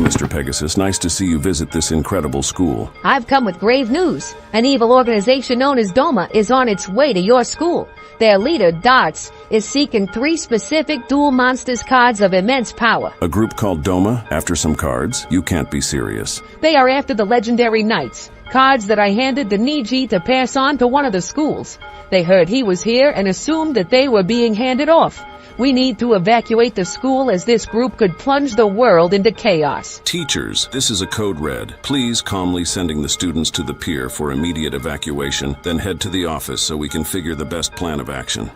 Mr. Pegasus. Nice to see you visit this incredible school. I've come with grave news. An evil organization known as Doma is on its way to your school. Their leader, Darts, is seeking 3 specific dual monsters cards of immense power. A group called Doma after some cards? You can't be serious. They are after the legendary knights, cards that I handed the Niji to pass on to one of the schools. They heard he was here and assumed that they were being handed off. We need to evacuate the school as this group could plunge the world into chaos. Teachers, this is a code red. Please calmly sending the students to the pier for immediate evacuation, then head to the office so we can figure the best plan of action.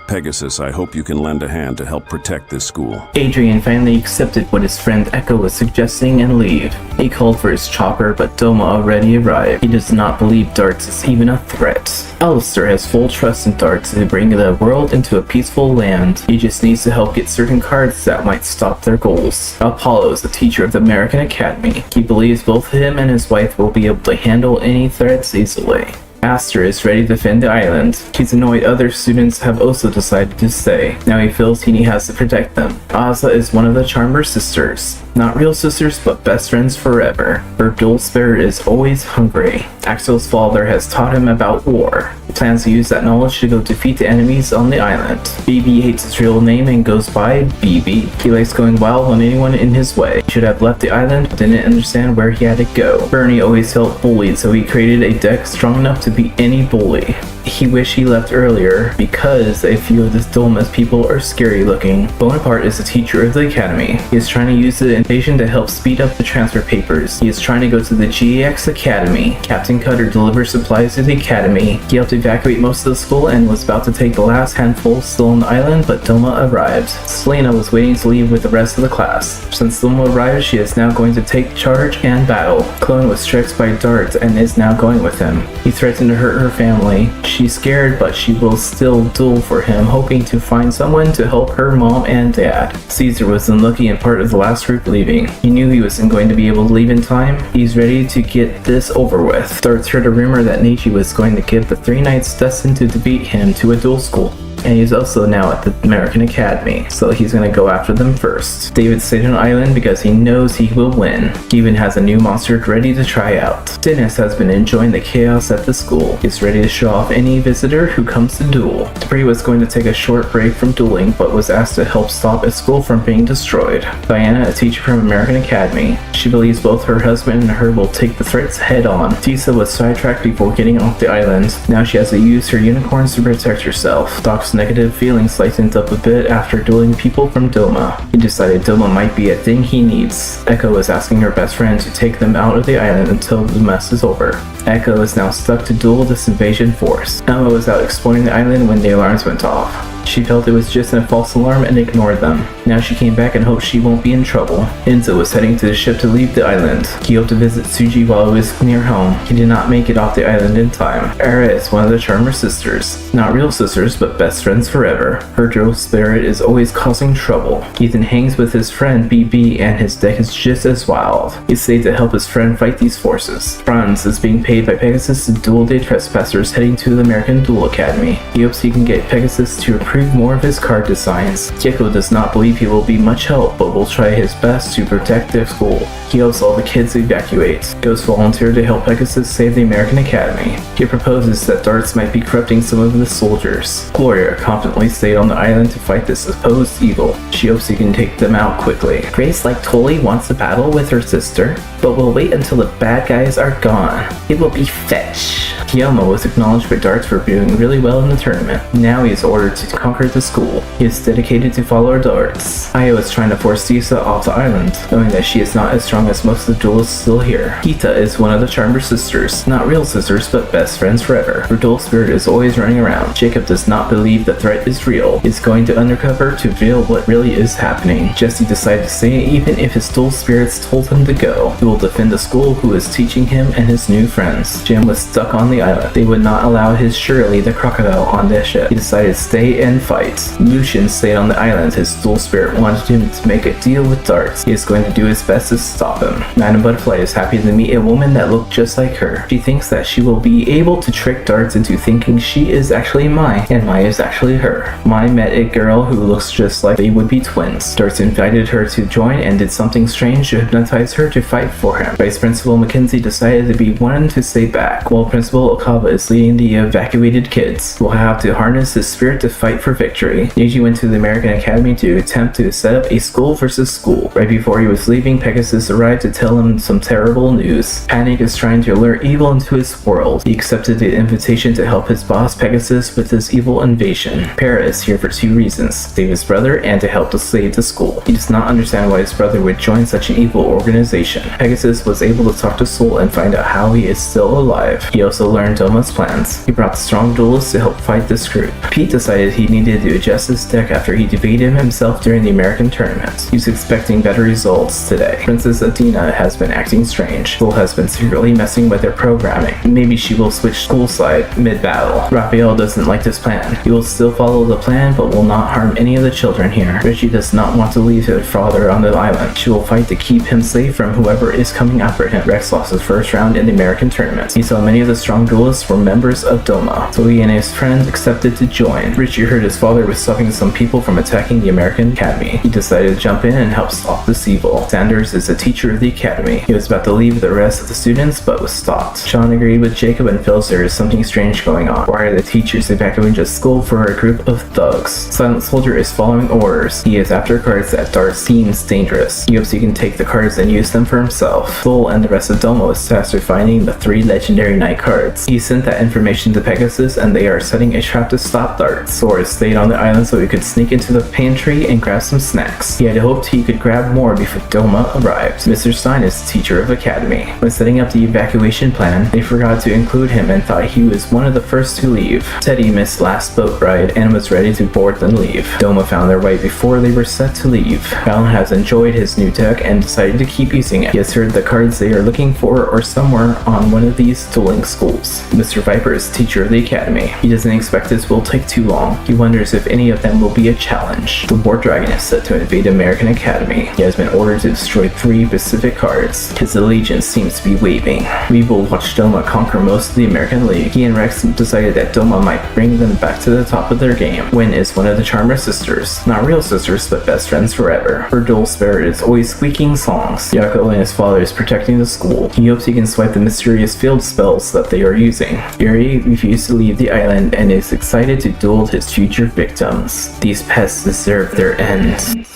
Pegasus, I hope you can lend a hand to help protect this school. Adrian finally accepted what his friend Echo was suggesting and leave. He called for his chopper, but Doma already arrived. He does not believe Darts is even a threat. Alistair has full trust in Darts to bring the world into a peaceful land. He just needs to help get certain cards that might stop their goals. Apollo is the teacher of the American Academy. He believes both him and his wife will be able to handle any threats easily. Aster is ready to defend the island. He's annoyed other students have also decided to stay. Now he feels he has to protect them. Asa is one of the Charmer sisters. Not real sisters, but best friends forever. Her dual spirit is always hungry. Axel's father has taught him about war. He plans to use that knowledge to go defeat the enemies on the island. BB hates his real name and goes by BB. He likes going wild on anyone in his way. He should have left the island, but didn't understand where he had to go. Bernie always felt bullied, so he created a deck strong enough to beat any bully. He wished he left earlier because a few of the Doma's people are scary looking. Bonaparte is the teacher of the academy. He is trying to use the invasion to help speed up the transfer papers. He is trying to go to the GX Academy. Captain Cutter delivers supplies to the academy. He helped evacuate most of the school and was about to take the last handful still on the island, but Doma arrived. Selena was waiting to leave with the rest of the class. Since Doma arrived, she is now going to take charge and battle. Clone was tricked by Dart and is now going with him. He threatened to hurt her family. She's scared, but she will still duel for him, hoping to find someone to help her mom and dad. Caesar was unlucky and part of the last group leaving. He knew he wasn't going to be able to leave in time. He's ready to get this over with. Darts heard a rumor that Neji was going to give the 3 knights destined to defeat him to a duel school. And he's also now at the American Academy, so he's gonna go after them first. David stayed on the island because he knows he will win. He even has a new monster ready to try out. Dennis has been enjoying the chaos at the school. He's ready to show off any visitor who comes to duel. Debris was going to take a short break from dueling, but was asked to help stop a school from being destroyed. Diana, a teacher from American Academy. She believes both her husband and her will take the threats head on. Tisa was sidetracked before getting off the island. Now she has to use her unicorns to protect herself. Doc's negative feelings lightened up a bit after dueling people from Doma. He decided Doma might be a thing he needs. Echo is asking her best friend to take them out of the island until the mess is over. Echo is now stuck to duel this invasion force. Emma was out exploring the island when the alarms went off. She felt it was just a false alarm and ignored them. Now she came back and hopes she won't be in trouble. Enzo was heading to the ship to leave the island. He hoped to visit Tsuji while he was near home. He did not make it off the island in time. Era is one of the Charmer sisters. Not real sisters, but best friends forever. Her dual spirit is always causing trouble. Ethan hangs with his friend BB and his deck is just as wild. He stayed to help his friend fight these forces. Franz is being paid by Pegasus to duel the trespassers heading to the American Duel Academy. He hopes he can get Pegasus to approve more of his card designs. Kyeko does not believe he will be much help, but will try his best to protect their school. He hopes all the kids evacuate. Ghost volunteered to help Pegasus save the American Academy. He proposes that Darts might be corrupting some of the soldiers. Gloria confidently stayed on the island to fight this supposed evil. She hopes he can take them out quickly. Grace like totally wants to battle with her sister, but will wait until the bad guys are gone. It will be fetch. Kiyama was acknowledged by Darts for doing really well in the tournament. Now he is ordered to conquer the school. He is dedicated to follow Darts. Ayo is trying to force Tisa off the island, knowing that she is not as strong as most of the duelists still here. Kita is one of the Charmer sisters. Not real sisters, but best friends forever. Her dual spirit is always running around. Jacob does not believe the threat is real. He is going to undercover to reveal what really is happening. Jesse decided to stay even if his dual spirits told him to go. He will defend the school who is teaching him and his new friends. Jim was stuck on the the island. They would not allow his Shirley the crocodile on the ship. He decided to stay and fight. Lucian stayed on the island. His dual spirit wanted him to make a deal with Darts. He is going to do his best to stop him. Madame Butterfly is happy to meet a woman that looked just like her. She thinks that she will be able to trick Darts into thinking she is actually Mai, and Mai is actually her. Mai met a girl who looks just like they would be twins. Darts invited her to join and did something strange to hypnotize her to fight for him. Vice Principal Mackenzie decided to be one to stay back, while Principal Okaba is leading the evacuated kids. We'll have to harness his spirit to fight for victory. Neji went to the American Academy to attempt to set up a school versus school. Right before he was leaving, Pegasus arrived to tell him some terrible news. Panic is trying to lure evil into his world. He accepted the invitation to help his boss Pegasus with his evil invasion. Para is here for two reasons: save his brother and to help to save the school. He does not understand why his brother would join such an evil organization. Pegasus was able to talk to Soul and find out how he is still alive. He also learned Doma's plans. He brought strong duelists to help fight this group. Pete decided he needed to adjust his deck after he defeated himself during the American tournament. He was expecting better results today. Princess Adina has been acting strange. Soul has been secretly messing with their programming. Maybe she will switch school side mid-battle. Raphael doesn't like this plan. He will still follow the plan but will not harm any of the children here. Richie does not want to leave her father on the island. She will fight to keep him safe from whoever is coming after him. Rex lost his first round in the American tournament. He saw many of the strong duelists were members of Doma, so he and his friend accepted to join. Richie heard his father was stopping some people from attacking the American Academy. He decided to jump in and help stop this evil. Sanders is a teacher of the academy. He was about to leave the rest of the students but was stopped. Sean agreed with Jacob and feels there is something strange going on. Why are the teachers evacuating the school for a group of thugs? Silent Soldier is following orders. He is after cards that Dart seems dangerous. He hopes he can take the cards and use them for himself. Soul and the rest of Doma was tasked with finding the 3 legendary night cards. He sent that information to Pegasus and they are setting a trap to stop Dart. Sora stayed on the island so he could sneak into the pantry and grab some snacks. He had hoped he could grab more before Doma arrived. Mr. Stein is teacher of academy. When setting up the evacuation plan, they forgot to include him and thought he was one of the first to leave. Teddy missed last boat ride and was ready to board and leave. Doma found their way before they were set to leave. Fallon has enjoyed his new deck and decided to keep using it. He has heard the cards they are looking for are somewhere on one of these dueling schools. Mr. Viper is teacher of the academy. He doesn't expect this will take too long. He wonders if any of them will be a challenge. The War Dragon is set to invade American Academy. He has been ordered to destroy 3 Pacific cards. His allegiance seems to be waving. We will watch Doma conquer most of the American League. He and Rex decided that Doma might bring them back to the top of their game. Win is one of the Charmer sisters. Not real sisters, but best friends forever. Her dual spirit is always squeaking songs. Yako and his father is protecting the school. He hopes he can swipe the mysterious field spells that they are using. Yuri refused to leave the island and is excited to duel his future victims. These pests deserve their end.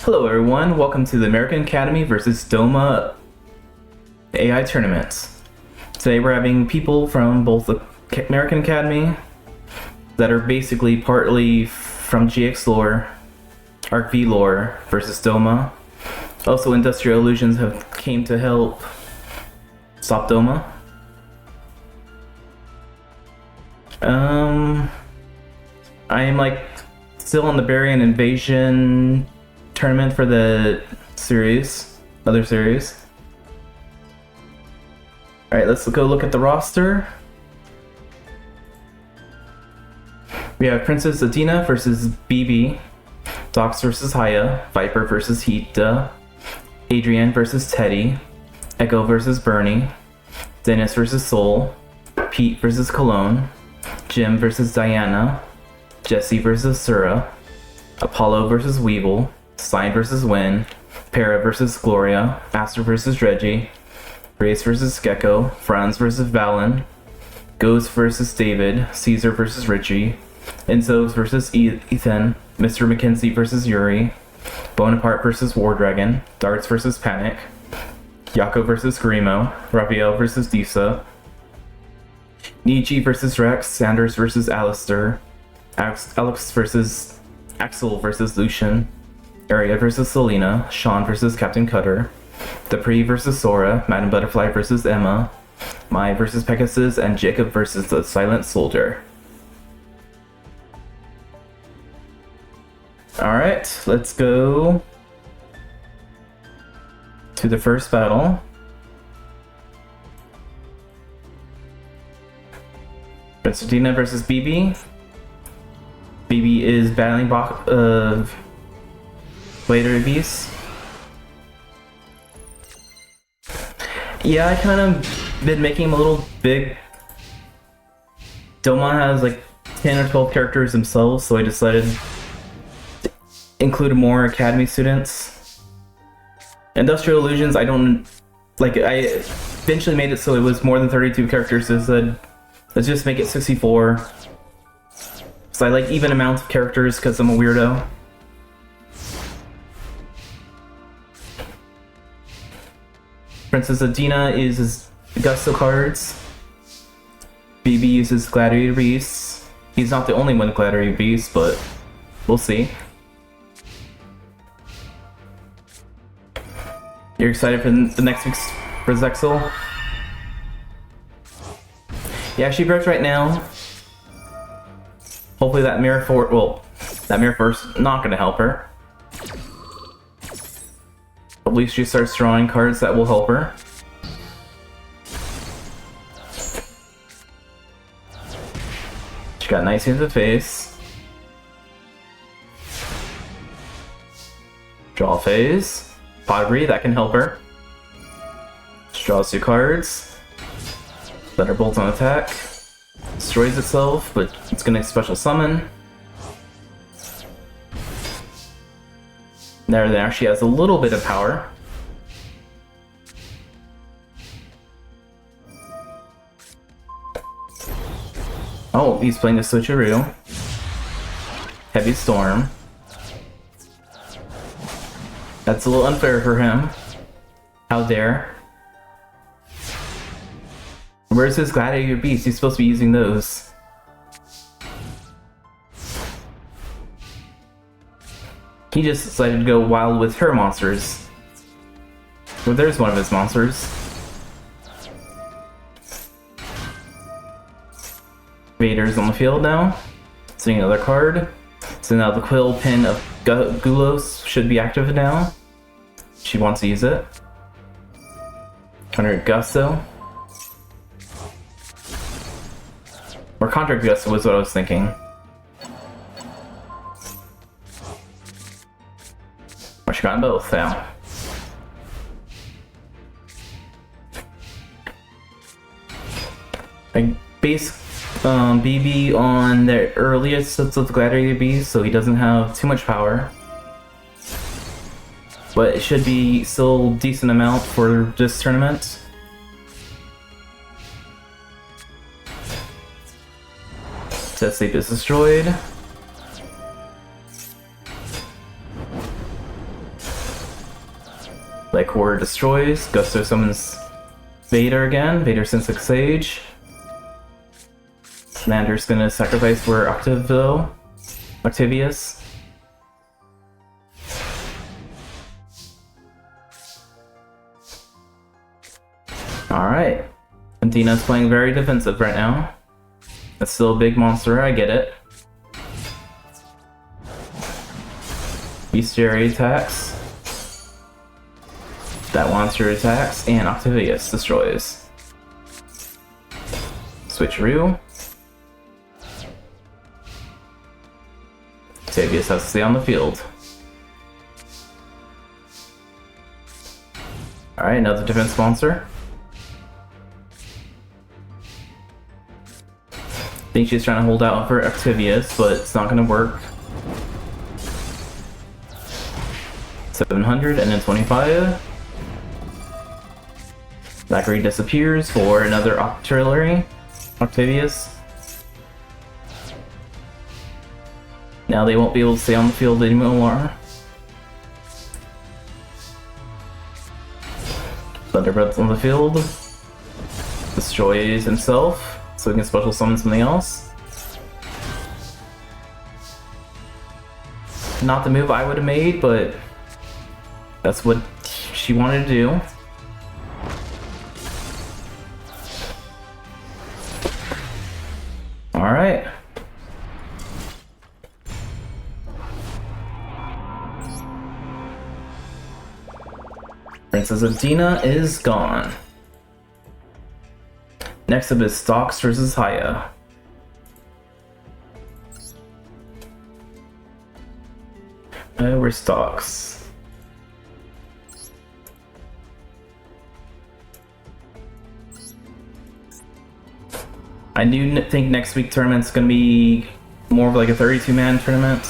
Hello everyone, welcome to the American Academy versus Doma AI tournament. Today we're having people from both the American Academy that are basically partly from GX lore, Arc V lore versus Doma. Also Industrial Illusions have came to help stop Doma. I am like still on the Barian Invasion tournament for the series, other series. Alright, let's go look at the roster. We have Princess Adina versus BB, Dox versus Haya, Viper versus Hita, Adrienne versus Teddy, Echo versus Bernie, Dennis versus Soul, Pete versus Cologne, Jim versus Diana, Jesse versus Sura, Apollo versus Weevil, Stein versus Win, Para versus Gloria, Aster versus Reggie, Grace versus Gecko, Franz versus Valen, Ghost versus David, Caesar versus Richie, Enzo versus Ethan, Mr. Mackenzie versus Yuri, Bonaparte versus War Dragon, Darts versus Panic, Yako versus Grimo, Raphael versus Disa, Nietzsche versus Rex, Sanders versus Alistair, Alex versus Axel versus Lucian, Aria versus Selena, Sean versus Captain Cutter, Dupree versus Sora, Madame Butterfly versus Emma, Mai versus Pegasus, and Jacob versus the Silent Soldier. Alright, let's go to the first battle. Princess Dina versus BB. BB is battling Vader Beast. Yeah, I kind of been making him a little big. Doma has like 10 or 12 characters themselves, so I decided to include more Academy students. Industrial Illusions, I don't like. I eventually made it so it was more than 32 characters. So I said, let's just make it 64. So I like even amounts of characters because I'm a weirdo. Princess Adina uses Gusto cards. BB uses Gladiator Beasts. He's not the only one with Gladiator Beasts, but we'll see. You're excited for the next week's for Zexel? Yeah, she breaks right now. Hopefully that Mirror Force, well, that Mirror Force not gonna help her. At least she starts drawing cards that will help her. She got nice in the face. Draw phase. Pottery, that can help her. She draws 2 cards. Thunderbolt on attack. Destroys itself, but it's gonna special summon. There, she has a little bit of power. Oh, he's playing the switcheroo. Heavy Storm. That's a little unfair for him. How dare. Where's his Gladiator Beast? He's supposed to be using those. He just decided to go wild with her monsters. Well, there's one of his monsters. Vader's on the field now. Seeing another card. So now the Quill Pin of Gulos should be active now. She wants to use it. Under Gusto. Or Contra Gusto was what I was thinking. Or she got both now. I base BB on the earliest sets of Gladiator Beast, so he doesn't have too much power. But it should be still a decent amount for this tournament. Set Sleep is destroyed. Like Horror destroys. Gusto summons Vader again. Vader sends a Sage. Commander's gonna sacrifice for Octavius. Alright. Antina's playing very defensive right now. That's still a big monster, I get it. Bestiary attacks. That monster attacks, and Octavius destroys. Switcheroo. Octavius has to stay on the field. Alright, another defense monster. I think she's trying to hold out for Octavius, but it's not going to work. 700 and then 25. Zachary disappears for another artillery. Octavius. Now they won't be able to stay on the field anymore. Thunderbreath on the field. Destroys himself. So we can special summon something else. Not the move I would have made, but that's what she wanted to do. Alright. Princess Adina is gone. Next up is Stocks versus Haya. Where's stocks? I do think next week tournament's gonna be more of like a 32-man tournament.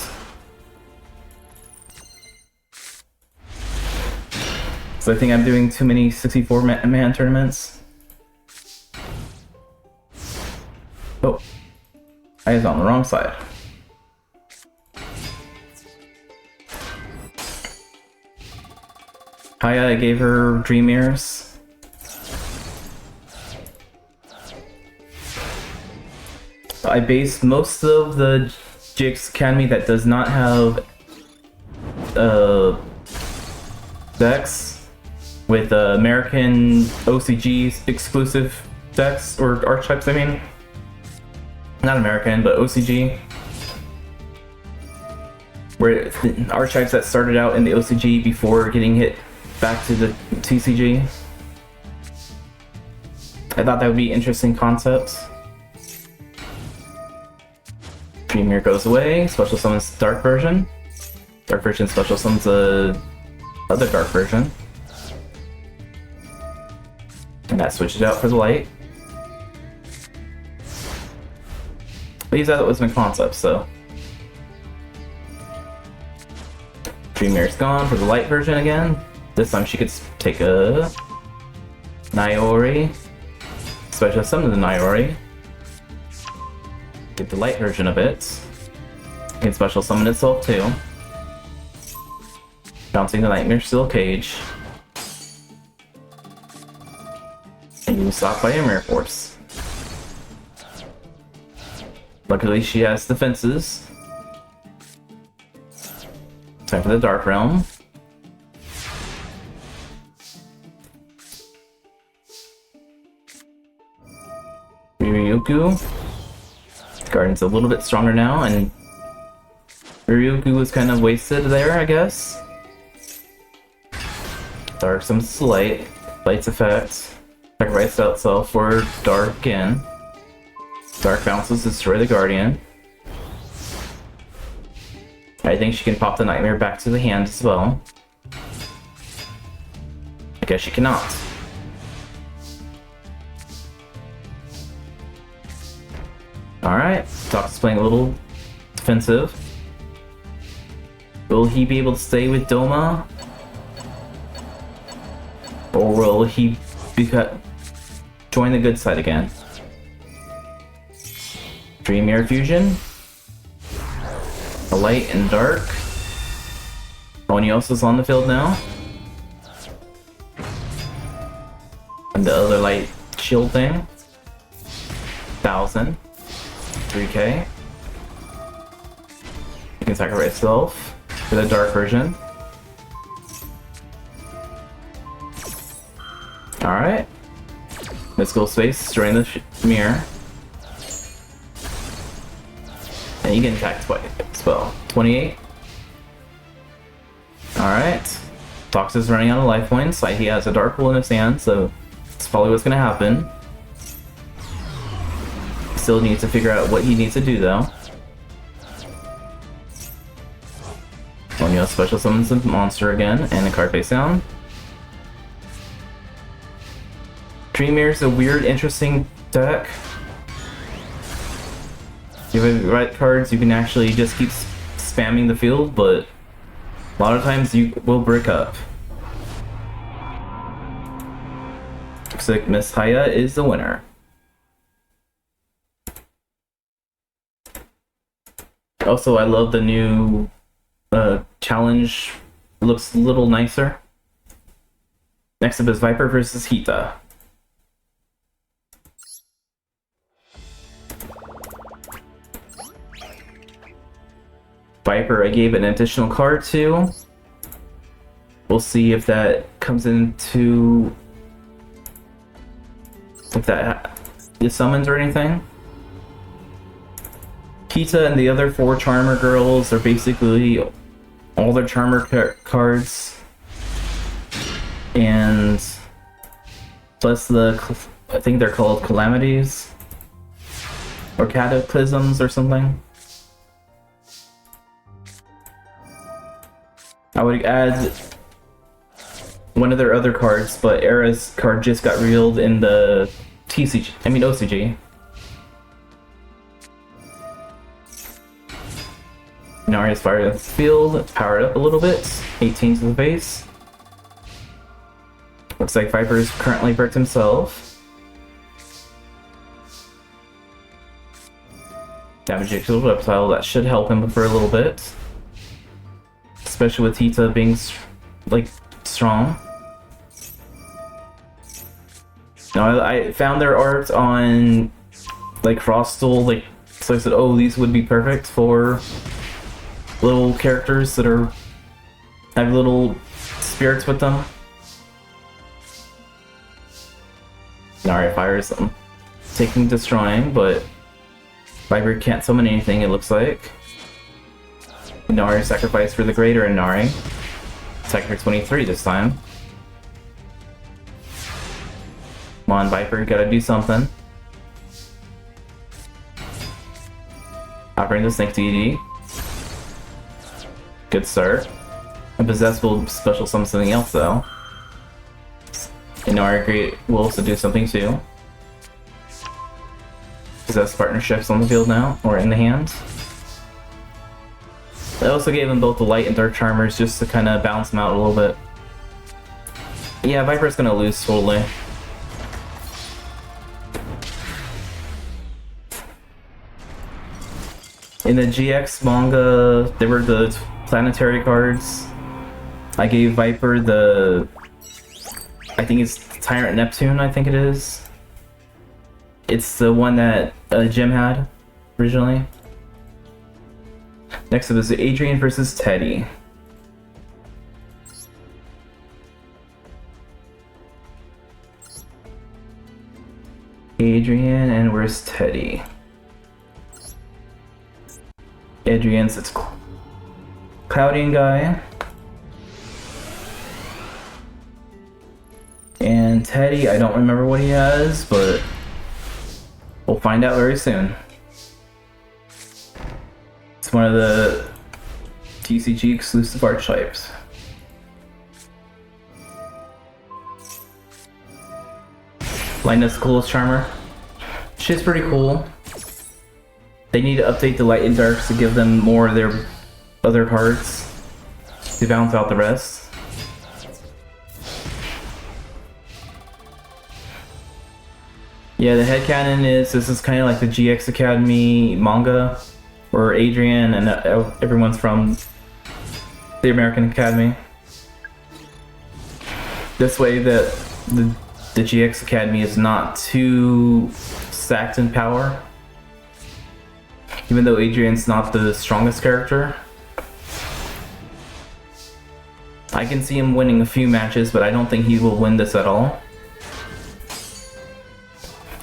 So I think I'm doing too many 64-man tournaments. Oh, I was on the wrong side. Haya, I gave her Dream Ears. I based most of the GX Academy that does not have decks with American OCG exclusive decks, or archetypes, I mean. Not American, but OCG. Where the archetypes that started out in the OCG before getting hit back to the TCG. I thought that would be interesting concepts. Dreamer goes away, special summons dark version. Dark version special summons the other dark version. And that switches out for the light. These are was my concepts, so. Dreamer's gone for the light version again. This time she could take a Naiori. Special summon the Naiori. Get the light version of it. It can special summon itself too. Bouncing the Nightmare Steel Cage. And you stop by a Mirror Force. Luckily she has defenses. Time for the Dark Realm. Ryukyu. Guardian's a little bit stronger now, and Ryukyu was kind of wasted there, I guess. Dark summons the light. Light's effect. Sacrifice itself for dark again. Dark bounces to destroy the Guardian. I think she can pop the Nightmare back to the hand as well. I guess she cannot. Alright, Doc's playing a little defensive. Will he be able to stay with Doma? Or will he join the good side again? Dream Air Fusion. A light and dark. Onios is on the field now. And the other light shield thing. 1000. 3k. You can sacrifice itself for the dark version. Alright. Mystical Space, destroying the mirror. And you can attack twice as well. 28. Alright. Tox is running out of life points. He has a Dark Pool in his hand, so that's probably what's gonna happen. Still needs to figure out what he needs to do though. Onyo special summons the monster again, and the card face down. Dreamir's a weird, interesting deck. If you have the right cards, you can actually just keep spamming the field, but a lot of times you will brick up. Looks like Miss Haya is the winner. Also, I love the new challenge. It looks a little nicer. Next up is Viper versus Hita. Viper, I gave an additional card to. We'll see if that comes into... if that is summons or anything. Hita and the other 4 Charmer girls are basically all their Charmer cards. And plus the, I think they're called Calamities. Or Cataclysms or something. I would add one of their other cards, but Era's card just got revealed in the OCG. Inari's Fire the Field, powered up a little bit, 18 to the base. Looks like Viper's currently bricked himself. Damage equal reptile, that should help him for a little bit. Especially with Tita being, like, strong. Now, I found their art on, like, Frostal, like, so I said, oh, these would be perfect for little characters that have little spirits with them. Inari fires them. Taking Destroying, but Viper can't summon anything, it looks like. Inari sacrifice for the greater Inari. Sector 23 this time. Come on, Viper, you gotta do something. Operating the Snake DD. Good start. A Possess will special summon something else though. Inari will also do something too. Possess partnerships on the field now, or in the hand. I also gave him both the Light and Dark Charmers just to kind of balance them out a little bit. Yeah, Viper's gonna lose totally. In the GX manga, there were the planetary cards. I gave Viper the... I think it's Tyrant Neptune, I think it is. It's the one that Jim had originally. Next up is Adrian versus Teddy. Adrian, and where's Teddy? Adrian's it's Cloudian guy. And Teddy, I don't remember what he has, but we'll find out very soon. It's one of the TCG exclusive archetypes. Lightness Coolest Charmer. Shit's pretty cool. They need to update the Light and Darks to give them more of their other cards to balance out the rest. Yeah, the headcanon is this is kind of like the GX Academy manga, where Adrian and everyone's from the American Academy. This way, the GX Academy is not too stacked in power. Even though Adrian's not the strongest character. I can see him winning a few matches, but I don't think he will win this at all.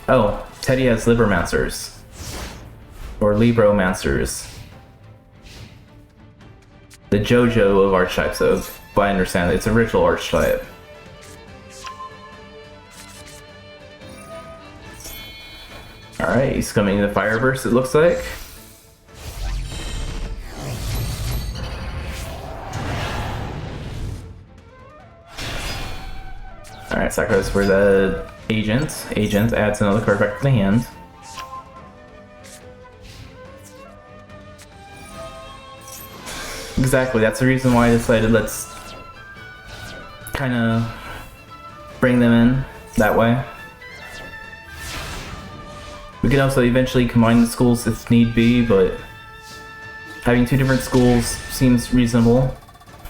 Oh, Teddy has Libromancers. Or Libromancers. The JoJo of archetypes, so I understand it's a ritual archetype. Alright, he's coming to Fireburst, it looks like. Alright, sacrifice for the agent. Agent adds another card back to the hand. Exactly, that's the reason why I decided let's kind of bring them in that way. We can also eventually combine the schools if need be, but having two different schools seems reasonable.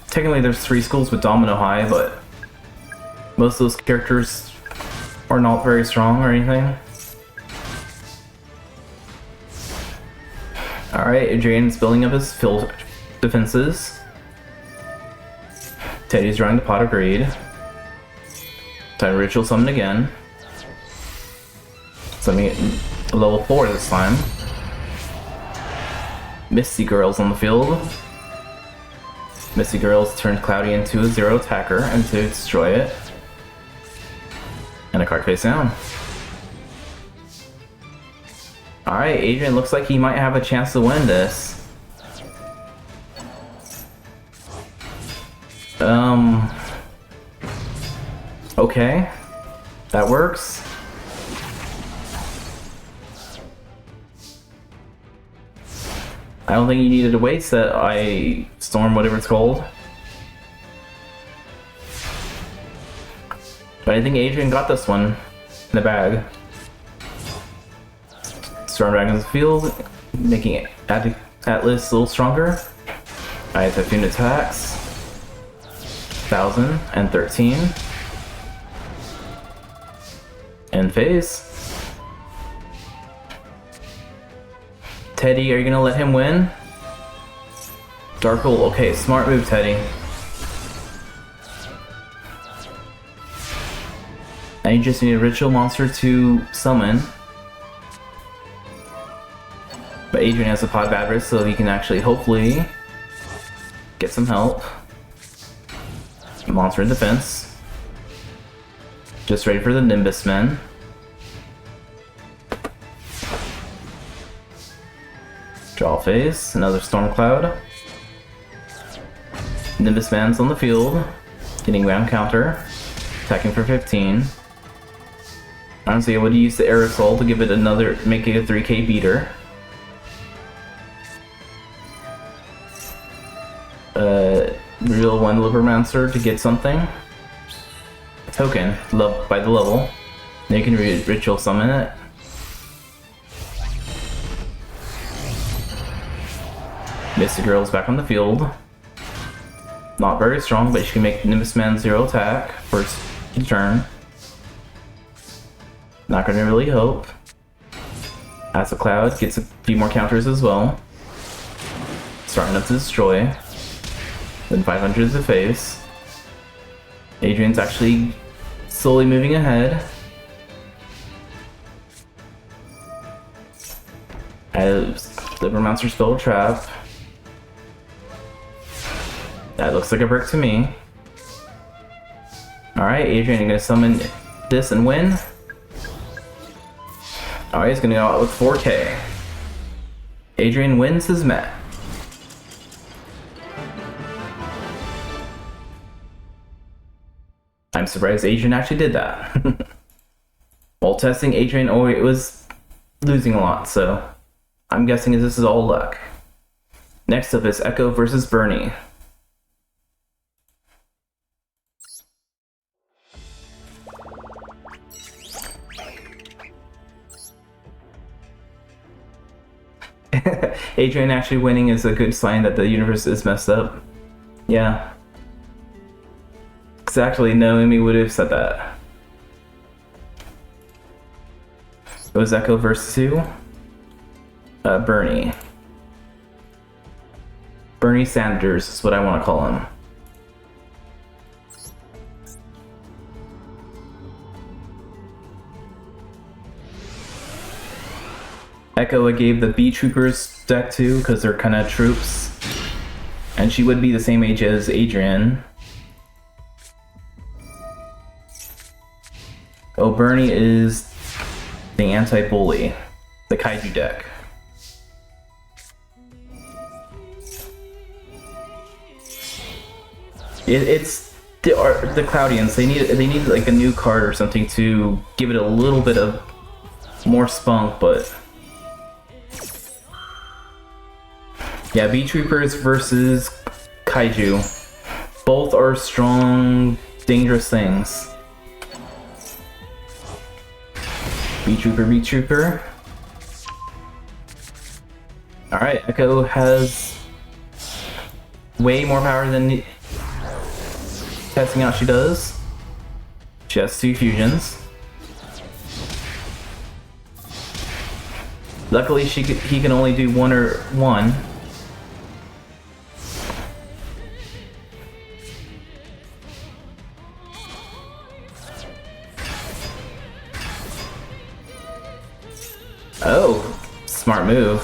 Technically there's 3 schools with Domino High, but most of those characters are not very strong or anything. Alright, Adrian's building up his field defenses. Teddy's drawing the Pot of Greed. Time to Ritual Summon again. Summoning it level 4 this time. Misty Girls on the field. Misty Girls turned Cloudy into a 0 attacker and to destroy it. And a card face down. Alright, Adrian looks like he might have a chance to win this. Okay. That works. I don't think you needed to waste that storm, whatever it's called. But I think Adrian got this one in the bag. Storm Dragon's field, making it Atlas a little stronger. I have 15 attacks. 1013. End phase. Teddy, are you gonna let him win? Darkle, okay, smart move, Teddy. Now you just need a ritual monster to summon. But Adrian has a pot of avarice, so he can actually hopefully get some help. Monster in defense. Just ready for the Nimbus Men. Draw phase, another Storm Cloud. Nimbus Man's on the field, getting round counter, attacking for 15. Honestly, I would use the Aerosol to give it another, make it a 3k beater. Real one Libermancer to get something. Token, loved by the level. Then you can ritual summon it. Mystic Girl's back on the field. Not very strong, but she can make Nimbus Man 0 attack first turn. Not gonna really hope. As a Cloud gets a few more counters as well. Starting up to destroy. Then 500 to face. Adrian's actually slowly moving ahead. As Libermancer spell trap. That looks like a brick to me. Alright, Adrian, you're gonna summon this and win. Alright, he's gonna go out with 4k. Adrian wins his match. I'm surprised Adrian actually did that. While testing, Adrian was losing a lot, so I'm guessing this is all luck. Next up is Echo versus Bernie. Adrian actually winning is a good sign that the universe is messed up. Yeah. Exactly, Naomi would have said that. It was Echo versus who? Bernie. Bernie Sanders is what I want to call him. Echo I gave the B Troopers deck to because they're kind of troops. And she would be the same age as Adrian. Oh, Bernie is the anti-bully, the Kaiju deck. It's the Cloudians. They need like a new card or something to give it a little bit of more spunk, but yeah, B Troopers versus Kaiju. Both are strong, dangerous things. B Trooper. Alright, Echo has way more power than testing out she does. She has 2 fusions. Luckily he can only do one. Oh, smart move.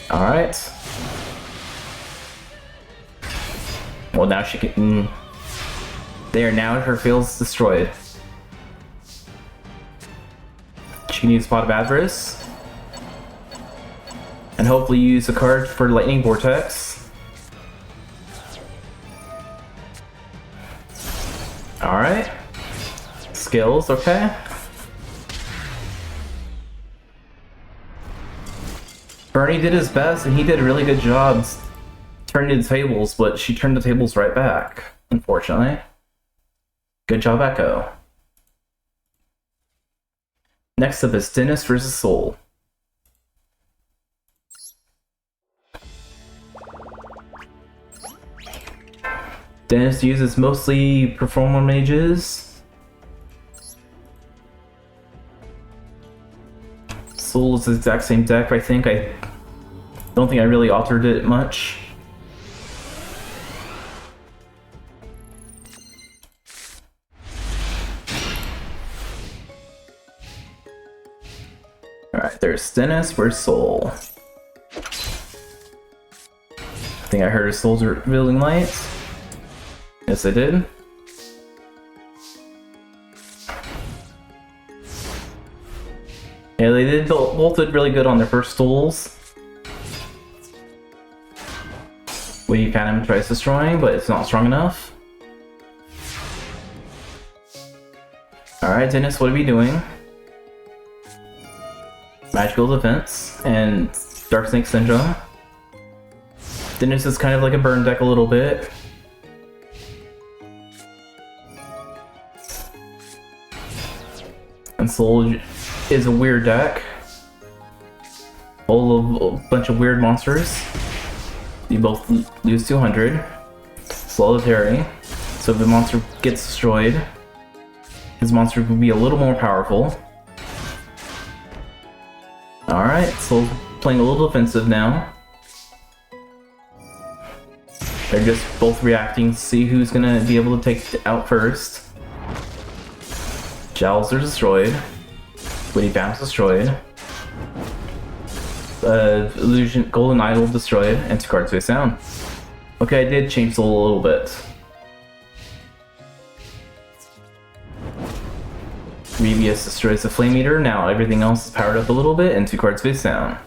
Alright. Well, now she can... There, now her field's destroyed. She can use Pot of Avarice. And And hopefully use a card for Lightning Vortex. Alright. Skills, okay. Bernie did his best, and he did a really good job turning the tables, but she turned the tables right back, unfortunately. Good job, Echo. Next up is Dennis versus Soul. Dennis uses mostly Performer Mages. Soul is the exact same deck, I think. I don't think I really altered it much. Alright, there's Dennis versus Soul. I think I heard Soul's revealing lights. Yes, I did. Yeah, they did both did really good on their first duels. We kind of tries destroying, but it's not strong enough. Alright, Dennis, what are we doing? Magical Defense and Dark Snake Syndrome. Dennis is kind of like a burn deck a little bit. And Soul is a weird deck. Full of a bunch of weird monsters. You both lose 200. Solitary. So if the monster gets destroyed, his monster will be a little more powerful. Alright, Soul's playing a little defensive now. They're just both reacting to see who's gonna be able to take it out first. Jowls are destroyed. Witty Bam's destroyed. Illusion Golden Idol destroyed, and 2 cards face down. Okay, I did change Soul a little bit. Revius destroys the Flame Eater, now everything else is powered up a little bit, and 2 cards face down.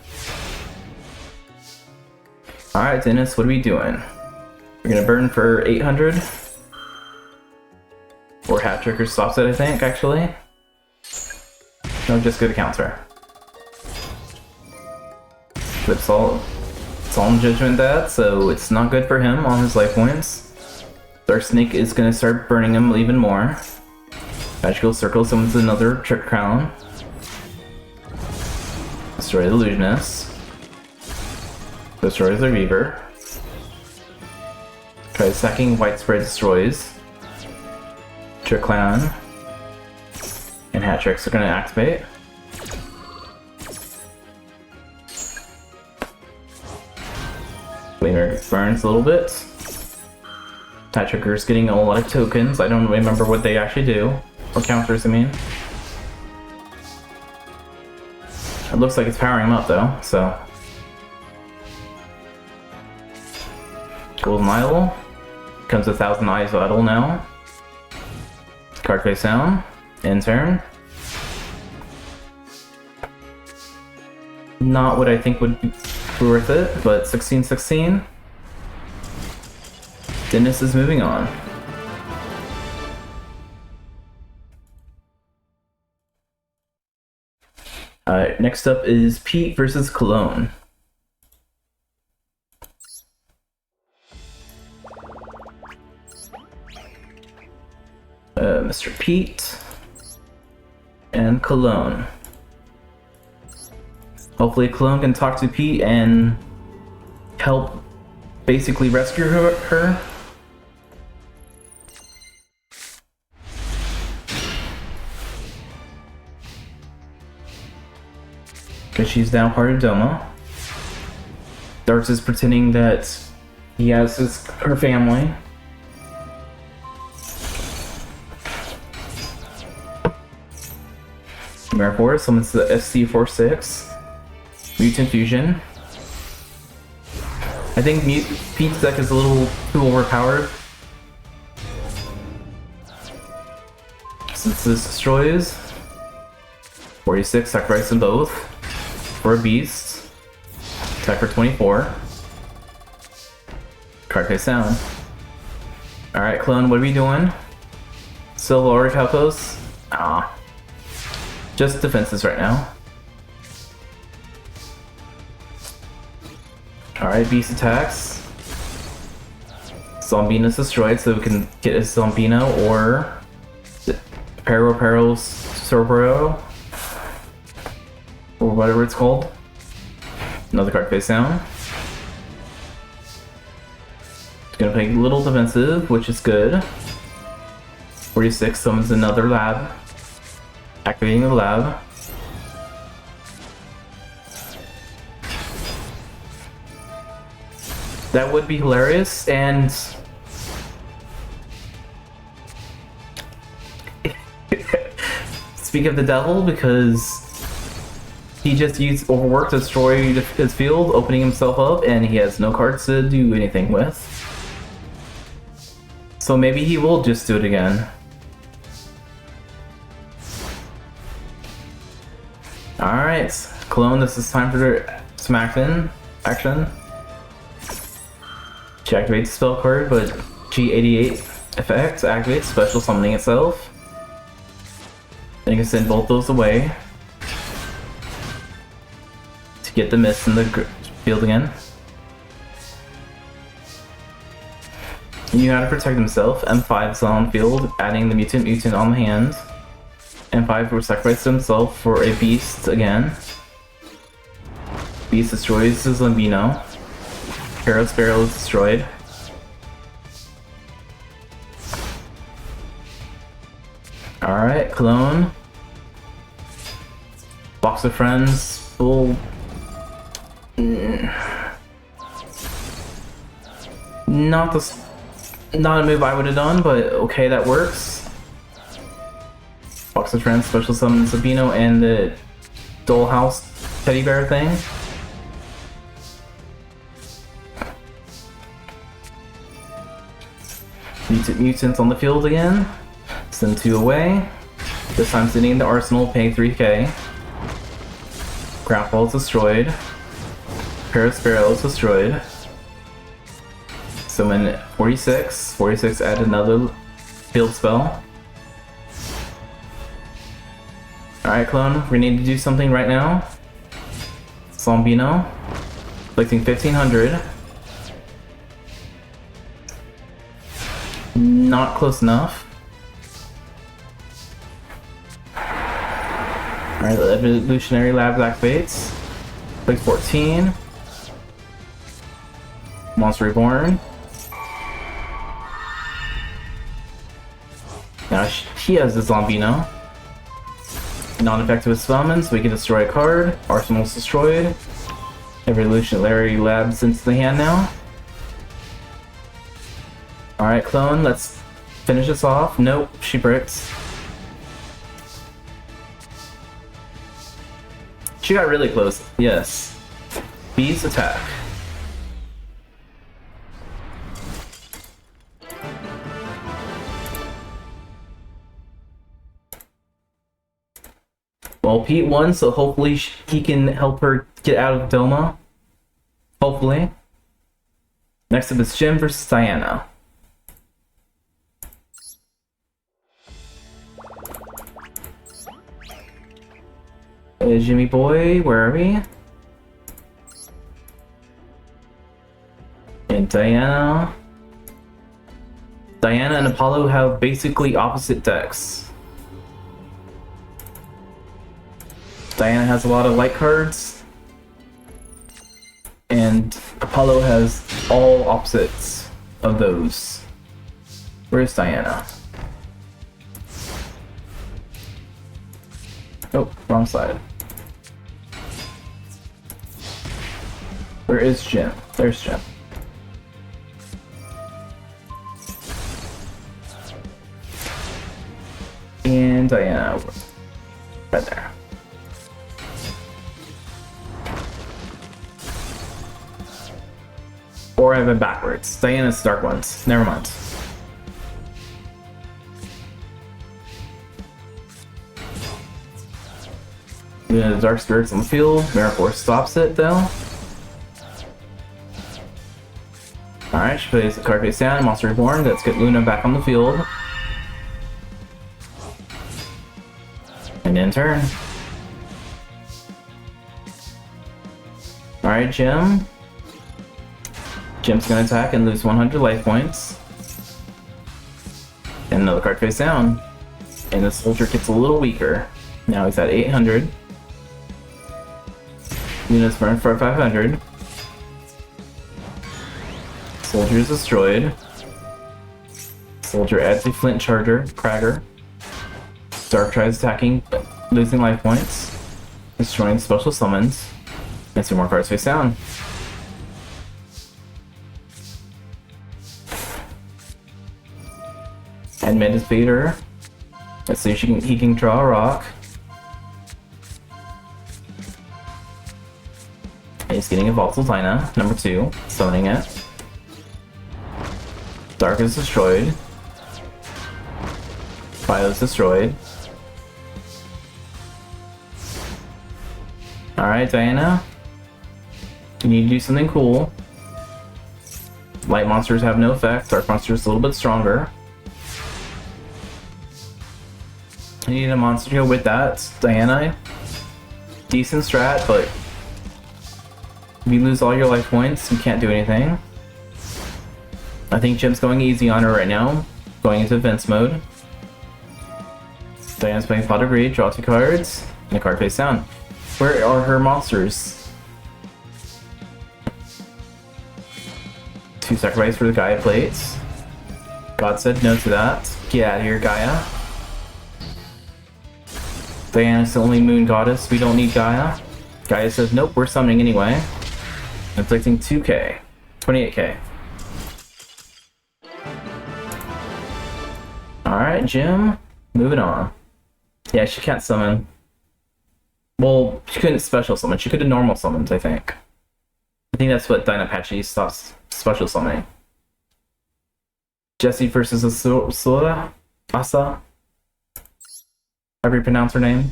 Alright, Dennis, what are we doing? We're gonna burn for 800. Or Hat Tricker stops it, I think, actually. No, just go to counter. Flip Solemn Judgment that, so it's not good for him on his life points. Dark Snake is gonna start burning him even more. Magical Circle summons another Trick Crown. Destroy the Illusionist. Destroys the Reaver. Tries sacking Widespread, destroys. Trick Clown. And Hat Tricks are gonna activate. Flamer burns a little bit. Hat Tricker's getting a lot of tokens. I don't remember what they actually do. Or counters, I mean. It looks like it's powering him up though, so. Golden Idol. Comes 1,000 Eyes Idol now. Card face down. End turn. Not what I think would be worth it, but 16-16. Dennis is moving on. Next up is Pete versus Cologne. Mr. Pete and Cologne. Hopefully Cologne can talk to Pete and help basically rescue her. Because she's now part of Doma. Darts is pretending that he has her family. Mirror Force summons the SC46. Mutant Fusion. I think Pete's deck is a little too overpowered. Since this destroys 46, sacrifice them both for a beast. Attack for 24. Card face down. Alright, clone, what are we doing? Still lower Calcos? Ah. Just defenses right now. Alright, beast attacks. Zombino's destroyed, so we can get a Zombino or Cerberus, or whatever it's called. Another card face down. It's gonna play little defensive, which is good. 46 summons another lab. Activating the lab. That would be hilarious, and speak of the devil, because he just used Overwork to destroy his field, opening himself up, and he has no cards to do anything with. So maybe he will just do it again. Alright, clone, this is time for some action. She activates the spell card, but G88 effect activates special summoning itself. Then you can send both those away to get the mist in the field again. You know how to protect himself. M5 is on field, adding the mutant on the hand. M5 will sacrifice himself for a beast again. Beast destroys his Zombino. Hero's Barrel is destroyed. Alright, clone. Box of Friends full. Not a move I would have done, but okay, that works. Box of Friends special summon Sabino and the Dollhouse teddy bear thing. Mutants on the field again. Send 2 away. This time sitting in the arsenal, paying 3k. Grapple is destroyed. Paris Barrel is destroyed. Summon 46. 46 add another field spell. Alright, clone, we need to do something right now. Zombino. Inflicting 1500. Not close enough. Alright, the Evolutionary Labs activates. Click 14. Monster Reborn. Now she has the Zombino. Non-effective with summons, we can destroy a card. Arsenal's destroyed. Evolutionary Labs into the hand now. Alright, clone, let's finish this off. Nope, she bricks. She got really close, yes. Beast attack. Well, Pete won, so hopefully he can help her get out of Doma. Hopefully. Next up is Jim versus Diana. Hey, Jimmy boy, where are we? And Diana. Diana and Apollo have basically opposite decks. Diana has a lot of light cards, and Apollo has all opposites of those. Where's Diana? Oh, wrong side. Where is Jim? There's Jim. And Diana, right there. Or I have it backwards. Diana's Dark Ones. Never mind. The Dark Spirits on the field. Mirror Force stops it though. Alright, she plays the card face down, Monster Reborn. Let's get Luna back on the field. And end turn. Alright, Jim. Jim's gonna attack and lose 100 life points. And another card face down. And the soldier gets a little weaker. Now he's at 800. Luna's burned for 500. Soldier is destroyed. Soldier adds a flint charger, Cragger. Dark tries attacking, losing life points. Destroying special summons. And 2 more cards face down. And Meditator. Let's see if he can draw a rock. He's getting a Volatile Dyna, number 2, summoning it. Dark is destroyed. Bio is destroyed. Alright, Diana. You need to do something cool. Light monsters have no effect, dark monsters a little bit stronger. You need a monster to go with that. Diana. Decent strat, but if you lose all your life points, you can't do anything. I think Jim's going easy on her right now, going into defense mode. Diana's playing Pot of Greed, draw 2 cards, and a card face down. Where are her monsters? 2 sacrifice for the Gaia plates. God said no to that. Get out of here, Gaia. Diana's the only moon goddess, we don't need Gaia. Gaia says nope, we're summoning anyway. Inflicting 2k. 28k. Alright, Jim. Moving on. Yeah, she can't summon. Well, she couldn't special summon. She could have normal summoned, I think. I think that's what Dynapachi stops special summoning. Jessie versus Asura? Asa? However you pronounce her name.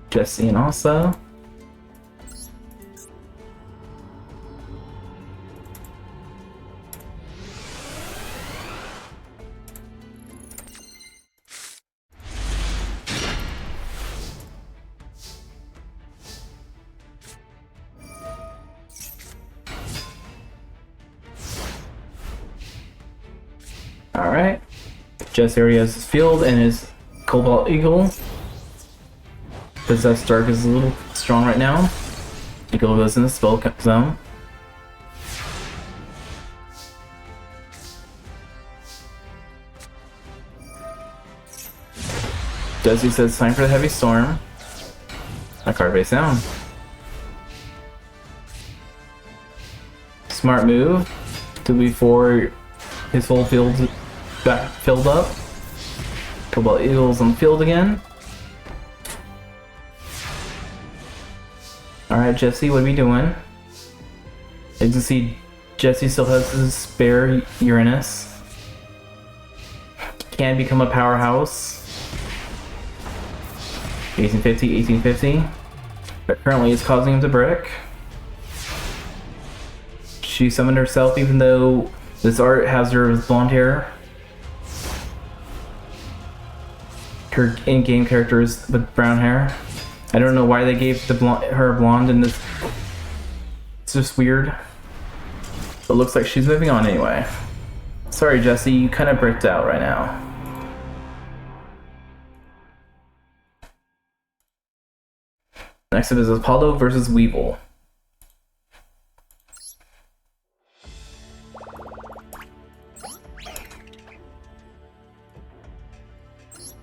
Jessie and Asa. Alright. Jess already has his field and his Cobalt Eagle. Possessed Dark is a little strong right now. Eagle goes in the spell zone. Desi says time for the Heavy Storm. A card face down. Smart move. Before his whole field's back filled up. Cobalt Eagle's on the field again. Alright, Jesse, what are we doing? As you can see, Jesse still has his spare Uranus. Can become a powerhouse. 1850, 1850. But currently it's causing him to brick. She summoned herself even though this art has her with blonde hair. Her in-game character is with brown hair. I don't know why they gave her blonde in this. It's just weird. But looks like she's moving on anyway. Sorry, Jesse, you kind of bricked out right now. Next up is Apollo versus Weevil.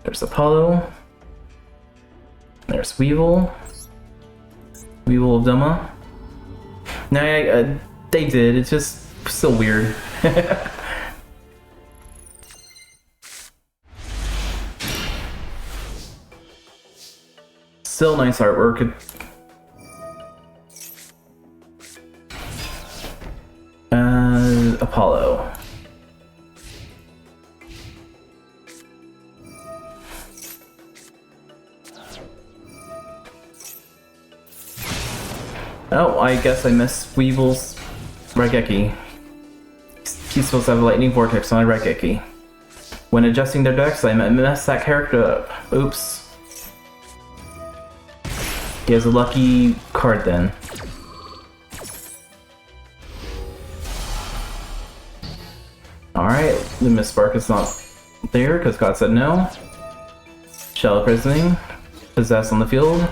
There's Apollo. There's Weevil. Weevil of Doma. Nah, they did. It's just still weird. Still nice artwork. Apollo. Oh, I guess I missed Weevil's Raigeki. He's supposed to have a lightning vortex on a Raigeki. When adjusting their decks, I messed that character up. Oops. He has a lucky card then. Alright, Luminous Spark is not there because God said no. Shell Imprisoning. Possess on the field.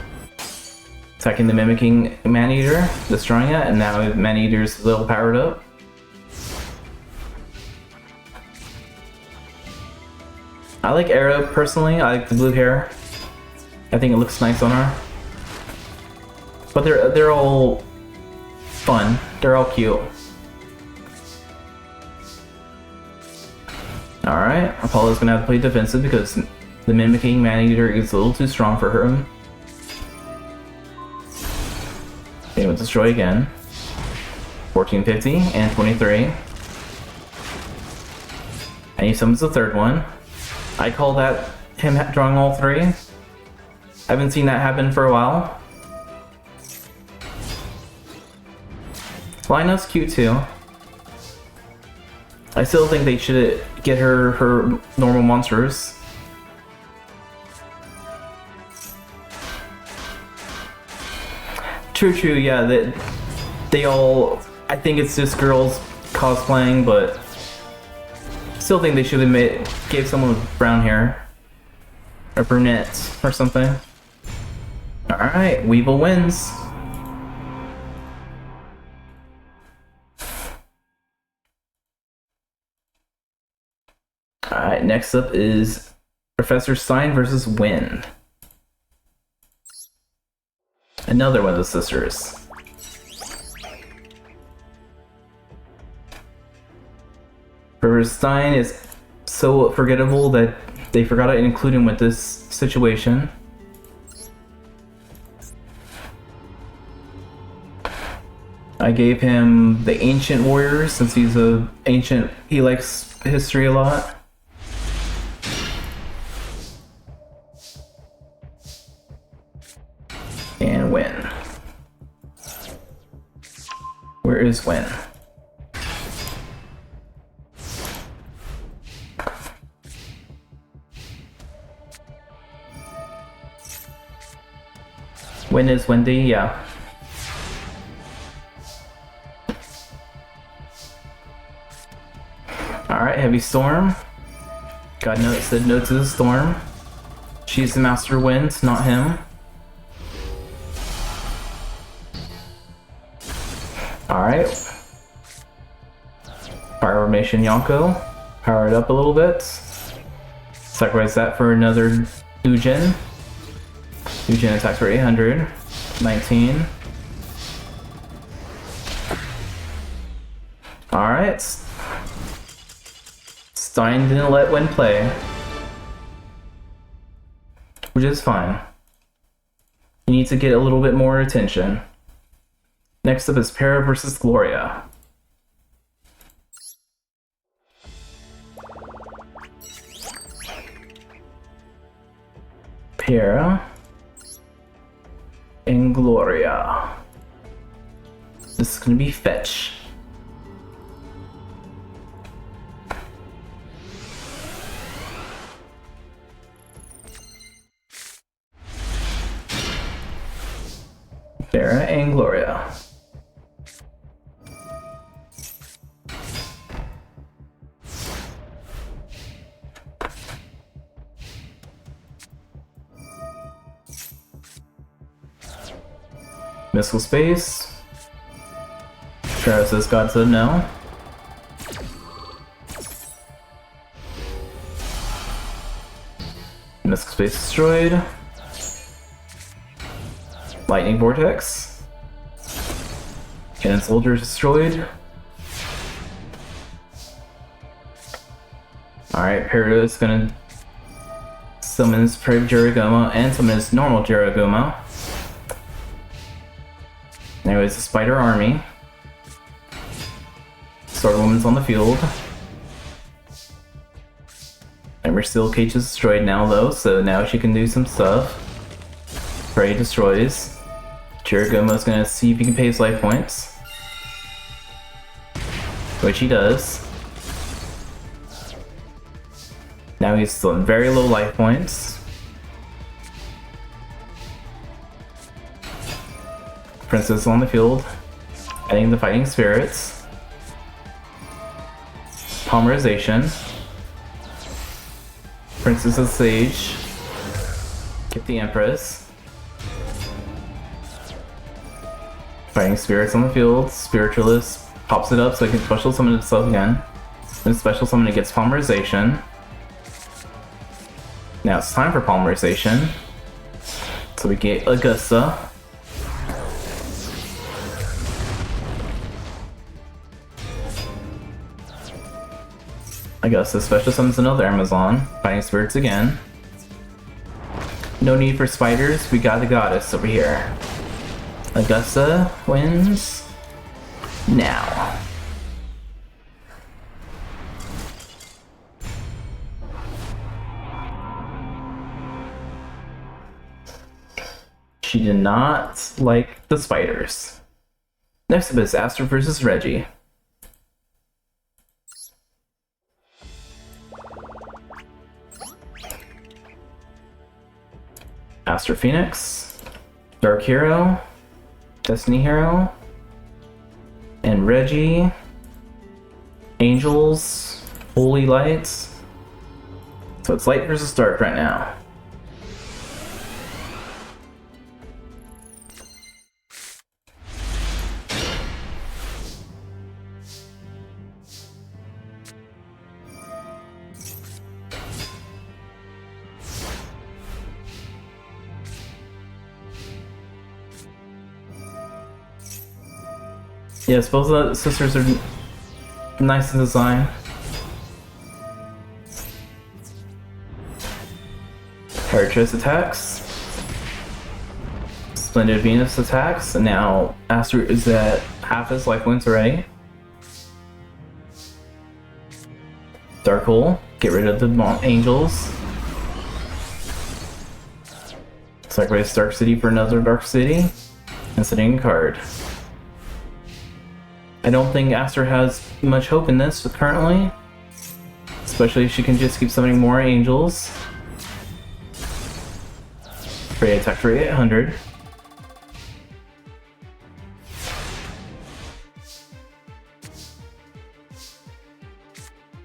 Attacking the Mimicking Maneater, destroying it, and now Maneater's a little powered up. I like Arrow personally, I like the blue hair. I think it looks nice on her. But they're all fun, they're all cute. Alright, Apollo's gonna have to play defensive because the Mimicking Maneater is a little too strong for her. They will destroy again. 1450 and 23. And he summons the third one. I call that him drawing all three. I haven't seen that happen for a while. Lino's cute too. I still think they should get her normal monsters. True, yeah, they all, I think it's just girls cosplaying, but still think they should have gave someone with brown hair. Or brunette, or something. Alright, Weevil wins. Alright, next up is Professor Stein versus Wynn. Another one of the sisters. Professor Stein is so forgettable that they forgot to include him with this situation. I gave him the Ancient Warriors since he's he likes history a lot. And Win. Where is Win? Win is Wendy, yeah. Alright, Heavy Storm. God said no to the storm. She's the Master Wind, not him. Alright. Fire Formation Yonko. Power it up a little bit. Sacrifice that for another Dujin. Dujin attacks for 800. 19. Alright. Stein didn't let Wen play. Which is fine. He needs to get a little bit more attention. Next up is Para versus Gloria. Para and Gloria. This is gonna be fetch. Para and Gloria. Missile Space. Travis says God said no. Missile Space destroyed. Lightning Vortex. Cannon Soldier destroyed. Alright, Peridot is gonna summon his Brave Jiragoma and summon his normal Jiragoma. Anyways, the Spider Army. Sword Woman's on the field. Ember Steel Cage is destroyed now though, so now she can do some stuff. Prey destroys. Shiragoma's gonna see if he can pay his life points. Which he does. Now he's still in very low life points. Princess on the field. Adding the fighting spirits. Polymerization. Princess of Sage. Get the Empress. Fighting spirits on the field. Spiritualist pops it up so it can special summon itself again. Then special summon it gets polymerization. Now it's time for polymerization. So we get Augusta. Augusta special summons another Amazon. Fighting spirits again. No need for spiders, we got the goddess over here. Augusta wins now. She did not like the spiders. Next up is Aster versus Reggie. Aster Phoenix, Dark Hero, Destiny Hero, and Reggie, Angels, Holy Lights. So it's light versus dark right now. Yes, both of the sisters are nice in design. Paratress attacks. Splendid Venus attacks, and now Aster is at half his life points already. Dark Hole, get rid of the angels. Sacrifice Dark City for another Dark City, and setting a card. I don't think Aster has much hope in this currently. Especially if she can just keep summoning more angels. Free attack for 800.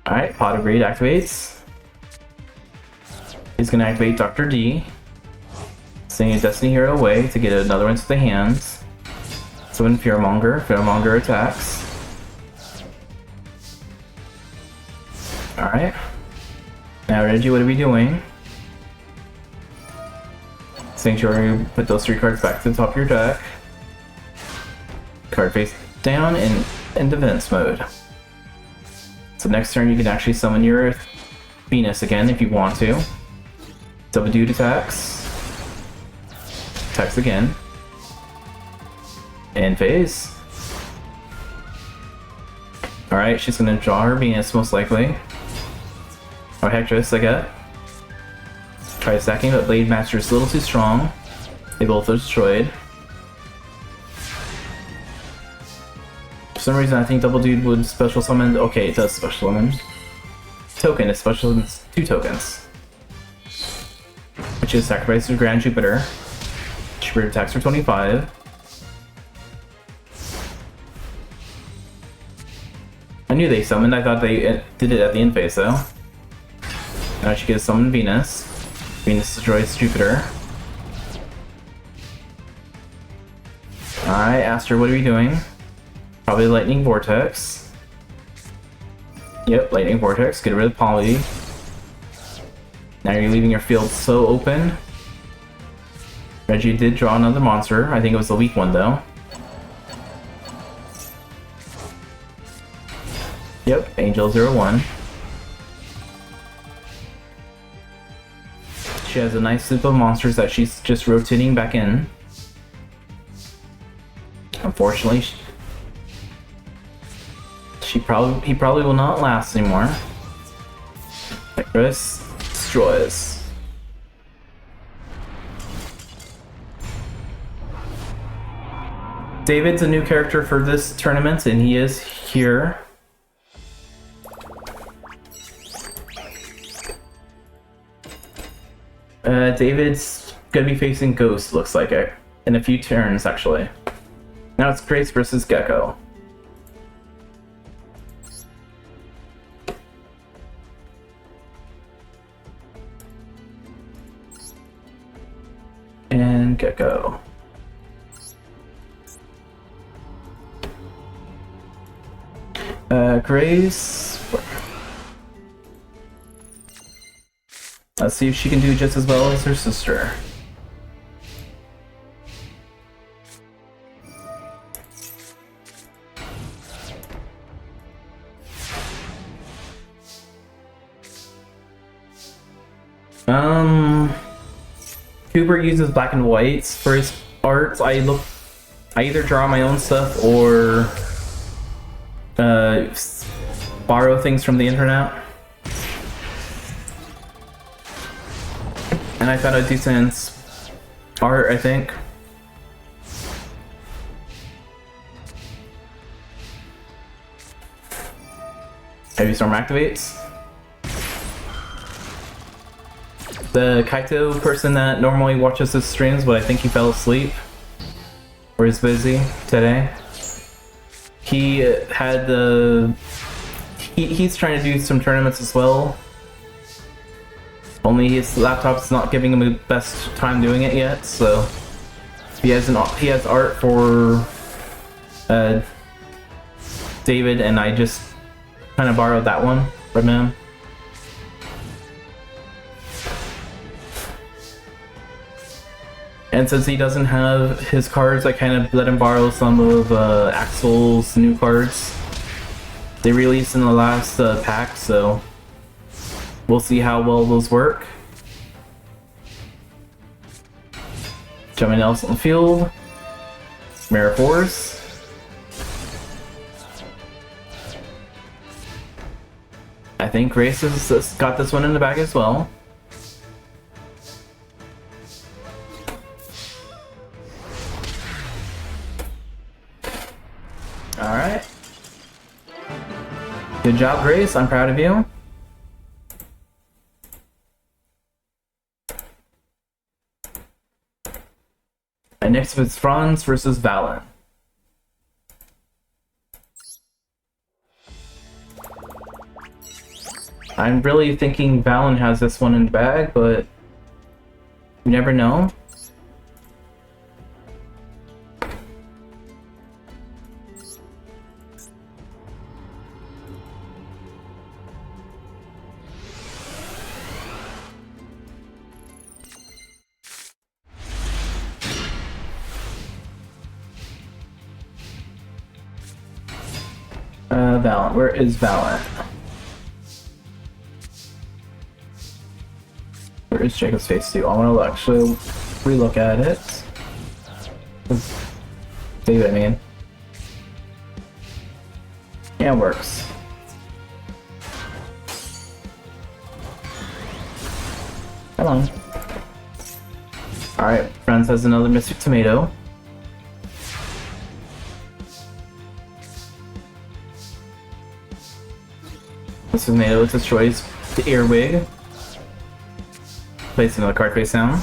Alright, Pot of Greed activates. He's gonna activate Dr. D. Sending a Destiny Hero away to get another one to the hands. Summon Fearmonger. Fearmonger attacks. Alright. Now Reggie, what are we doing? Sanctuary, put those 3 cards back to the top of your deck. Card face down in defense mode. So next turn you can actually summon your Venus again if you want to. Double dude attacks. Attacks again. End phase. Alright, she's gonna draw her Venus most likely. Or Hectress, I get. Try stacking, but Blade Master is a little too strong. They both are destroyed. For some reason, I think Double Dude would special summon. Okay, it does special summon. Token, it special summons 2 tokens. Which is Sacrifice to Grand Jupiter. Jupiter attacks for 25. I knew they summoned, I thought they did it at the end phase though. Now she gets summoned Venus. Venus destroys Jupiter. Alright, Aster, what are we doing? Probably Lightning Vortex. Yep, Lightning Vortex, get rid of Poly. Now you're leaving your field so open. Reggie did draw another monster, I think it was the weak one though. Yep, Angel 01. She has a nice soup of monsters that she's just rotating back in. Unfortunately, he probably will not last anymore. Chris destroys. David's a new character for this tournament, and he is here. David's gonna be facing Ghost, looks like it, in a few turns, actually. Now it's Grace versus Gecko. And Gecko. Grace. Let's see if she can do just as well as her sister. Cooper uses black and whites for his art. I either draw my own stuff or borrow things from the internet. And I found a decent art, I think. Heavy Storm activates. The Kaito person that normally watches his streams, but I think he fell asleep or is busy today. He had he's trying to do some tournaments as well. Only his laptop's not giving him the best time doing it yet, so he has art for David, and I just kind of borrowed that one from him. And since he doesn't have his cards, I kind of let him borrow some of Axel's new cards. They released in the last pack, so we'll see how well those work. Jumping else on the field. Mirror Force. I think Grace has got this one in the bag as well. Alright. Good job, Grace. I'm proud of you. And next it's Franz versus Valen. I'm really thinking Valen has this one in the bag, but you never know. Valen, where is Valen? Where is Jacob's face too? I want to actually relook at it. David, I mean. Yeah, it works. Come on. Alright, Franz has another Mystic Tomato. This tomato destroys the earwig. Place another card face down.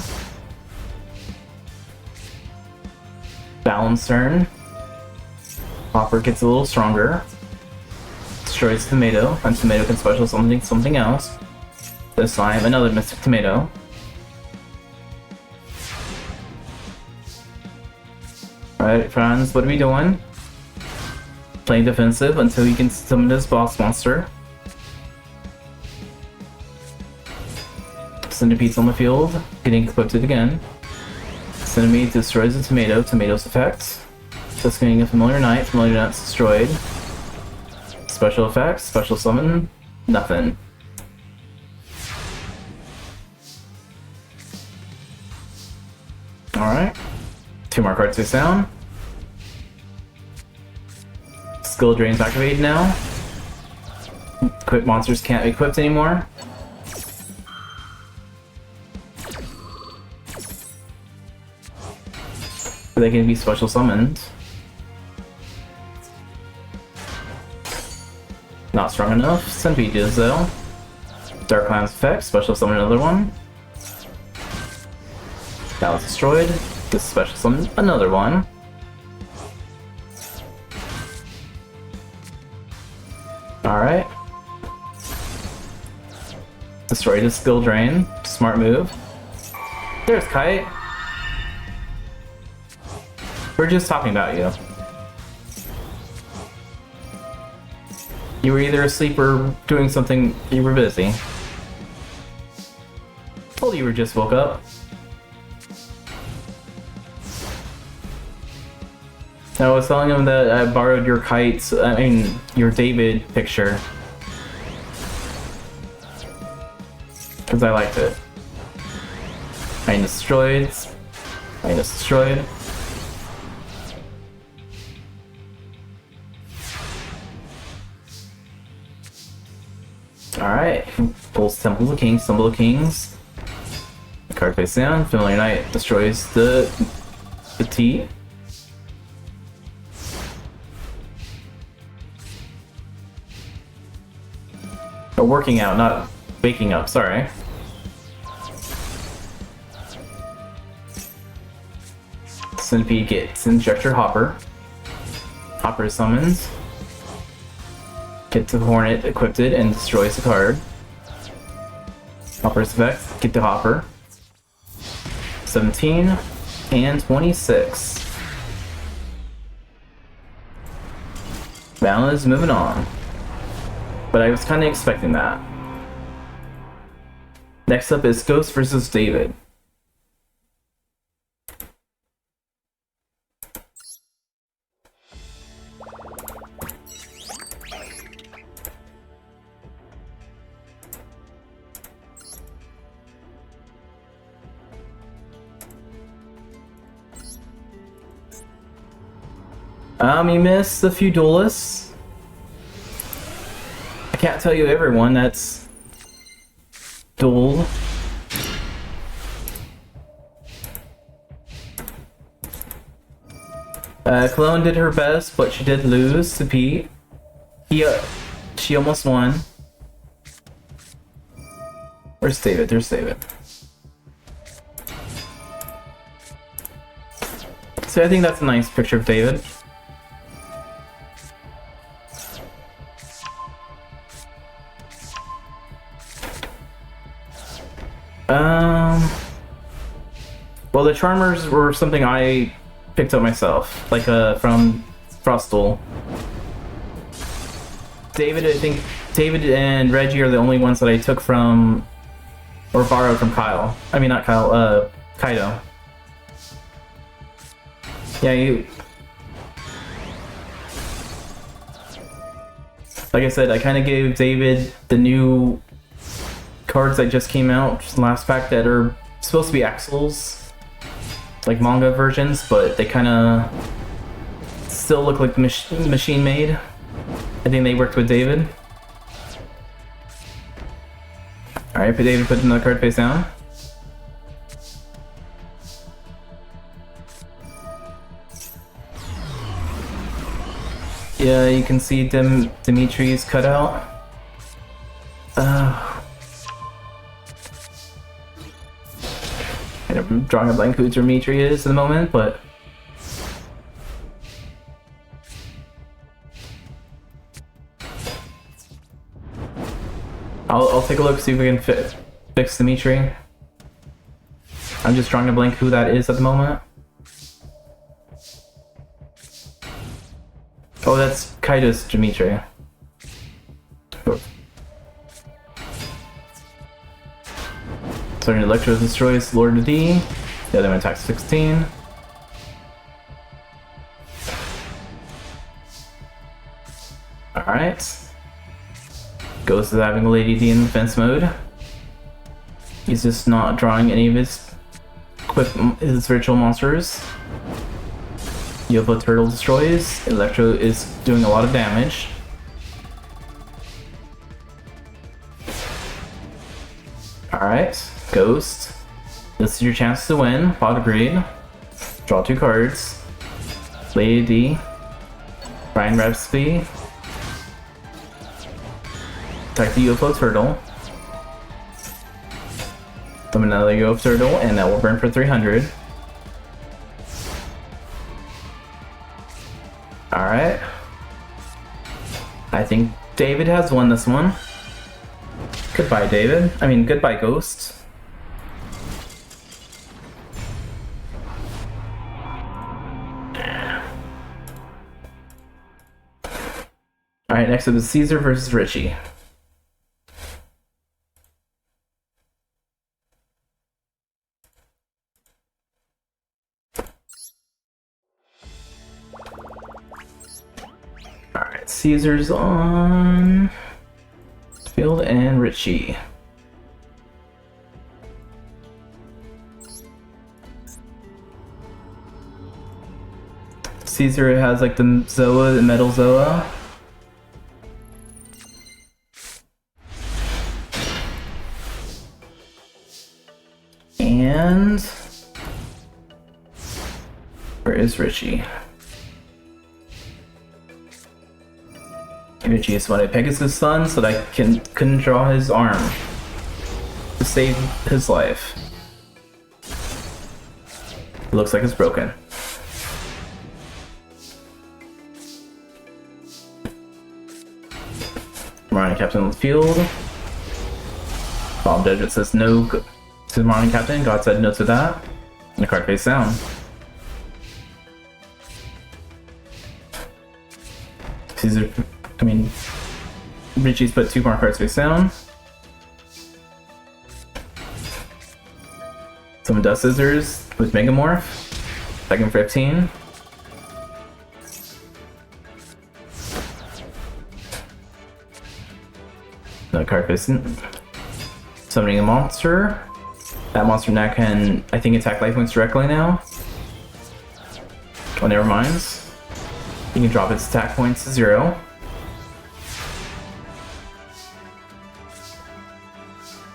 Valen's turn. Hopper gets a little stronger. Destroys tomato, and tomato can special something else. This time, another Mystic Tomato. Alright, Franz, what are we doing? Playing defensive until he can summon this boss monster. Centipede's on the field, getting equipped again. Centipede destroys the tomato, tomato's effect. Just getting a Familiar Knight's destroyed. Special effects, special summon, nothing. Alright. 2 more cards face down. Skill Drain's activated now. Equipped monsters can't be equipped anymore. They can be special summoned. Not strong enough. Centipede does though. Dark Clown's effect, special summon another one. That was destroyed. This special summon another one. Alright. Destroyed his skill drain. Smart move. There's Kite. We're just talking about you. You were either asleep or doing something, you were busy. Told you were just woke up. I was telling him that I borrowed your kites, your David picture. Because I liked it. Minus destroyed. Minus destroyed. Alright. Pulls Temple of Kings, Temple of Kings. Card face down. Familiar Knight destroys the T. Or working out, not waking up, sorry. Centipede gets Injector Hopper. Hopper summons. Get to Hornet equipped it and destroys the card. Hopper's effect, get to Hopper. 17 and 26. Val is moving on. But I was kind of expecting that. Next up is Ghost versus David. You missed a few duelists. I can't tell you everyone that's dueled. Clone did her best, but she did lose to Pete. She almost won. Where's David? There's David. So I think that's a nice picture of David. Well, the Charmers were something I picked up myself, like from Frostal. David, I think David and Reggie are the only ones that I took from, or borrowed from Kyle. I mean, not Kyle, Kaido. Yeah, like I said, I kind of gave David the new cards that just came out last pack that are supposed to be Axels, like manga versions, but they kind of still look like machine made. I think they worked with David. Alright, David put another card face down. Yeah, you can see Dimitri's cutout. I'm drawing a blank who Dimitri is at the moment, but I'll take a look, see if we can fix Dimitri. I'm just drawing a blank who that is at the moment. Oh, that's Kaido's Dimitri. Starting Electro destroys Lord of D. The other one attacks 16. Alright. Ghost is having Lady D in defense mode. He's just not drawing any of his virtual monsters. Yugioh Turtle destroys. Electro is doing a lot of damage. Alright, Ghost. This is your chance to win. Pot agreed. Draw 2 cards. Lady D. Brian Revsby. Attack the UFO turtle. Summon another UFO turtle, and that will burn for 300. Alright. I think David has won this one. Goodbye, David. I mean, goodbye, Ghost. Alright, next up is Caesar versus Richie. Alright, Caesar's on field and Richie. Caesar has like the Zoa, the metal Zoa. And where is Richie? Richie is one of Pegasus' son, so that I couldn't draw his arm to save his life. It looks like it's broken. Marine Captain on the field. Bob Dedrick says no to the Marine Captain. God said no to that. And the card face down. Caesar, Richie's put 2 more cards face down. Summon Dust Scissors with Megamorph. Second 15. Another card face. Summoning a monster. That monster now can, I think, attack life points directly now. Oh, never mind. You can drop its attack points to 0.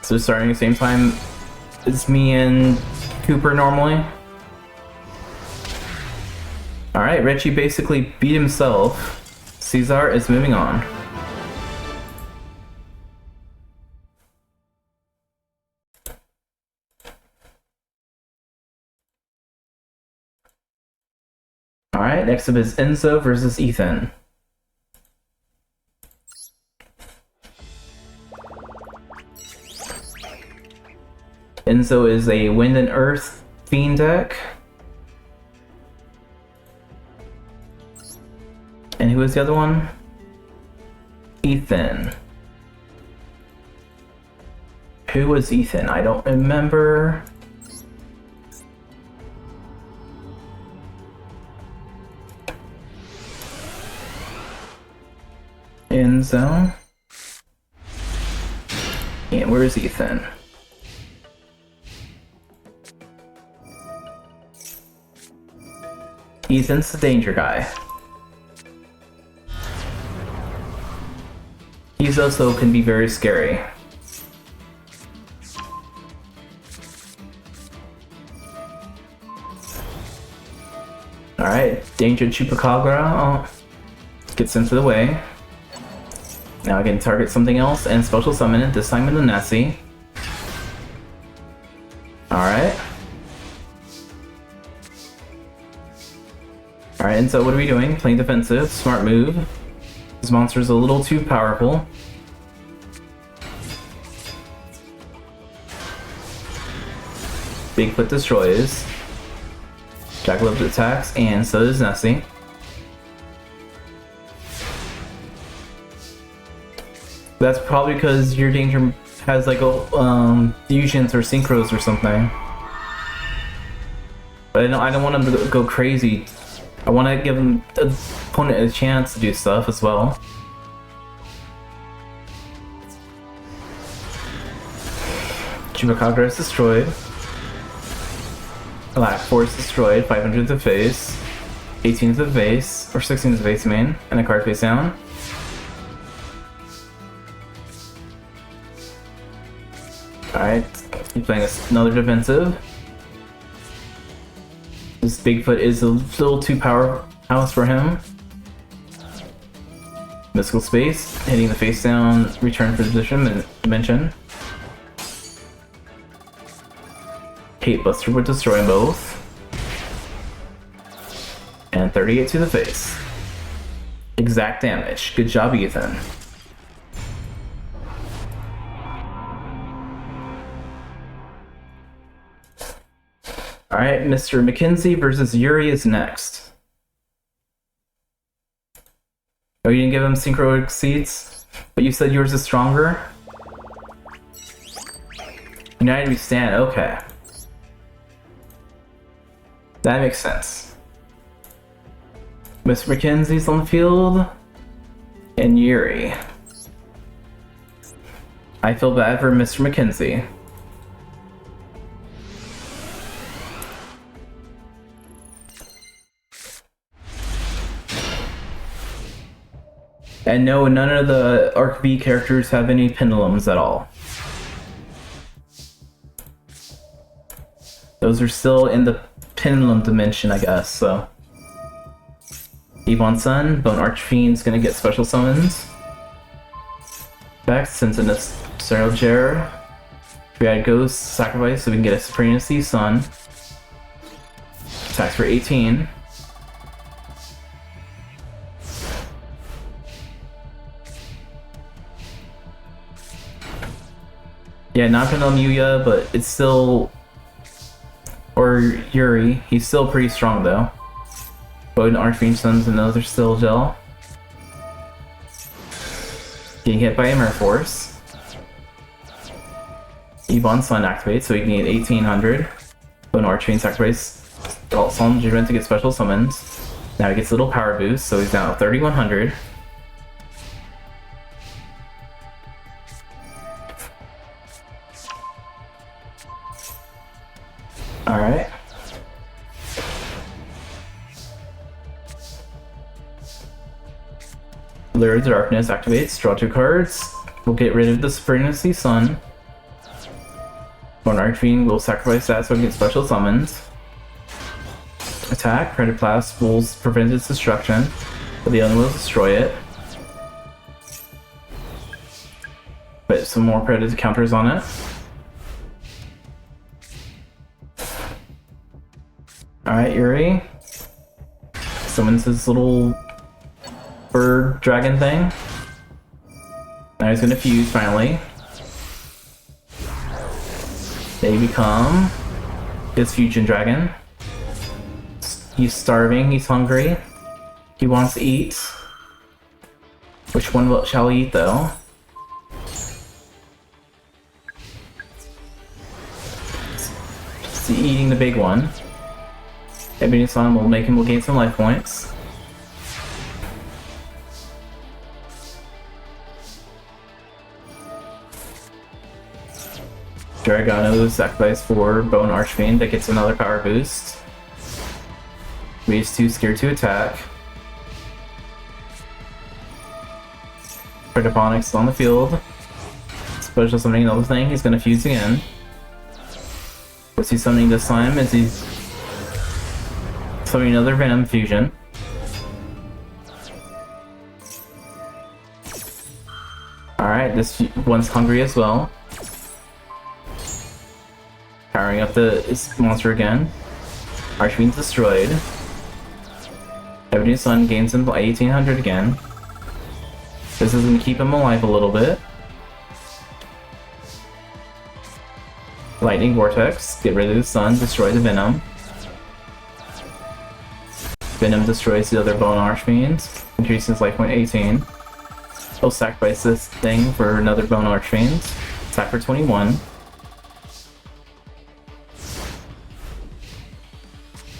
So starting at the same time as me and Cooper normally. Alright, Richie basically beat himself. Caesar is moving on. Alright, next up is Enzo versus Ethan. Enzo is a Wind and Earth Fiend deck. And who is the other one? Ethan. Who was Ethan? I don't remember. Enzo. And where is Ethan? Ethan's the danger guy. He's also can be very scary. Alright, Danger Chupacabra gets into the way. Now I can target something else and special summon it, this time with the Nessie. Alright. Alright, and so what are we doing? Playing defensive, smart move. This monster's a little too powerful. Bigfoot destroys. Jackalope attacks, and so does Nessie. That's probably because your danger has like a fusions or synchros or something. But I don't want him to go crazy. I want to give him the opponent a chance to do stuff as well. Chupacabra is destroyed. Black Force destroyed. 500 to face. 18 to the face, or 16 to the face main, and a card face down. Alright, he's playing another defensive. This Bigfoot is a little too powerhouse for him. Mystical Space, hitting the face down, return for the dimension. Hate Buster would destroy both. And 38 to the face. Exact damage. Good job, Ethan. Alright, Mr. McKenzie versus Yuri is next. Oh, you didn't give him Synchro Exceeds? But you said yours is stronger? United we stand, okay. That makes sense. Mr. McKenzie's on the field. And Yuri. I feel bad for Mr. McKenzie. And no, none of the Arc V characters have any pendulums at all. Those are still in the pendulum dimension, I guess, so. Ebon Sun, Bone Archfiend's gonna get special summons. Back, since in this Serial Jar. We had Ghost, sacrifice so we can get a Supremacy Sun. Attacks for 18. Yeah, not Pendulum Yuya, but it's still... Or Yuri, he's still pretty strong though. Bone Archfiend Sun's another still gel. Getting hit by a Mirror Force. Ebon Sun activates so he can get 1800. Bone Archfiend sacrifice. Solemn Judgment to get special summons. Now he gets a little power boost, so he's now at 3100. Alright. Lure of Darkness activates, draw 2 cards. We'll get rid of the Supremacy Sun. Bone Archfiend will sacrifice that so we can get special summons. Attack, Predator Blast will prevent its destruction, but the other will destroy it. Put some more Predator counters on it. Alright, Yuri. Summons his little bird dragon thing. Now he's gonna fuse finally. They become his fusion dragon. He's starving, he's hungry. He wants to eat. Which one shall he eat though? He's eating the big one. Ebony Sun will make him gain some life points. Dragano sacrifice for Bone Archfiend that gets another power boost. Leaves 2 scared to attack. Predaponics is on the field. Special summoning another thing, he's gonna fuse again. What's he summoning this time? Is he summoning another Venom fusion? Alright, this one's hungry as well. Powering up this monster again. Archfiend's destroyed. Ebony Sun gains him by 1800 again. This is going to keep him alive a little bit. Lightning Vortex, get rid of the sun, destroy the Venom. Venom destroys the other Bone Archfiends, increases life point 18. He'll sacrifice this thing for another Bone Archfiend. Attack for 21.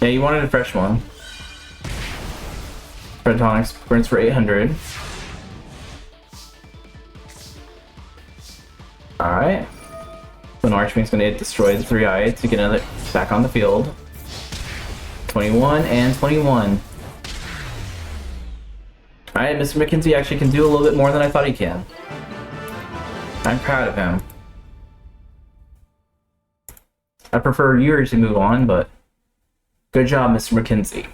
Yeah, you wanted a fresh one. Predonics burns for 800. Alright. Bone Archfiend's gonna destroy the 3-eye to get another back on the field. 21 and 21. Alright, Mr. McKenzie actually can do a little bit more than I thought he can. I'm proud of him. I prefer Yuri to move on, but good job, Mr. McKenzie.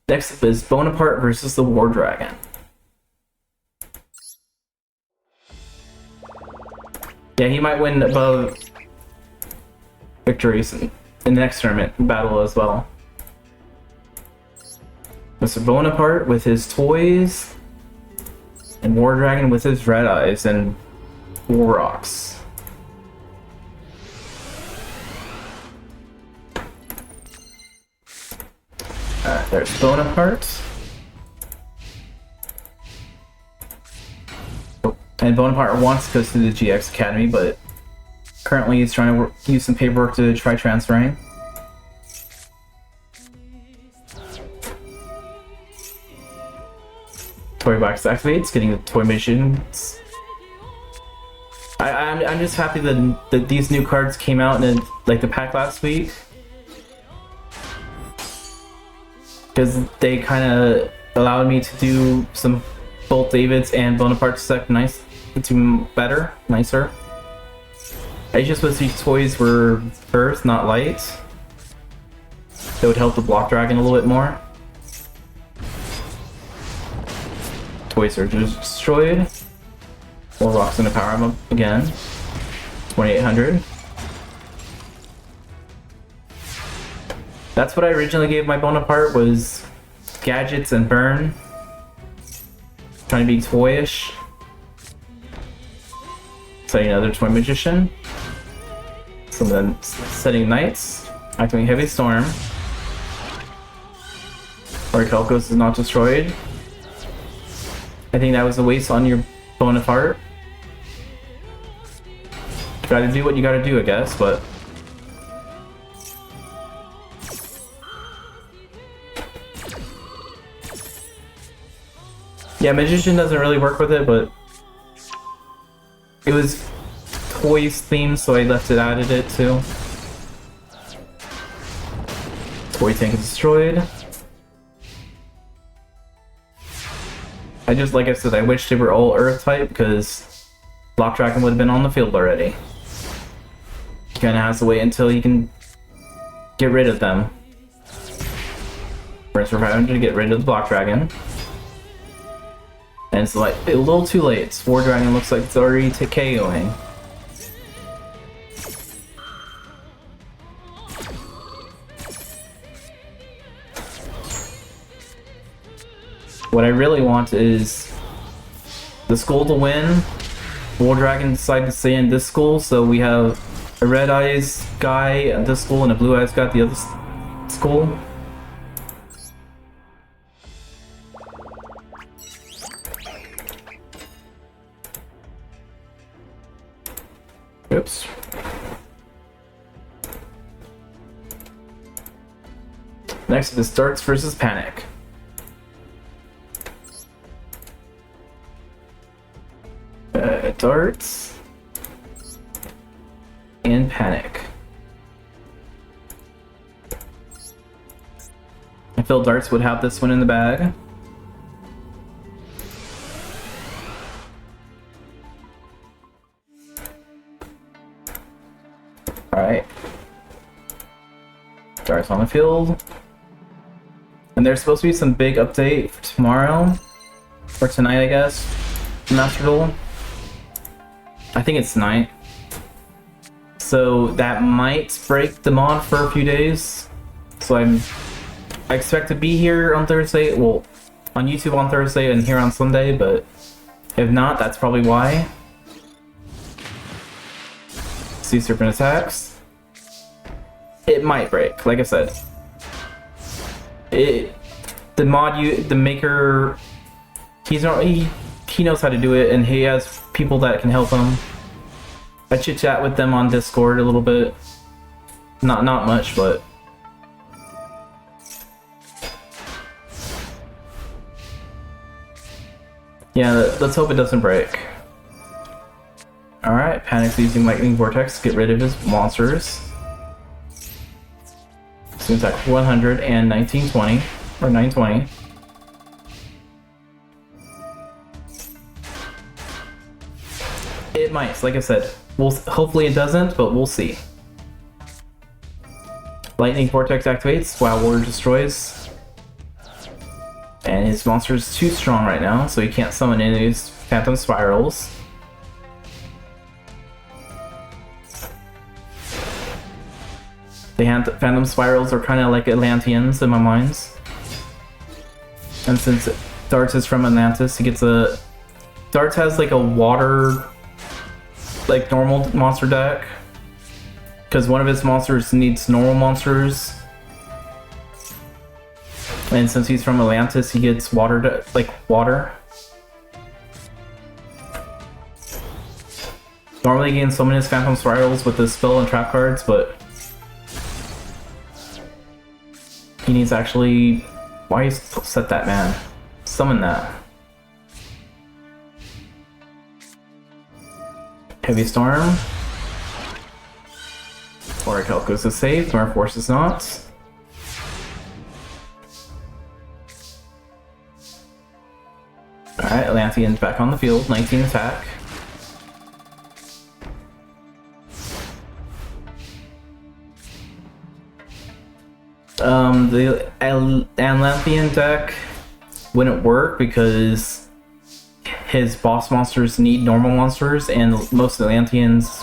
Next up is Bonaparte versus the War Dragon. Yeah, he might win above victories in the next tournament battle as well. Mr. Bonaparte with his toys, and War Dragon with his red eyes and War Rocks. There's Bonaparte. And Bonaparte wants to go to the GX Academy, but currently he's trying to use some paperwork to try transferring. Toy box activates, getting the toy missions. I'm just happy that these new cards came out in like the pack last week, because they kind of allowed me to do some both Davids and Bonaparte spec nicer. I just wish these toys were earth, not light. That would help the block dragon a little bit more. Toys are destroyed. More rocks in the power up again. 2800. That's what I originally gave my Bonaparte, was gadgets and burn. Trying to be toyish. Setting another toy magician. So then setting knights. Activating heavy storm. Orichalcos is not destroyed. I think that was a waste on your Bonaparte. Gotta do what you gotta do, I guess, but... yeah, Magician doesn't really work with it, but... it was toys themed, so I left it, added it too. Toy tank is destroyed. I just, like I said, I wish they were all Earth type, because Block Dragon would have been on the field already. He kinda has to wait until he can get rid of them. First, we're having to get rid of the Block Dragon. And it's like a little too late. War Dragon looks like it's already KOing. What I really want is the school to win. War Dragon decided to stay in this school, so we have a red eyes guy at this school and a blue eyes guy at the other school. Oops. Next is Darts versus Panic. Darts and Panic. I feel Darts would have this one in the bag. Alright. Darts on the field. And there's supposed to be some big update for tomorrow. Or tonight, I guess. Master Duel. I think it's tonight. So that might break the mod for a few days. So I expect to be here on Thursday. Well, on YouTube on Thursday and here on Sunday, but if not, that's probably why. Sea Serpent attacks. It might break, like I said. The maker, he knows how to do it, and he has people that can help him. I chit chat with them on Discord a little bit. Not much, but yeah, let's hope it doesn't break. Alright, Panic's using Lightning Vortex to get rid of his monsters. So attack 100 and 1920, or 920. It might, like I said. Hopefully it doesn't, but we'll see. Lightning Vortex activates while Warrior destroys. And his monster is too strong right now, so he can't summon any of his Phantom Spirals. The Phantom Spirals are kind of like Atlanteans in my mind. And since Darts is from Atlantis, he gets a... Darts has like a water... like normal monster deck. Because one of his monsters needs normal monsters. And since he's from Atlantis, he gets water, like water. Normally he can summon his Phantom Spirals with the spell and trap cards, but he needs to actually... Why you set that, man? Summon that. Heavy Storm. Oracle goes to save, North Force is not. Alright, Atlantean's back on the field, 19 attack. The Atlantean deck wouldn't work because his boss monsters need normal monsters and most Atlanteans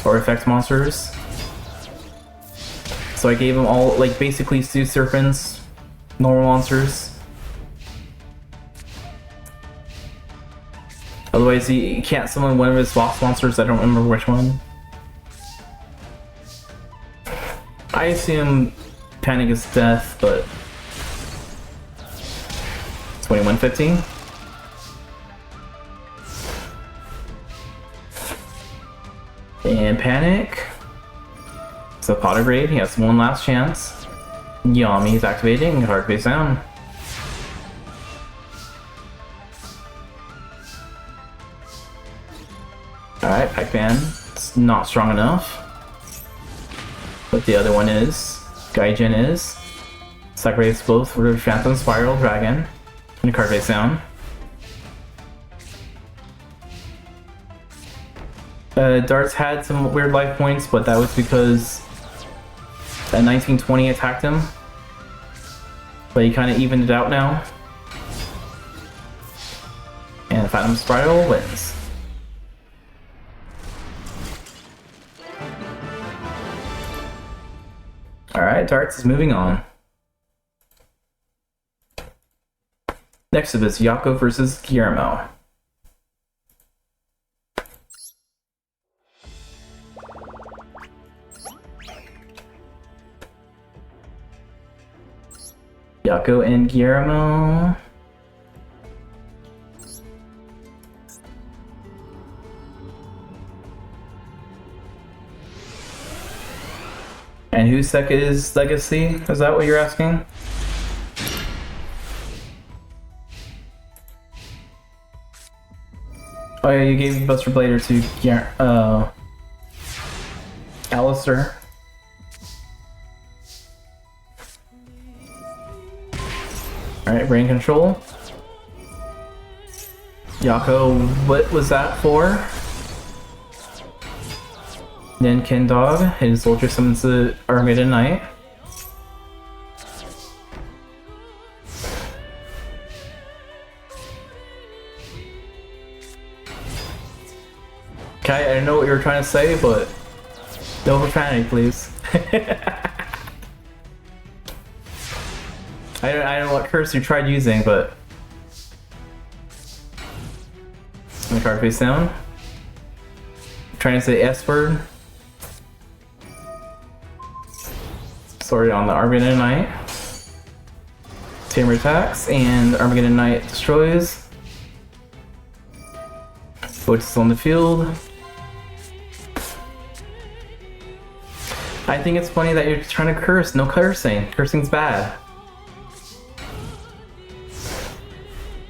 are effect monsters. So I gave him all, like, basically Sea Serpents, normal monsters. Otherwise, he can't summon one of his boss monsters. I don't remember which one. I assume Panic is death, but 2115. And Panic. So Potter Grade, he has one last chance. Yami is activating, hard face down. Alright, Pac-Man. It's not strong enough. But the other one is. Gaijin is. Separates both with Phantom Spiral Dragon. And card face down. Darts had some weird life points, but that was because that 1920 attacked him. But he kind of evened it out now. And Phantom Spiral wins. Alright, Darts is moving on. Next up is Yugioh versus Guillermo. Yugioh and Guillermo. And whose deck is Legacy? Is that what you're asking? Oh yeah, you gave Buster Blader to Alistair. Alright, Brain Control. Yugioh, what was that for? Then Ken Dog, his Ultra summons the Armageddon Knight. Okay, I don't know what you were trying to say, but no profanity, please. I don't know what curse you tried using, but the card face down. I'm trying to say S-word. Sorry, on the Armageddon Knight. Tamer attacks, and Armageddon Knight destroys. Votes is on the field. I think it's funny that you're trying to curse. No cursing. Cursing's bad.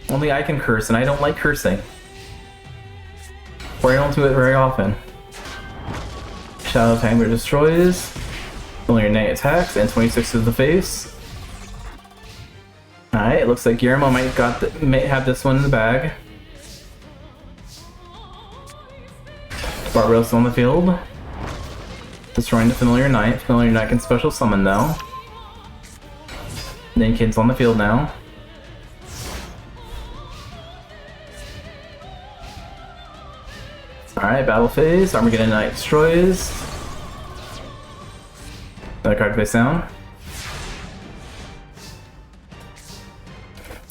Only I can curse, and I don't like cursing. Or I don't do it very often. Shadow Tangler destroys. Familiar Knight attacks, and 26 to the face. Alright, it looks like Guillermo might have this one in the bag. Barbarossa's on the field. Destroying the Familiar Knight. Familiar Knight can special summon though. Then Kid's on the field now. Alright, battle phase. Armageddon Knight destroys. Another card face down.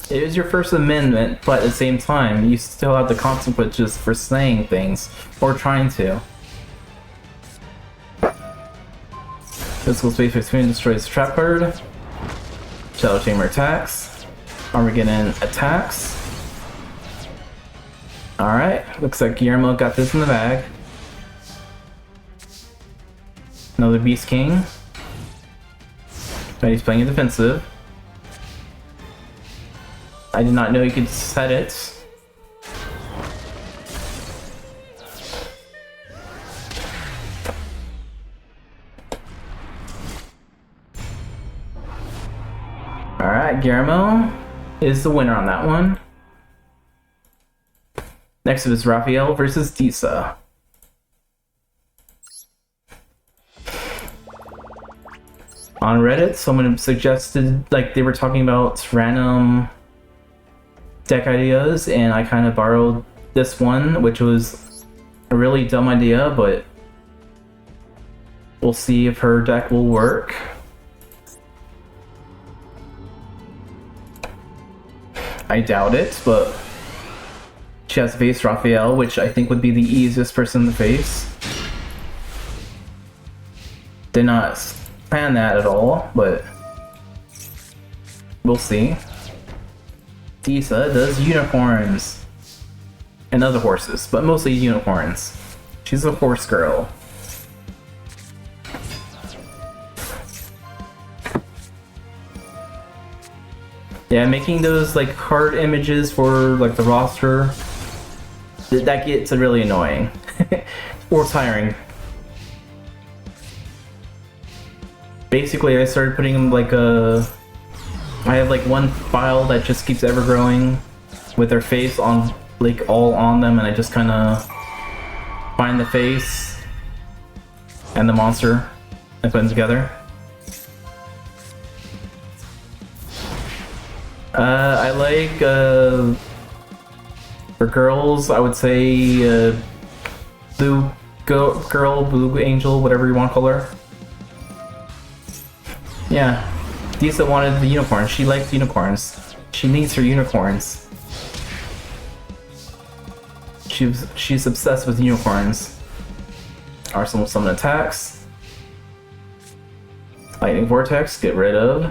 It is your First Amendment, but at the same time, you still have the consequences for saying things, or trying to. Physical space between destroys trap card. Shadow Chamber attacks. Armageddon attacks. Alright, looks like Guillermo got this in the bag. Another Beast King. But he's playing a defensive. I did not know you could set it. Alright, Guillermo is the winner on that one. Next up is Raphael versus Disa. On Reddit, someone suggested, like, they were talking about random deck ideas, and I kind of borrowed this one, which was a really dumb idea, but we'll see if her deck will work. I doubt it, but she has to face Raphael, which I think would be the easiest person to face. Did not plan that at all, but we'll see. Disa does unicorns and other horses, but mostly unicorns. She's a horse girl. Yeah, making those like card images for like the roster, that gets really annoying or tiring. Basically, I started putting them like I have like one file that just keeps ever growing with their face on, like, all on them, and I just kind of find the face and the monster and put them together. I like, for girls, I would say, Blue Girl, Blue Angel, whatever you want to call her. Yeah, Disa wanted the unicorn. She likes unicorns. She needs her unicorns. She's obsessed with unicorns. Arsenal summon attacks. Lightning Vortex, get rid of.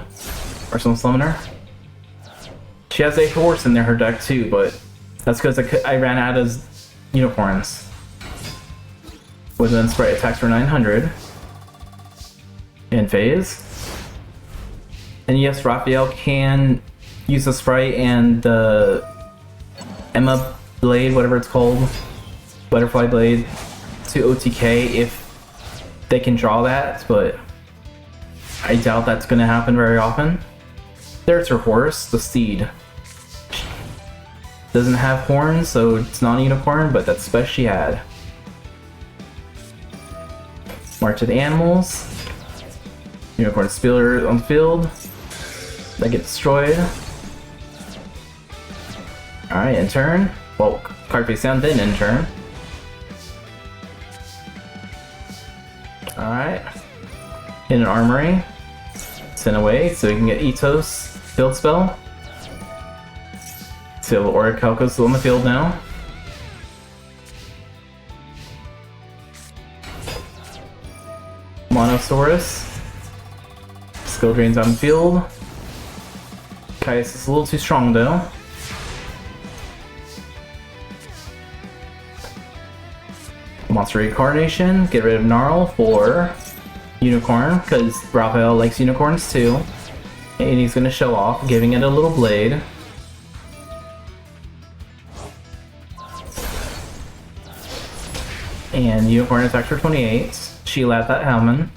Arsenal Summoner. She has a horse in there, her deck too, but that's because I ran out of unicorns. With an Sprite attacks for 900. In phase. And yes, Raphael can use the Sprite and the Emma Blade, whatever it's called, Butterfly Blade, to OTK if they can draw that, but I doubt that's going to happen very often. There's her horse, the steed. Doesn't have horns, so it's not a unicorn, but that's the best she had. March of the Animals. Unicorn Spiller on the field. They get destroyed. Alright, in turn. Well, card face down, then in turn. Alright. In an armory. Send away so we can get Ethos field spell. So Orichalco's still on the field now. Monosaurus. Skill drains on the field. Caius is a little too strong though. Monster Reincarnation, get rid of Gnarl for Unicorn, because Raphael likes unicorns too. And he's going to show off, giving it a little blade. And Unicorn attacks for 28. Sheila at that Hellman.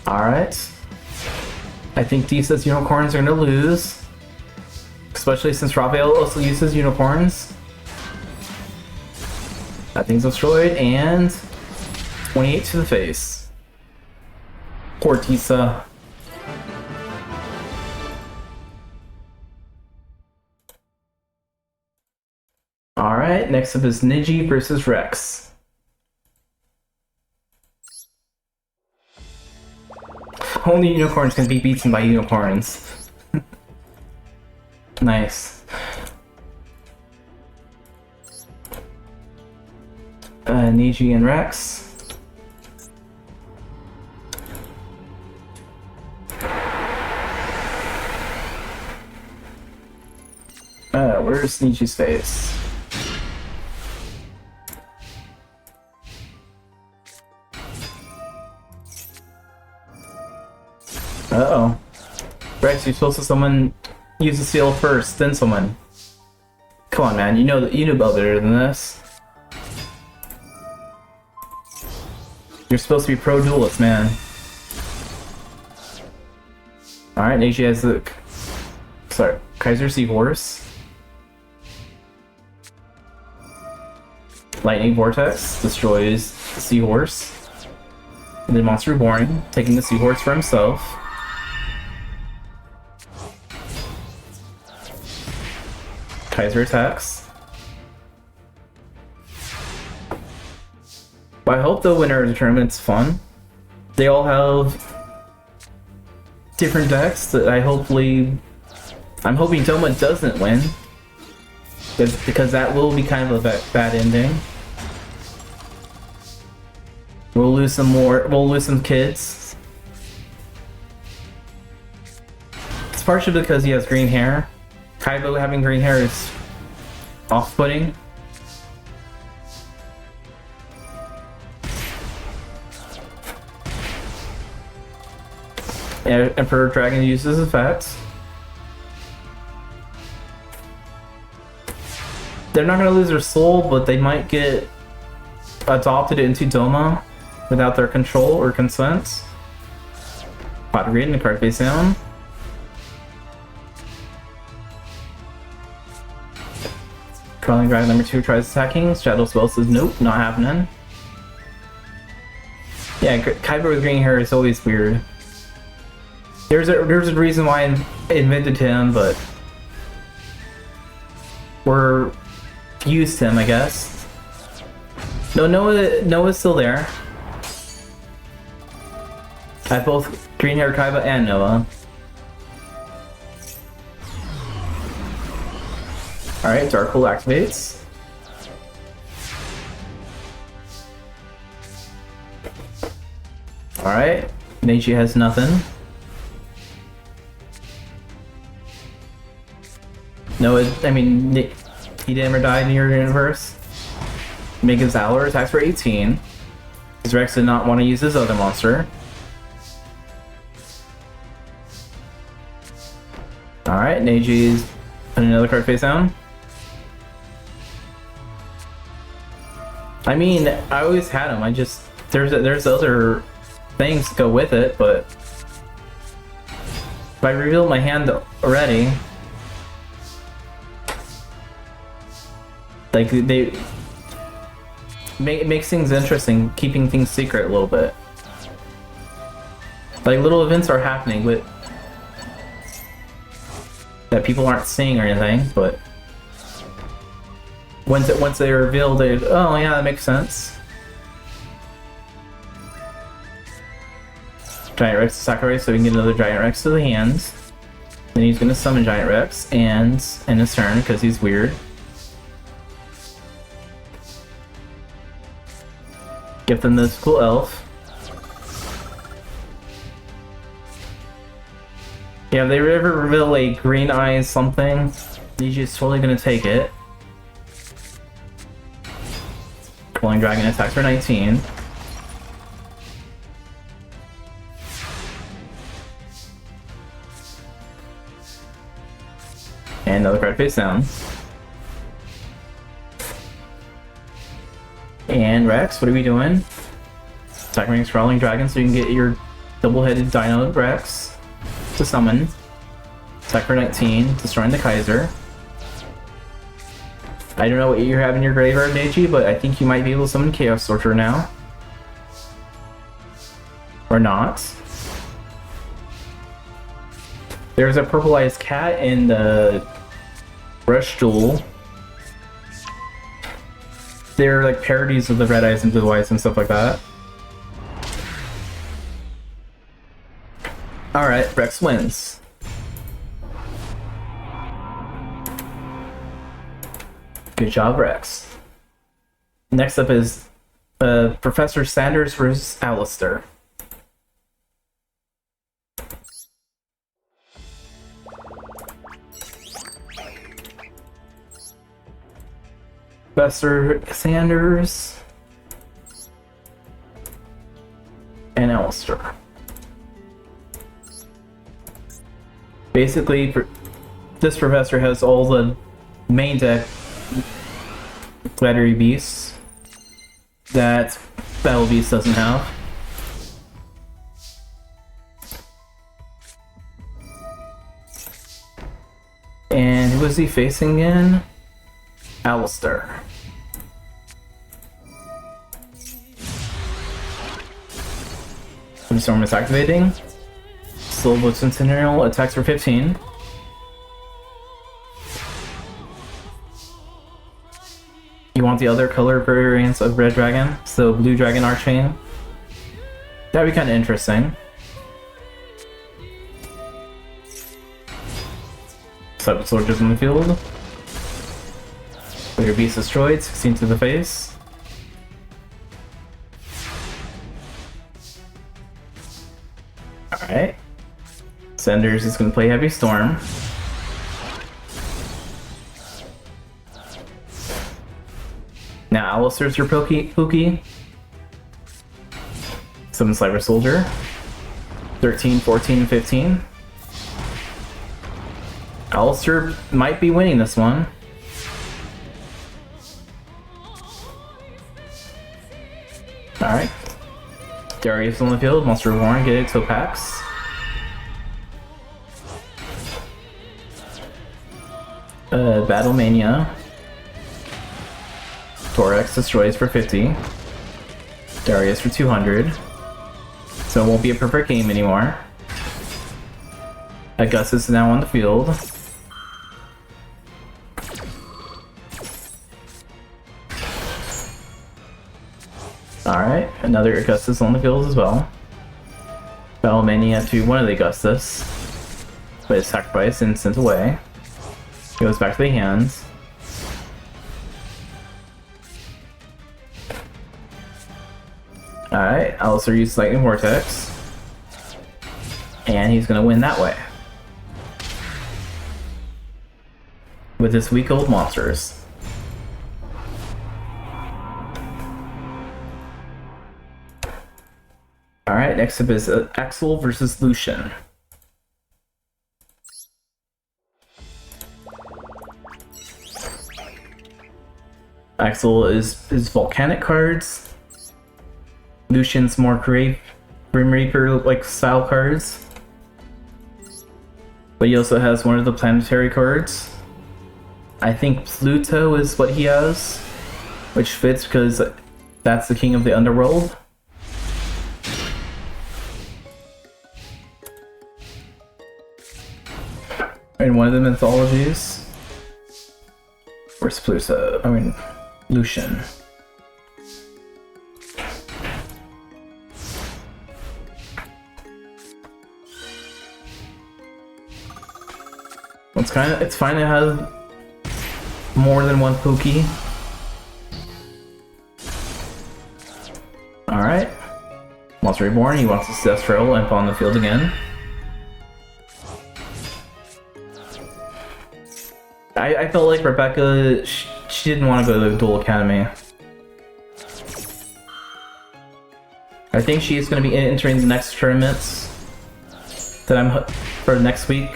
Alright. I think Disa's unicorns are going to lose. Especially since Raphael also uses unicorns. That thing's destroyed, and 28 to the face. Poor Disa. Alright, next up is Niji versus Rex. Only unicorns can be beaten by unicorns. Nice. Niji and Rex. Where's Niji's face? Uh-oh. Rex, you're supposed to use the seal first, then someone. Come on, man, you know better than this. You're supposed to be pro duelist, man. Alright, Neji has the... Sorry, Kaiser Seahorse. Lightning Vortex destroys the Seahorse. And then Monster Reborn, taking the Seahorse for himself. Kaiser attacks. But I hope the winner of the tournament's fun. They all have different decks that I'm hoping Doma doesn't win. Because that will be kind of a bad ending. We'll lose some kids. It's partially because he has green hair. Kaiba having green hair is off-putting. Emperor Dragon uses effects. They're not going to lose their soul, but they might get adopted into Doma without their control or consent. Pot read in the card face down. Crawling Dragon number 2 tries attacking. Shadow Spell says nope, not happening. Yeah, Kaiba with green hair is always weird. There's a reason why I invented him, but we're used him, I guess. No, Noah's still there. I have both green hair Kaiba and Noah. Alright, Dark Hole activates. Alright, Neji has nothing. Noah, he never died in your universe. Mega Valor attacks for 18. Because Rex did not want to use his other monster. Alright, Neji's putting another card face down. I always had him. There's other things to go with it, but if I revealed my hand already, like it makes things interesting, keeping things secret a little bit. Like little events are happening with that people aren't seeing or anything, but once they reveal, oh yeah, that makes sense. Giant Rex to sacrifice so we can get another Giant Rex to the hands. Then he's gonna summon Giant Rex and end his turn because he's weird. Give them this cool elf. Yeah, if they ever reveal a green eyes something, Niji's totally gonna take it. Cooling Dragon attacks for 19. And another card face down. And Rex, what are we doing? Attacking Crawling Dragon so you can get your double-headed Dino Rex to summon. Attack for 19, destroying the Kaiser. I don't know what you have in your graveyard, Neji, but I think you might be able to summon Chaos Sorcerer now. Or not. There's a purple-eyed cat in the Rush Duel. They're like parodies of the red eyes and blue eyes and stuff like that. Alright, Rex wins. Good job, Rex. Next up is Professor Sanders versus Alistair. Professor Sanders and Alistair. Basically, this professor has all the main deck Gladiator Beasts that Battle Beast doesn't have. And who is he facing in? Alistair. Storm is activating. Silver Centennial attacks for 15. You want the other color variants of Red Dragon, so Blue Dragon Archchain. That'd be kind of interesting. Cyber Soldiers in the field. Your beast destroyed, 16 to the face. Alright. Sanders is going to play Heavy Storm. Now Alistair's your Pookie. Summon Cyber Soldier. 13, 14, 15. Alistair might be winning this one. Alright. Darius on the field, Monster Reborn, get it, Topax. Battle Mania. Torax destroys for 50. Darius for 200. So it won't be a perfect game anymore. Augustus is now on the field. Alright, another Augustus on the field as well. Battle Mania to one of the Augustus. But it's sacrificed and sent away. Goes back to the hands. Alright, Alistair used Lightning Vortex. And he's gonna win that way. With his weak old monsters. Alright, next up is Axel versus Lucian. Axel is volcanic cards. Lucian's more Grim Reaper like style cards. But he also has one of the planetary cards. I think Pluto is what he has, which fits because that's the king of the underworld. In one of the mythologies. Where's Pluto? I mean, Lucian. It's fine to have more than one Pookie. Alright. Monster Reborn, he wants his Death Trail and on the field again. I felt like Rebecca, she didn't want to go to the Duel Academy. I think she is going to be entering the next tournaments that I'm for next week.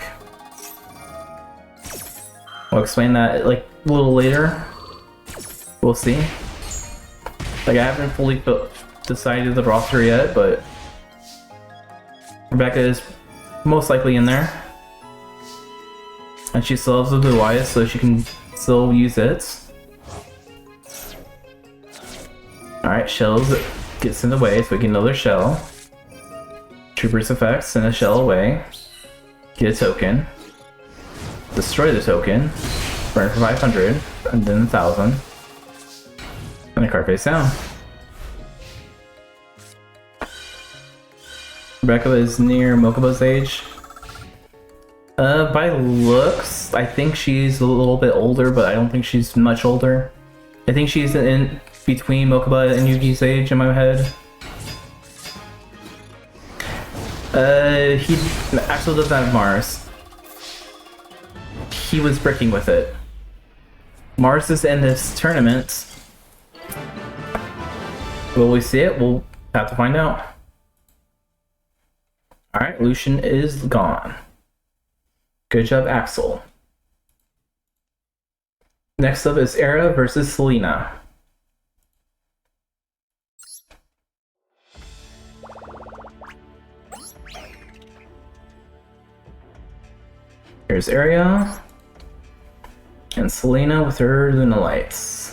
I'll explain that like a little later. We'll see. Like I haven't fully decided the roster yet, but Rebecca is most likely in there. And she still has the Blue Eyes, so she can still use it. Alright, Shells gets in the way, so we get another Shell. Troopers effects, send a Shell away. Get a token. Destroy the token. Burn for 500, and then 1,000. And a card face down. Rebecca is near Mokuba's age. By looks, I think she's a little bit older, but I don't think she's much older. I think she's in between Mokuba and Yugi's age in my head. He actually doesn't have Mars. He was bricking with it. Mars is in this tournament. Will we see it? We'll have to find out. Alright, Lucian is gone. Good job, Axel. Next up is Era versus Selena. Here's Area. And Selena with her Luna Lights.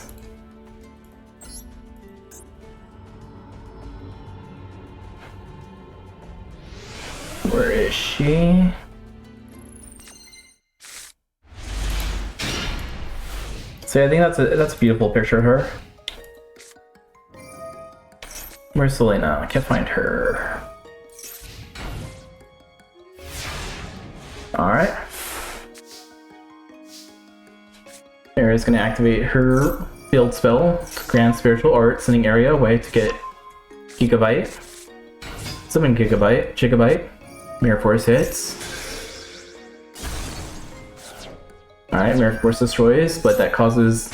Where is she? So I think that's a beautiful picture of her. Where's Selena? I can't find her. Alright. Aria's gonna activate her field spell, Grand Spiritual Art, sending Area away to get Gigabyte. Summon Gigabyte. Mirror Force hits. Alright, Mirror Force destroys, but that causes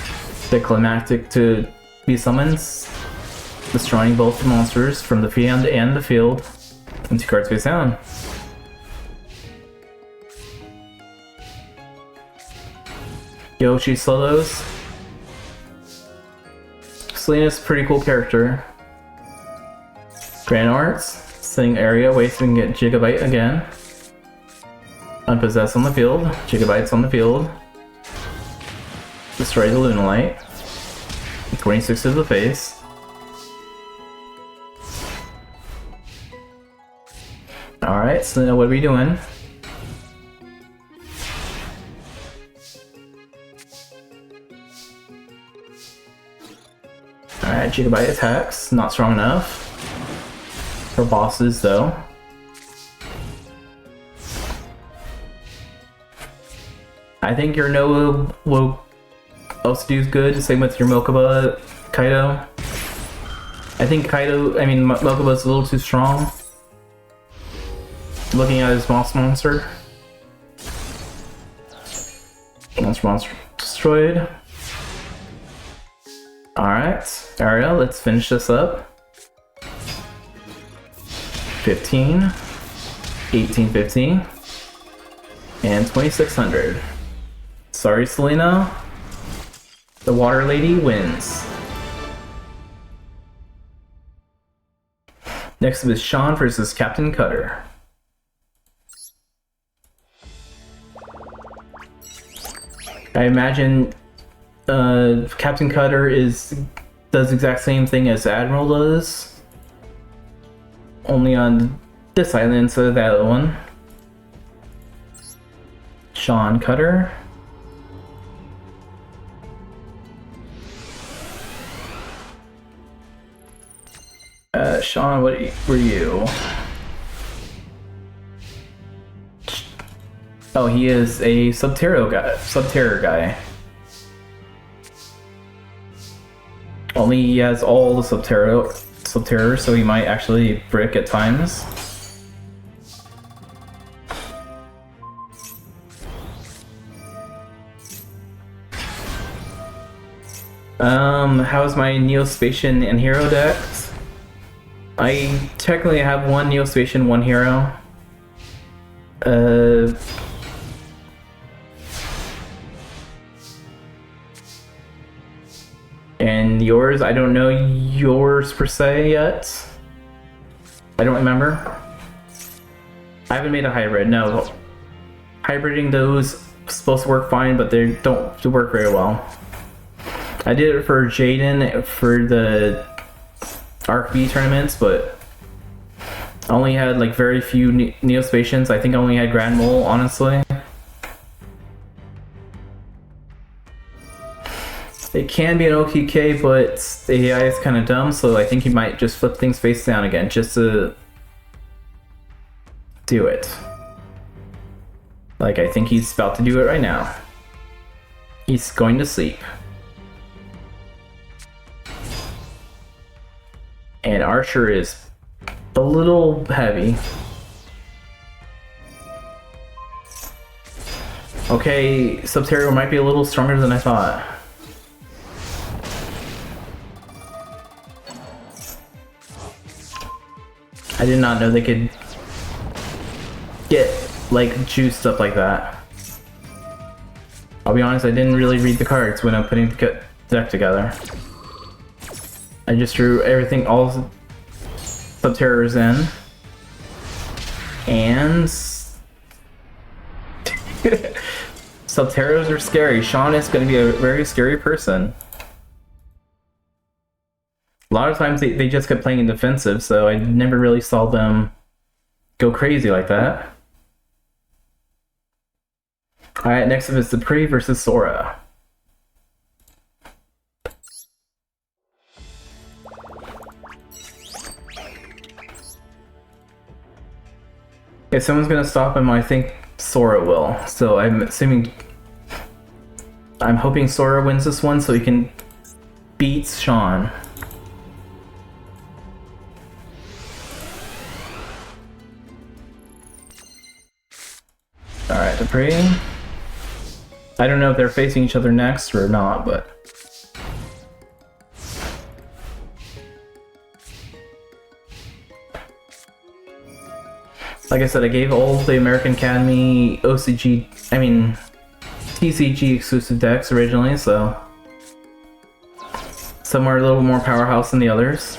the Climactic to be summoned, destroying both the monsters from the field and the field, and 2 cards face down. Yoshi solos. Selena's a pretty cool character. Grand Arts, sending Area away so we can get Gigabyte again. Unpossessed on the field, Gigabyte's on the field. Destroy the Luna Light. 26 to the face. Alright, Selena, what are we doing? Alright, Gigabyte attacks, not strong enough. For bosses though. I think your Noah will also do good, same with your Mokuba, Kaido. I think Mokuba's a little too strong. Looking at his monster. Monster destroyed. Alright, Aria, let's finish this up. 15, 1850, and 2600. Sorry, Selena. The Water Lady wins. Next up is Sean versus Captain Cutter. I imagine Captain Cutter does the exact same thing as Admiral does, only on this island instead of that other one. Sean Cutter. Sean, what were you? Oh, he is a Subterror guy. Only he has all the Subterror, so he might actually brick at times. How's my Neospatian and Hero decks? I technically have one Neospatian, one Hero. And yours, I don't know yours per se yet. I don't remember. I haven't made a hybrid, no. Hybriding those is supposed to work fine, but they don't work very well. I did it for Jaden for the Arc B tournaments, but I only had like very few Neospatians. I think I only had Grand Mole, honestly. It can be an OQK, but the AI is kind of dumb, so I think he might just flip things face down again, just to Do it. Like, I think he's about to do it right now. He's going to sleep. And Archer is a little heavy. Okay, Sub-Zero might be a little stronger than I thought. I did not know they could get, like, juiced up like that. I'll be honest, I didn't really read the cards when I'm putting the deck together. I just drew everything, all Sub-Terrors in. And... Sub-Terrors are scary. Sean is going to be a very scary person. A lot of times they just kept playing in defensive, so I never really saw them go crazy like that. Alright, next up is Dupree versus Sora. If someone's gonna stop him, I think Sora will. So I'm hoping Sora wins this one so he can beat Sean. Alright, Dupree. I don't know if they're facing each other next or not, but... Like I said, I gave all the American Academy TCG exclusive decks originally, so... Some are a little more powerhouse than the others.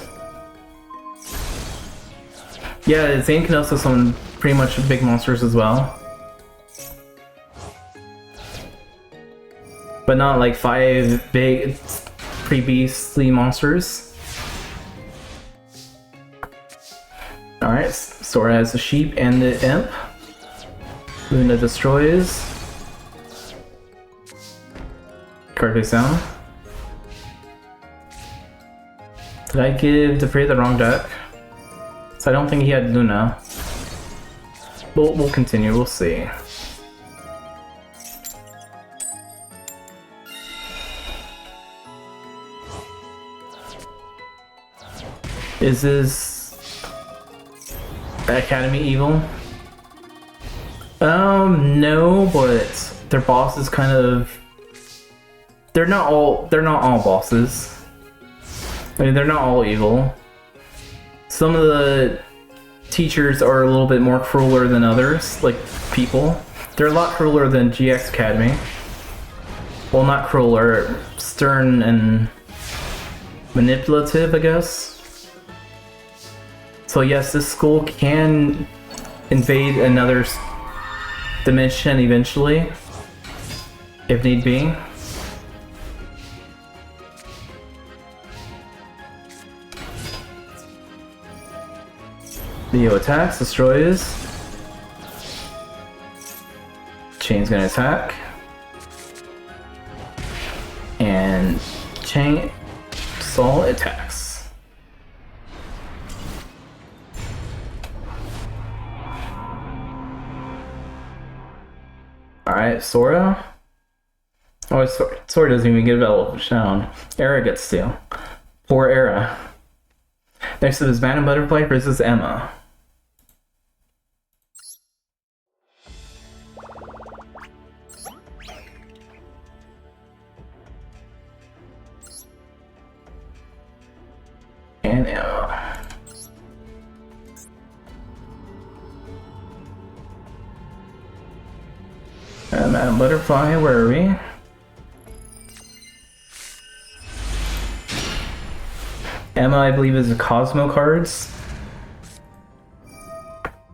Yeah, Zane can also summon pretty much big monsters as well. But not like 5 big pre-beastly monsters. Alright, Sora has the sheep and the imp. Luna destroys. Card face down. Did I give Dupree the wrong deck? So I don't think he had Luna. We'll continue, we'll see. Is this Academy evil? No, but their boss is kind of... They're not all bosses. I mean, they're not all evil. Some of the teachers are a little bit more crueler than others, like people. They're a lot crueler than GX Academy. Well, not crueler, stern and manipulative, I guess. So yes, this school can invade another dimension eventually, if need be. Neo attacks, destroys. Chain's gonna attack. And Chain Soul attacks. Alright, Sora. Oh, Sora doesn't even get developed down. Era gets steal. Poor Era. Next up is Madame Butterfly versus Emma. And Emma. Madame Butterfly, where are we? Emma, I believe, is the Cosmo cards.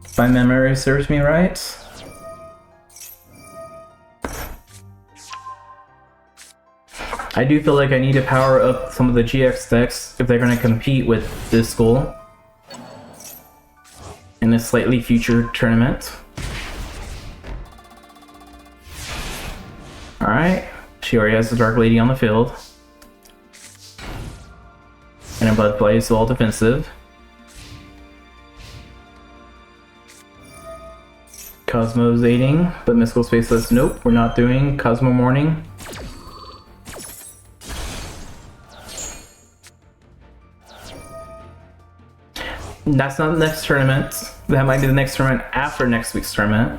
If my memory serves me right. I do feel like I need to power up some of the GX decks if they're going to compete with this school in a slightly future tournament. Alright, she already has the Dark Lady on the field. And her Butterfly is all defensive. Cosmo's aiding, but Mystical Space says, nope, we're not doing Cosmo Morning. That's not the next tournament. That might be the next tournament after next week's tournament.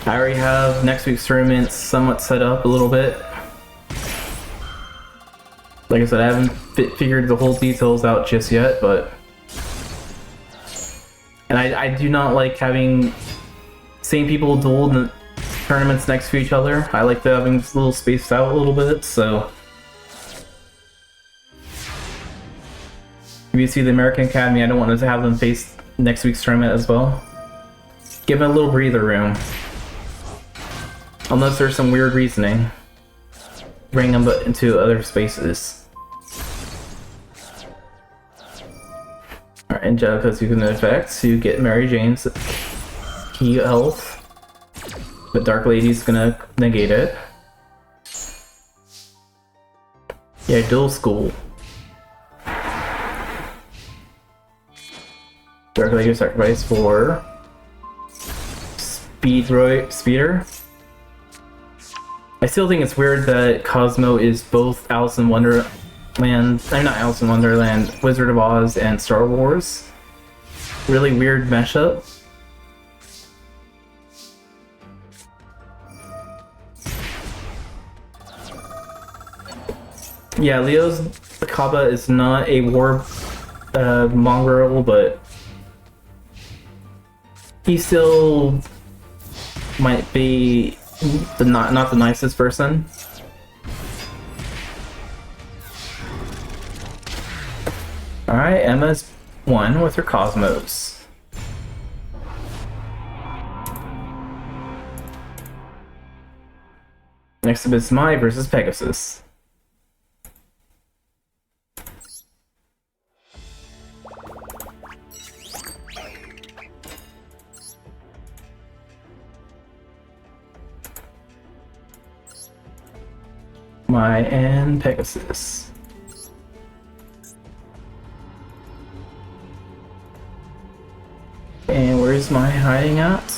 I already have next week's tournament somewhat set up a little bit. Like I said, I haven't figured the whole details out just yet, but... And I do not like having same people duel in the tournaments next to each other. I like having this little spaced out a little bit, so... If you see the American Academy, I don't want to have them face next week's tournament as well. Give them a little breather room. Unless there's some weird reasoning. Bring them into other spaces. Alright, Angelica's using the effects to get Mary Jane's key health. But Dark Lady's gonna negate it. Yeah, dual school. Dark Lady sacrifice for Speeder. I still think it's weird that Cosmo is both Alice in Wonderland, I'm not Alice in Wonderland, Wizard of Oz, and Star Wars. Really weird mashup. Yeah, Leo's Kaba is not a war mongrel, but he still might be not the nicest person. Alright, Emma's won with her Cosmos. Next up is Mai versus Pegasus. Mai and Pegasus. And where's Mai hiding out?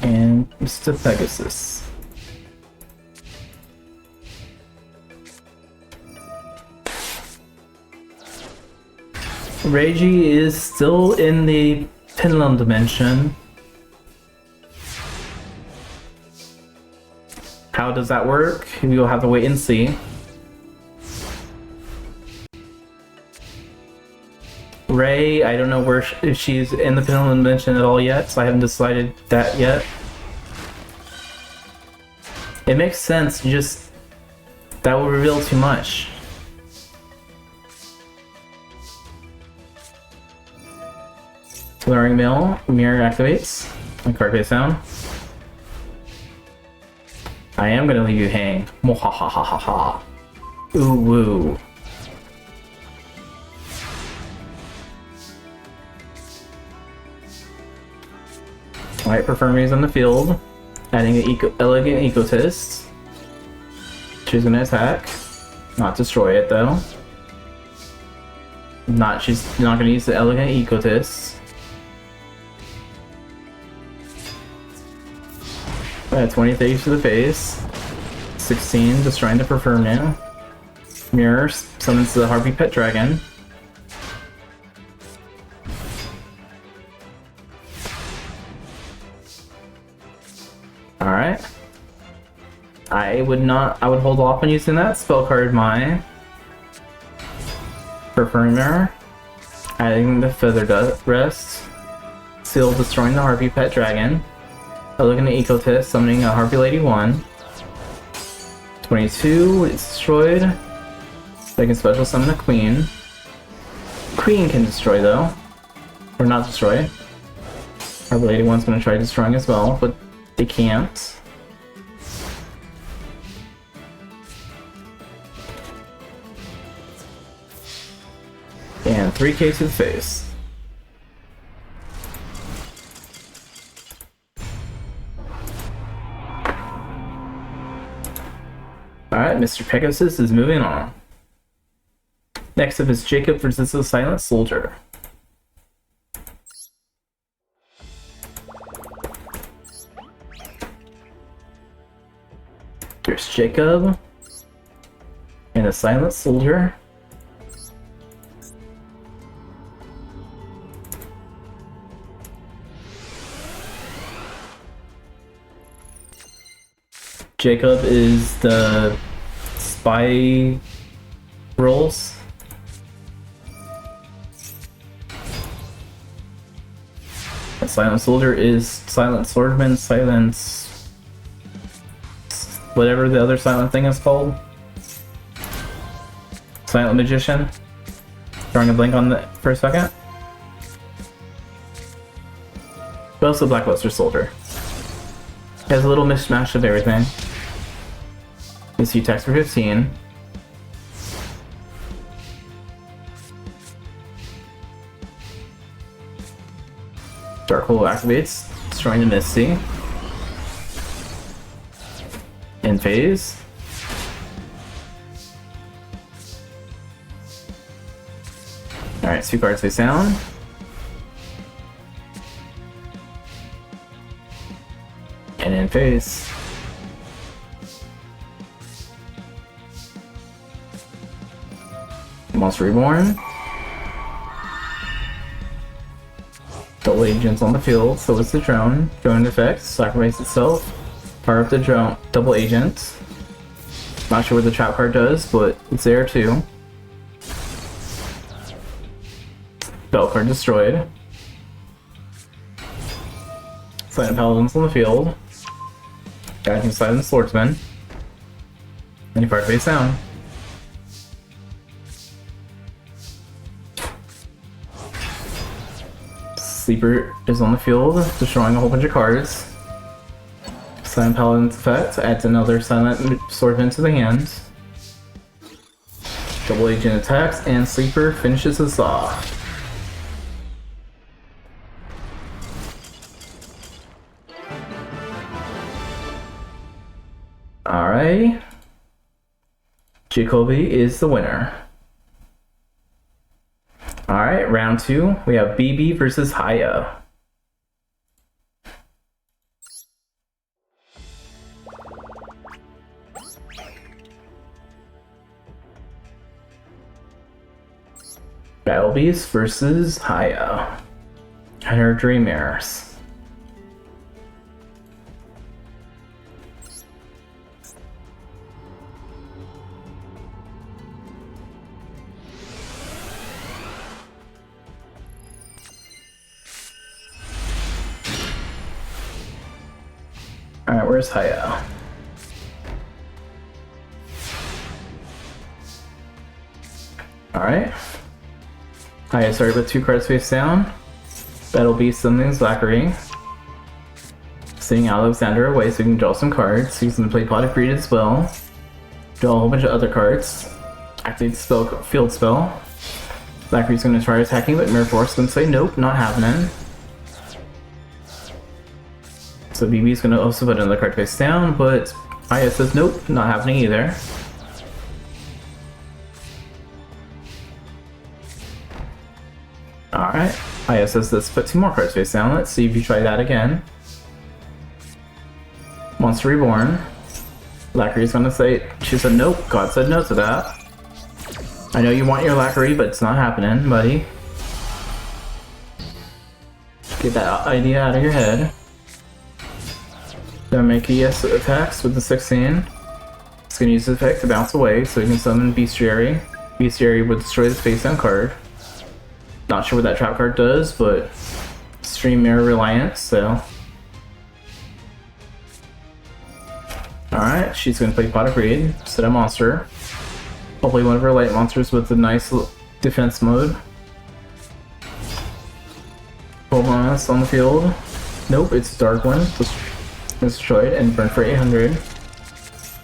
And Mr. Pegasus. Reiji is still in the Pinland dimension. How does that work? We'll have to wait and see. Ray, I don't know if she's in the Pinland dimension at all yet, so I haven't decided that yet. It makes sense, just that will reveal too much. Luring Mill, mirror activates. My card face down. I am gonna leave you hang. Mohahahaha. Ooh woo. Alright, Perfumery's on the field. Adding an elegant Egotist. She's gonna attack. Not destroy it though. She's not gonna use the elegant Egotist. 23 to the face. 16, destroying the Perfumer. Mirror summons the Harpy Pet Dragon. Alright. I would hold off on using that spell card Mai. Perfumer. Adding the Feather Rest. Seal destroying the Harpy Pet Dragon. Looking at Egotist, summoning a Harpy Lady 1. 22, it's destroyed. They can special summon a Queen. Queen can destroy though. Or not destroy. Harpy Lady 1's gonna try destroying as well, but they can't. And 3k to the face. Alright, Mr. Pegasus is moving on. Next up is Jacob versus the Silent Soldier. Here's Jacob and the Silent Soldier. Jacob is the spy roles. The Silent Soldier is Silent Swordman, Silence... whatever the other silent thing is called. Silent Magician. Drawing a blank on that for a second. But also Blackluster Soldier. Has a little mishmash of everything. You see text for 15. Dark Hole activates, destroying the Misty. In phase. Alright, 2 cards face down. And in phase. Monster Reborn. Double agents on the field, so is the drone. Drone effect, sacrifice itself. Power up the drone, double agent. Not sure what the trap card does, but it's there too. Bell card destroyed. Silent Paladins on the field. Guiding Silent Swordsman. Any part face down. Sleeper is on the field, destroying a whole bunch of cards. Silent Paladin's effect adds another Silent Swordsman to the hand. Double agent attacks, and Sleeper finishes us off. Alright. Jacoby is the winner. Alright, round 2. We have BB versus Haya. Battle Beast versus Haya. And her Dream Mirrors. Alright, where's Haya? Alright. Haya started with 2 cards face down. Battle Beast summons Zachary. Sending Alexander away so we can draw some cards. Use them to play Pot of Greed as well. Draw a whole bunch of other cards. Activate the spell, field spell. Zachary's gonna try attacking, but Mirror Force is gonna say nope, not happening. So BB's gonna also put another card face down, but Haya says nope, not happening either. Alright, Haya says let's put 2 more cards face down. Let's see if you try that again. Monster Reborn. Lacary's gonna say, she said nope, God said no to that. I know you want your Lacary, but it's not happening, buddy. Get that idea out of your head. Gonna make ES attacks with the 16. It's gonna use the effect to bounce away so we can summon Bestiary. Bestiary would destroy this face down card. Not sure what that trap card does, but Stream Mirror Reliance, so. Alright, she's gonna play Pot of Greed, set a monster. Hopefully one of her light monsters with a nice defense mode. Pokemon on the field. Nope, it's a dark one. Destroyed and burned for 800.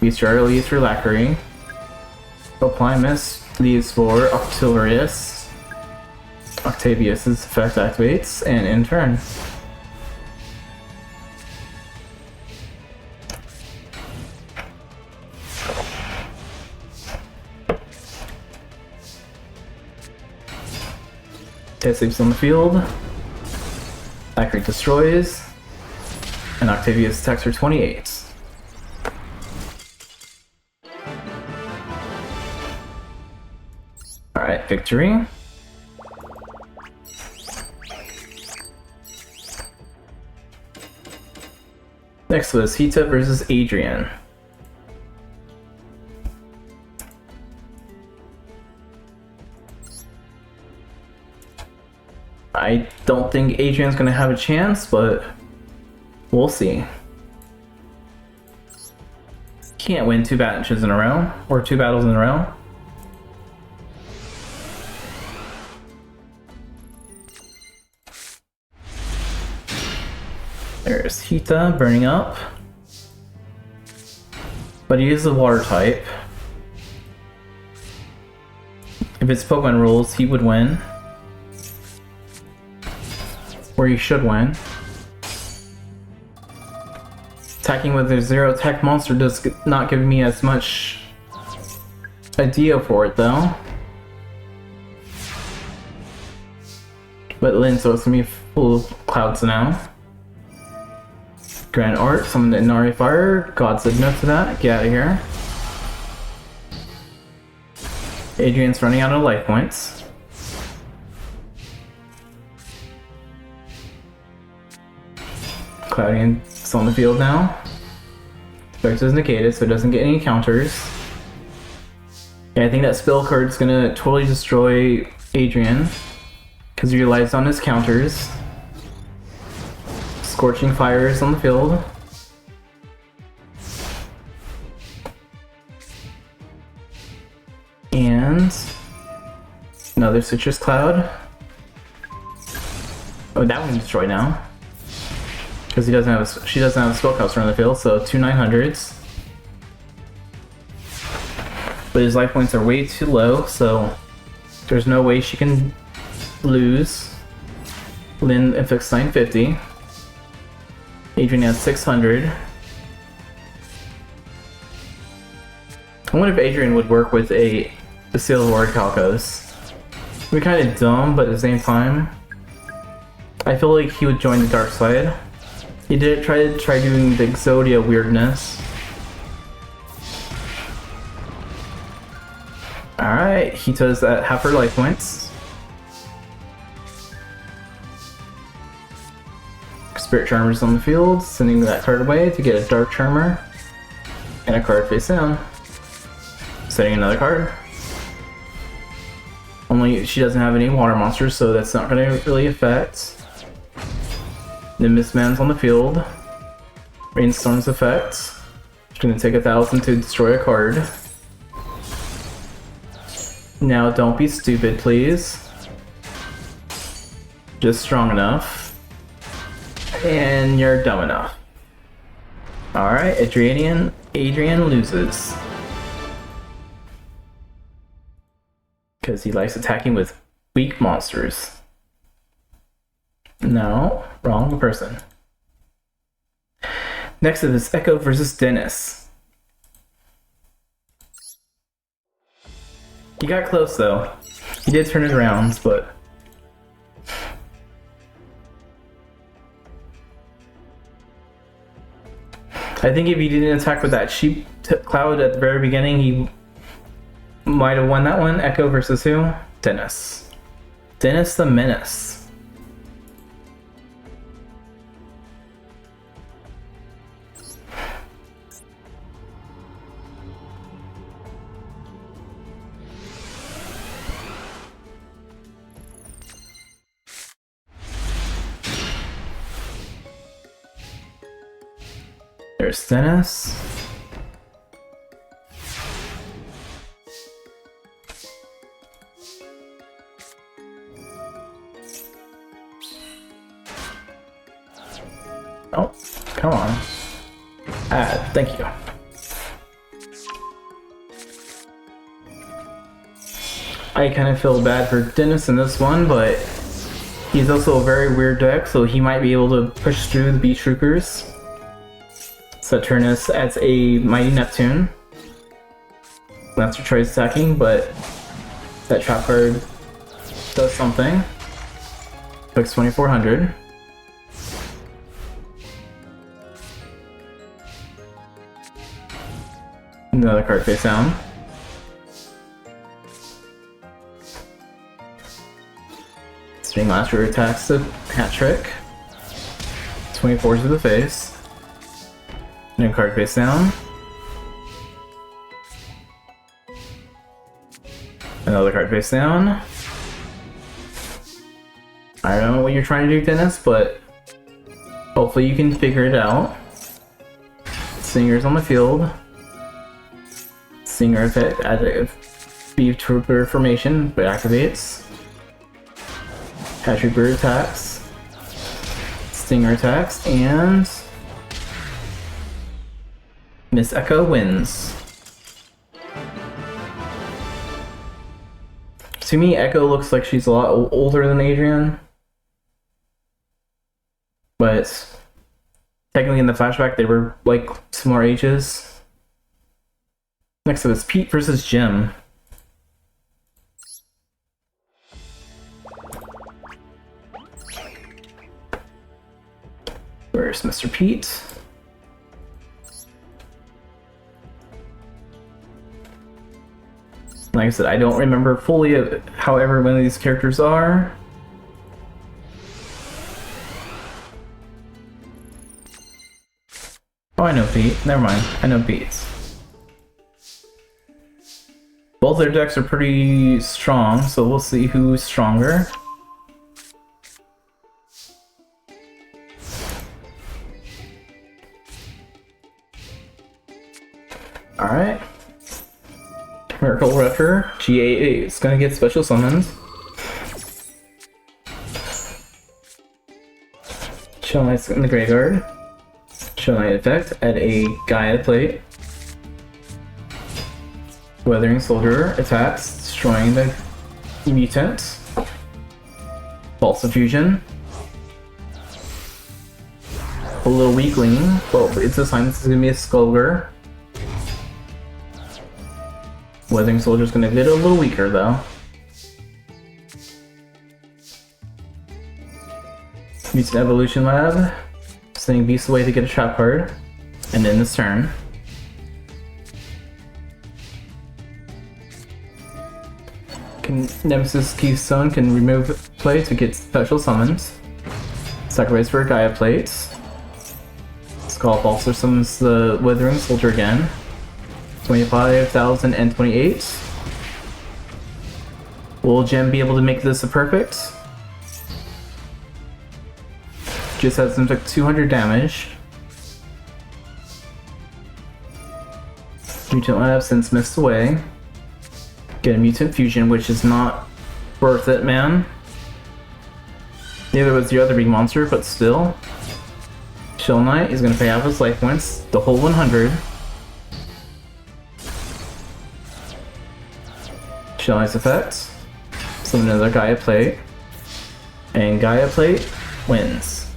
Bestiary leaves for Lacary. Opplimus leaves for Octarius. Octavius's effect activates, and in turn. It sleeps on the field. Accurate destroys. And Octavius attacks for 28. Alright, victory. Next was Hita versus Adrian. I don't think Adrian's gonna have a chance, but we'll see. Can't win 2 matches in a row, or 2 battles in a row. There's Hita burning up. But he is a water type. If it's Pokemon rules, he would win. Or he should win. Attacking with a 0 attack monster does not give me as much idea for it though. But Linzo is gonna be full of clouds now. Grand Art, summon the Inari Fire. God said no to that. Get out of here. Adrian's running out of life points. Cloudian's on the field now. Dex is negated, so it doesn't get any counters. Yeah, I think that spell card is gonna totally destroy Adrian because he relies on his counters. Scorching Fires on the field. And another Citrus Cloud. Oh, that one's destroyed now. Because she doesn't have a spellcaster on the field, so 2 900s. But his life points are way too low, so there's no way she can lose. Lynn inflicts 950. Adrian has 600. I wonder if Adrian would work with a Seal Ward Calcos. It'd be kind of dumb, but at the same time, I feel like he would join the dark side. He did try doing the Exodia weirdness. Alright, Hita's at half her life points. Spirit Charmer's on the field, sending that card away to get a Dark Charmer. And a card face down. Setting another card. Only she doesn't have any water monsters, so that's not going to really affect. Nimbus Man's on the field. Rainstorm's effect. She's going to take 1,000 to destroy a card. Now don't be stupid, please. Just strong enough. And you're dumb enough. Alright, Adrian loses. Because he likes attacking with weak monsters. No, wrong person. Next is Echo versus Dennis. He got close though. He did turn it around, but I think if he didn't attack with that sheep cloud at the very beginning, he might have won that one. Echo versus who? Dennis. Dennis the Menace. There's Dennis. Oh, come on. Thank you. I kind of feel bad for Dennis in this one, but he's also a very weird deck, so he might be able to push through the Beach Troopers. Saturnus adds a Mighty Neptune. Master tries attacking, but that trap card does something. Fix 2400. Another card face down. String Master attacks the hat trick. 24 to the face. New card face down. Another card face down. I don't know what you're trying to do, Dennis, but hopefully you can figure it out. Singer's on the field. Singer effect as Beef Trooper formation, but activates. Hat Trooper attacks. Stinger attacks, and Miss Echo wins. To me, Echo looks like she's a lot older than Adrian. But technically in the flashback they were like similar ages. Next up is Pete versus Jim. Where's Mr. Pete? Like I said, I don't remember fully how every one of these characters are. Oh, I know Pete. Never mind. I know Pete. Both their decks are pretty strong, so we'll see who's stronger. Alright. Miracle Wrecker. GA is gonna get special summons. Shell Knight's in the graveyard. Shell Knight effect. Add a Gaia plate. Weathering Soldier attacks, destroying the mutant. False Fusion. A little weakling. Well, it's a sign this is gonna be a Skulker. Weathering Soldier's gonna get a little weaker though. Mutant Evolution Lab. Sending Beast away to get a trap card. And end this turn. Nemesis Keystone can remove play to get special summons. Sacrifice for a Gaia plate. Skull also summons the Withering Soldier again. 25,028. Will Gem be able to make this a perfect? Just has them took 200 damage. Mutant Lab since missed away. Get a Mutant Fusion, which is not worth it, man. Neither was the other big monster, but still. Shell Knight is going to pay half his life points, the whole 100. Shell Knight's effect. Summon another Gaia plate. And Gaia plate wins.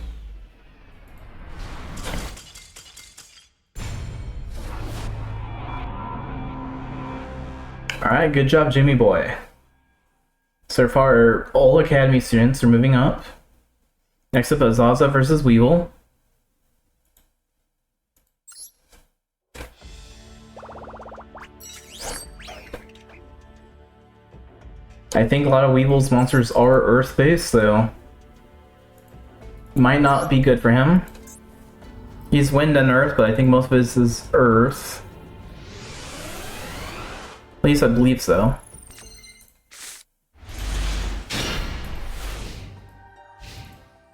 Alright, good job, Jimmy boy. So far, all Academy students are moving up. Next up is Zaza versus Weevil. I think a lot of Weevil's monsters are Earth-based, so might not be good for him. He's Wind and Earth, but I think most of his is Earth. At least I believe so.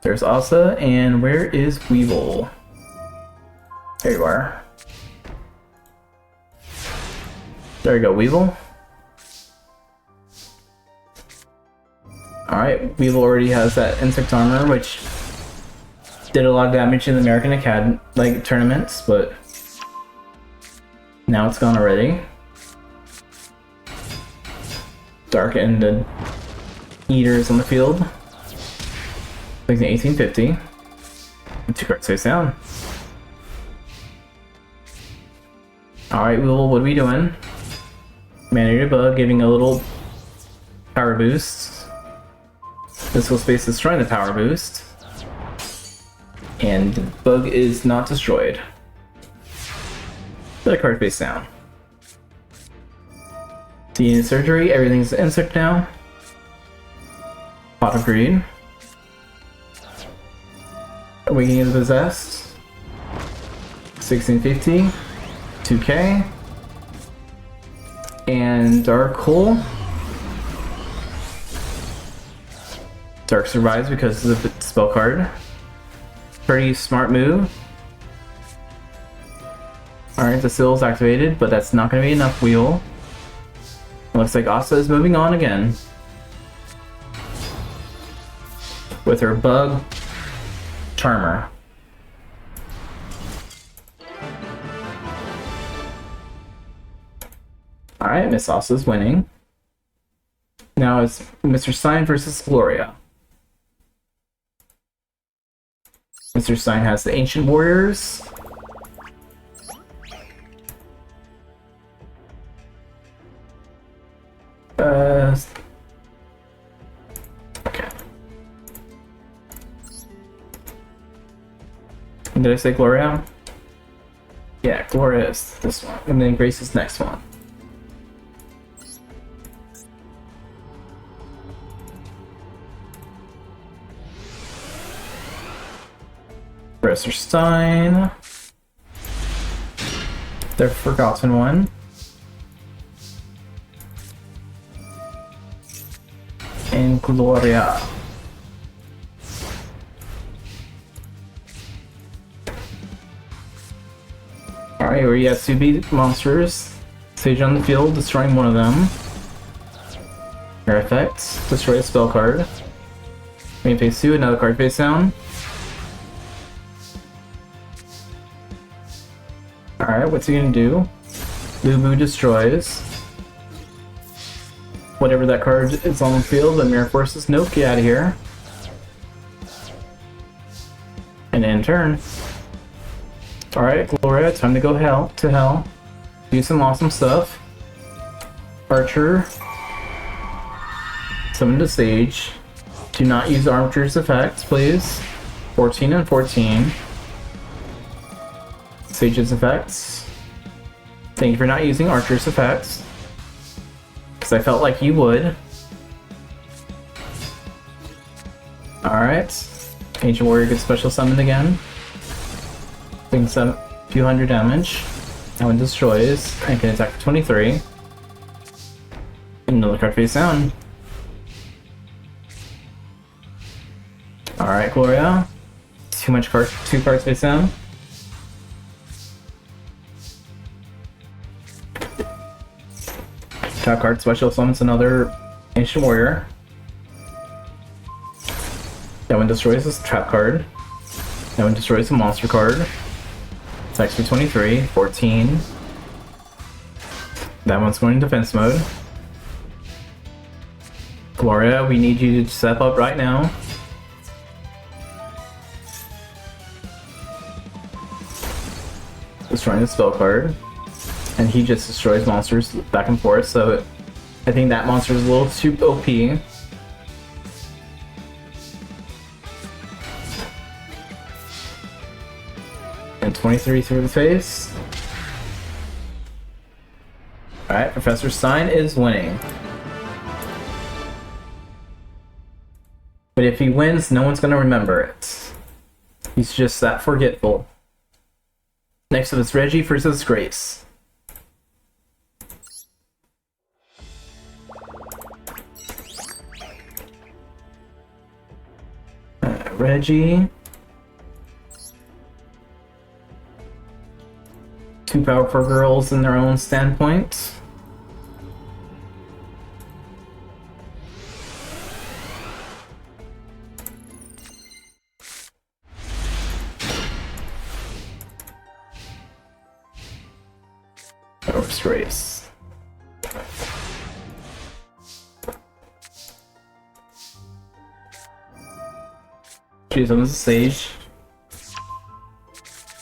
There's Asa, and where is Weevil? There you are. There you go, Weevil. Alright, Weevil already has that insect armor, which did a lot of damage in the American Academy tournaments, but now it's gone already. Dark Ended Eaters on the field. Like an 1850. And 2 cards face down. Alright, Weevil, what are we doing? Mana Bug giving a little power boost. Physical space is destroying the power boost. And the bug is not destroyed. Put a card face down. DNA surgery, everything's insect now. Pot of Greed. Awakening of the Possessed. 1650. 2k. And Dark Hole. Dark survives because of the spell card. Pretty smart move. Alright, the seal is activated, but that's not going to be enough wheel. It looks like Asa is moving on again. With her bug charmer. Alright, Miss Asa's winning. Now it's Mr. Stein versus Gloria. Mr. Stein has the Ancient Warriors. Okay. Did I say Gloria? Yeah, Gloria is this one. And then Grace is next one. Professor Stein. The Forgotten One. And Gloria. Alright, we have Subi monsters. Sage on the field, destroying one of them. Air effects. Destroy a spell card. Main phase 2, another card face down. Alright, what's he gonna do? Lubu destroys. Whatever that card is on the field, the Mirror Forces. Nope, get out of here. And end turn. Alright, Gloria, time to go to hell. Do some awesome stuff. Archer. Summon to Sage. Do not use Archer's effects, please. 14 and 14. Sage's effects. Thank you for not using Archer's effects. Because I felt like you would. Alright. Ancient Warrior gets special summoned again. Doing some few hundred damage. That one destroys and can attack for 23. And another card face down. Alright, Gloria. Too much card, 2 cards face down. Top card special summons another Ancient Warrior. That one destroys this trap card. That one destroys a monster card. Attacks for 23, 14. That one's going in defense mode. Gloria, we need you to step up right now. Destroying the spell card. And he just destroys monsters back and forth, so I think that monster is a little too OP. And 23 through the face. Alright, Professor Stein is winning. But if he wins, no one's gonna remember it. He's just that forgetful. Next up is Reggie versus Grace. Reggie. 2 powerful girls in their own standpoint. Horse race. She summons a Sage.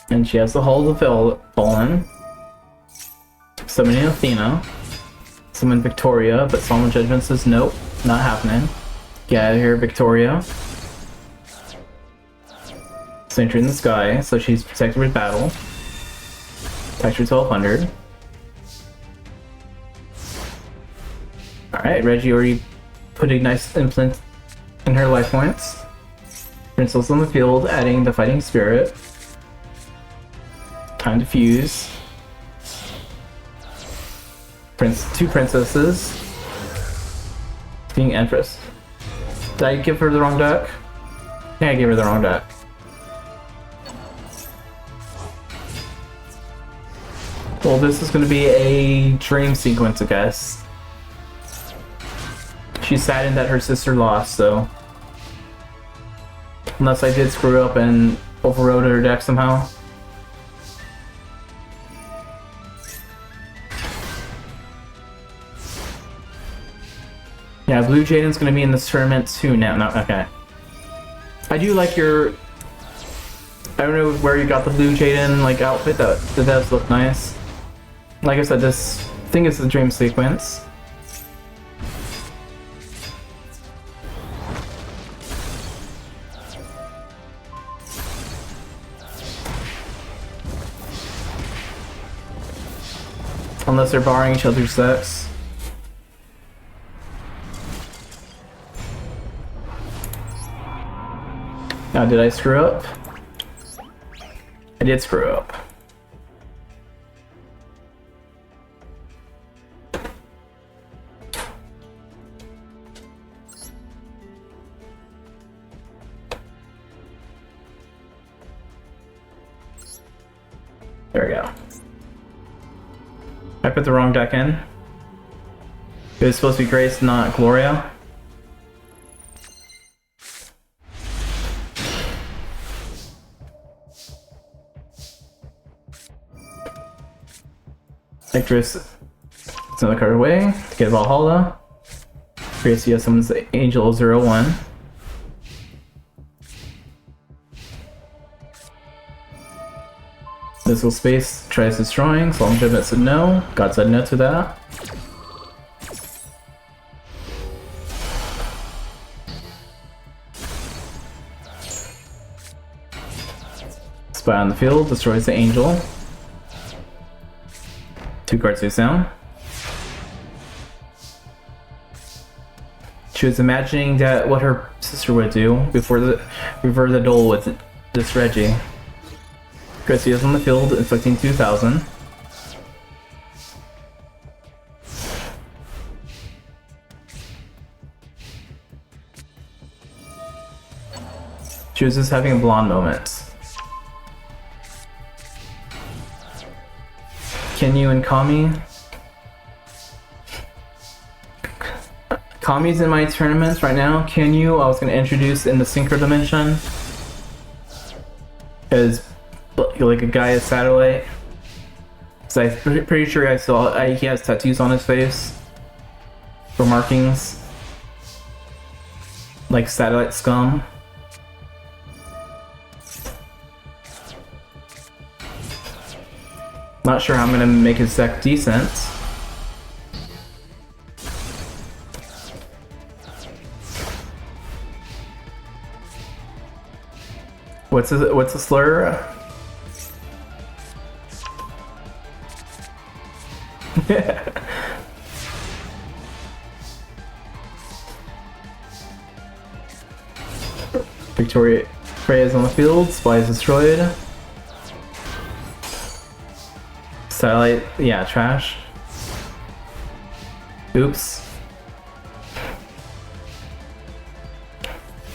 And she has the Hall of the Fallen. Summoning Athena. Summon Victoria, but Solemn Judgment says nope, not happening. Get out of here, Victoria. Sentry in the sky, so she's protected with battle. Texture 1200. Alright, Reggie already put a nice implant in her life points. Princess on the field, adding the fighting spirit. Time to fuse. Two princesses. Being Empress. Did I give her the wrong deck? Yeah, I gave her the wrong deck. Well, this is going to be a dream sequence, I guess. She's saddened that her sister lost, so... Unless I did screw up and overrode her deck somehow. Yeah, Blue Jaden's going to be in this tournament soon now. No, okay. I do like your... I don't know where you got the Blue Jaden like outfit. That does look nice. Like I said, this thing is a dream sequence. Unless they're borrowing each other's decks. Now, did I screw up? I did screw up. There we go. I put the wrong deck in. It was supposed to be Grace, not Gloria. Actress, it's another card away. Get Valhalla. Gracia summons the Angel 01. Physical space tries destroying, so Longevity said no. God said no to that. Spy on the field, destroys the Angel. 2 cards face down. She was imagining that what her sister would do before the reverse the duel with this Reggie. Chrissy is on the field, inflicting 2,000. She was just having a blonde moment. Kenyu and Kami. Kami's in my tournaments right now. Kenyu, I was going to introduce in the Synchro Dimension. As like a guy at Satellite. So I'm pretty sure I saw he has tattoos on his face for markings. Like Satellite Scum. Not sure how I'm gonna make his deck decent. What's a slur? Victoria Freya is on the field, Spy is destroyed. Satellite, yeah, trash. Oops.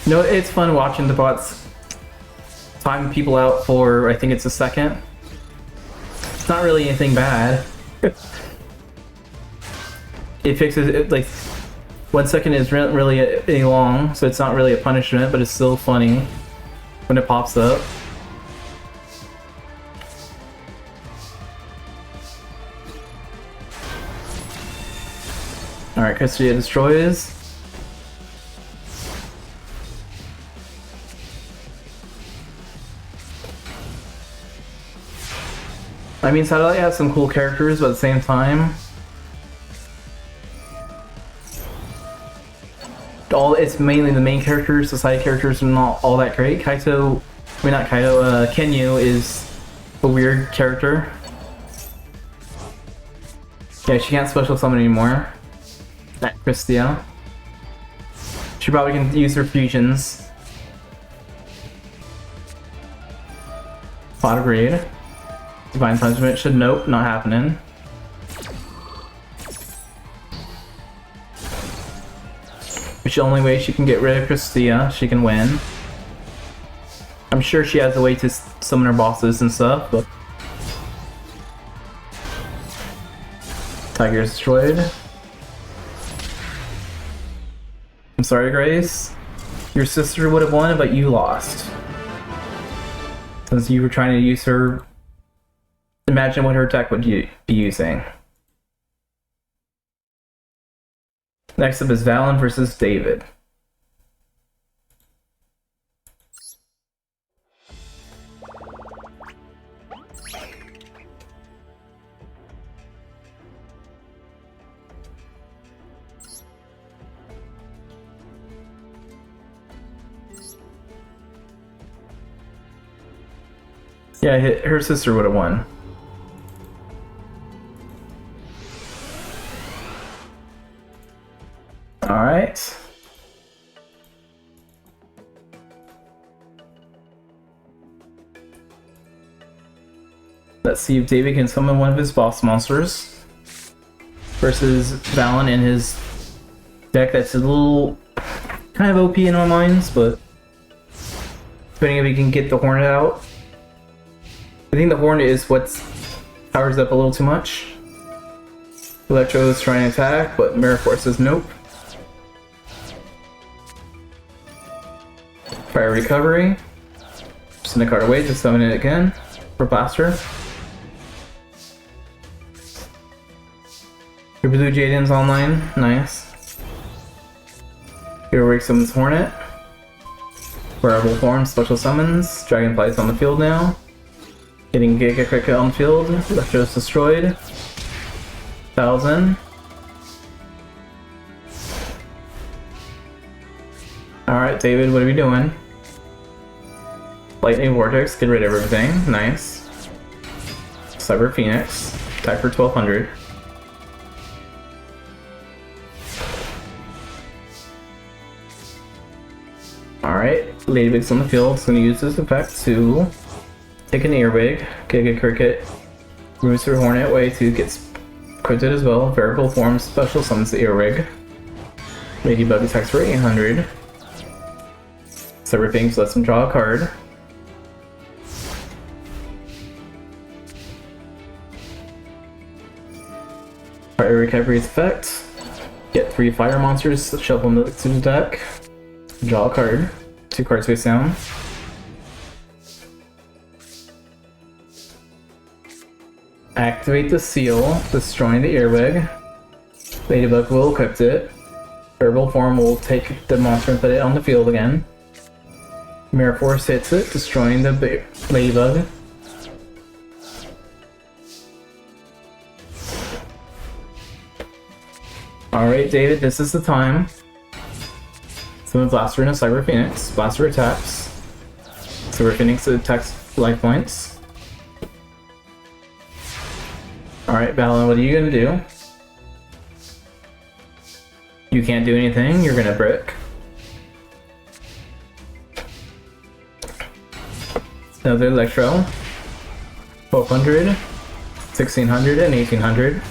You know, it's fun watching the bots time people out for, I think it's a second. It's not really anything bad. It fixes it, like, 1 second is really a long, so it's not really a punishment, but it's still funny when it pops up. Alright, Custodia destroys. I mean, Satellite has some cool characters, but at the same time... It's mainly the main characters, the side characters are not all that great. Kaito, I mean not Kaito, Kenyu is a weird character. Yeah, she can't special summon anymore. That Christia. She probably can use her fusions. Pot of Greed. Divine Punishment should, nope, not happening. Which the only way she can get rid of Christia, she can win. I'm sure she has a way to summon her bosses and stuff, but... Tiger is destroyed. I'm sorry, Grace. Your sister would have won, but you lost. Since you were trying to use her... Imagine what her deck would be using. Next up is Valen versus David. Yeah, her sister would have won. Alright. Let's see if David can summon one of his boss monsters. Versus Valen in his deck that's a little kind of OP in my minds, but depending if he can get the Hornet out. I think the Hornet is what powers up a little too much. Electro is trying to attack, but Mirror Force says nope. Fire Recovery. Send a card away to summon it again for Blaster. Your Blue Jaden's online. Nice. Heroic summons Hornet. Wearable Form, special summons. Dragonfly's on the field now. Getting Giga Cricket on the field. Electro's destroyed. 1000. Alright, David, what are we doing? Lightning Vortex, get rid of everything. Nice. Cyber Phoenix. Attack for 1200. Alright, Ladybug's on the field. It's going to use this effect to take an Earwig, Giga Cricket, removes her Hornet way to get critted as well. Variable Form special summons the Earwig. Ladybug attacks for 800. Cyber Phoenix lets him draw a card. Fire Recovery's effect. Get 3 fire monsters, shuffle them to the deck. Draw a card. 2 cards face down. Activate the seal, destroying the Earwig. Ladybug will equip it. Herbal Form will take the monster and put it on the field again. Mirror Force hits it, destroying the Ladybug. Alright, David, this is the time. Summon Blaster and a Cyber Phoenix. Blaster attacks. Cyber Phoenix attacks life points. Alright, Valen, what are you gonna do? You can't do anything, you're gonna brick. Another Electro. 1200, 1600, and 1800.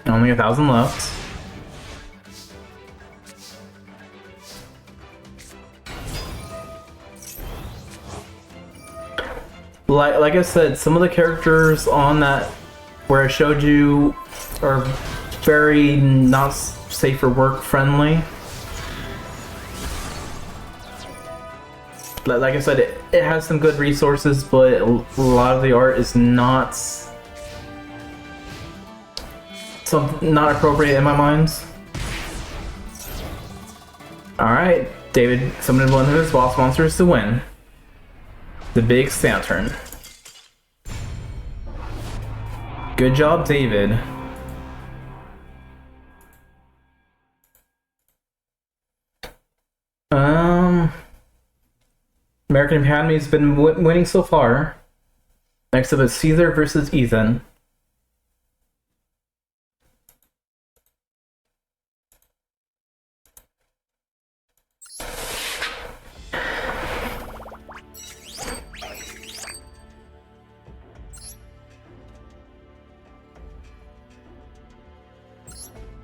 Only 1000 left. Like I said, some of the characters on that where I showed you are very not safe for work friendly. Like I said, it has some good resources, but a lot of the art is not not appropriate in my mind. Alright, David summoned one of his boss monsters to win. The Big Saturn. Good job, David. American Academy's been winning so far. Next up is Caesar versus Ethan.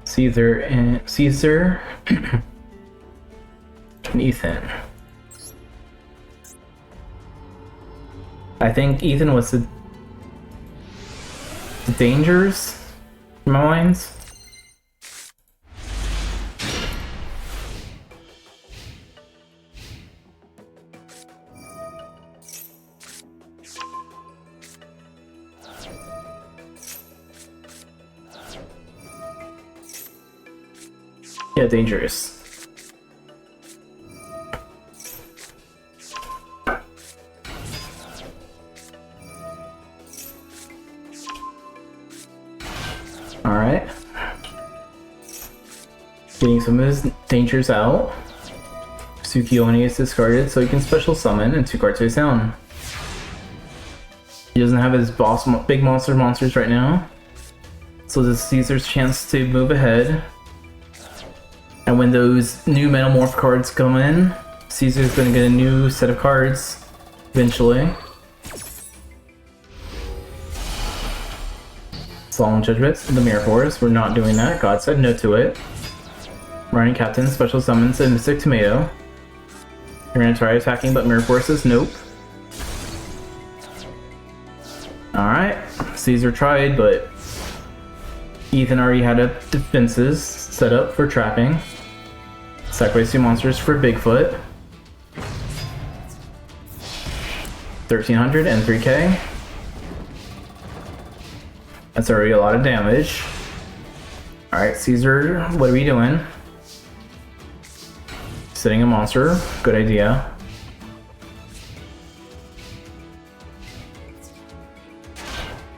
Caesar and Ethan. I think Ethan was the dangers in my minds. Yeah, dangerous. Alright. Getting some of his dangers out. Yugioh is discarded so he can special summon and 2 cards face down. He doesn't have his big monsters right now. So this is Caesar's chance to move ahead. And when those new Metamorph cards come in, Caesar's gonna get a new set of cards eventually. Solemn Judgment, the Mirror Force, we're not doing that. God said no to it. Running Captain, special summons a Mystic Tomato. You're gonna try attacking, but Mirror Force says nope. Alright, Caesar tried, but Ethan already had defenses set up for trapping. Sacrifice 2 monsters for Bigfoot. 1300 and 3k. That's already a lot of damage. Alright, Caesar, what are we doing? Setting a monster, good idea.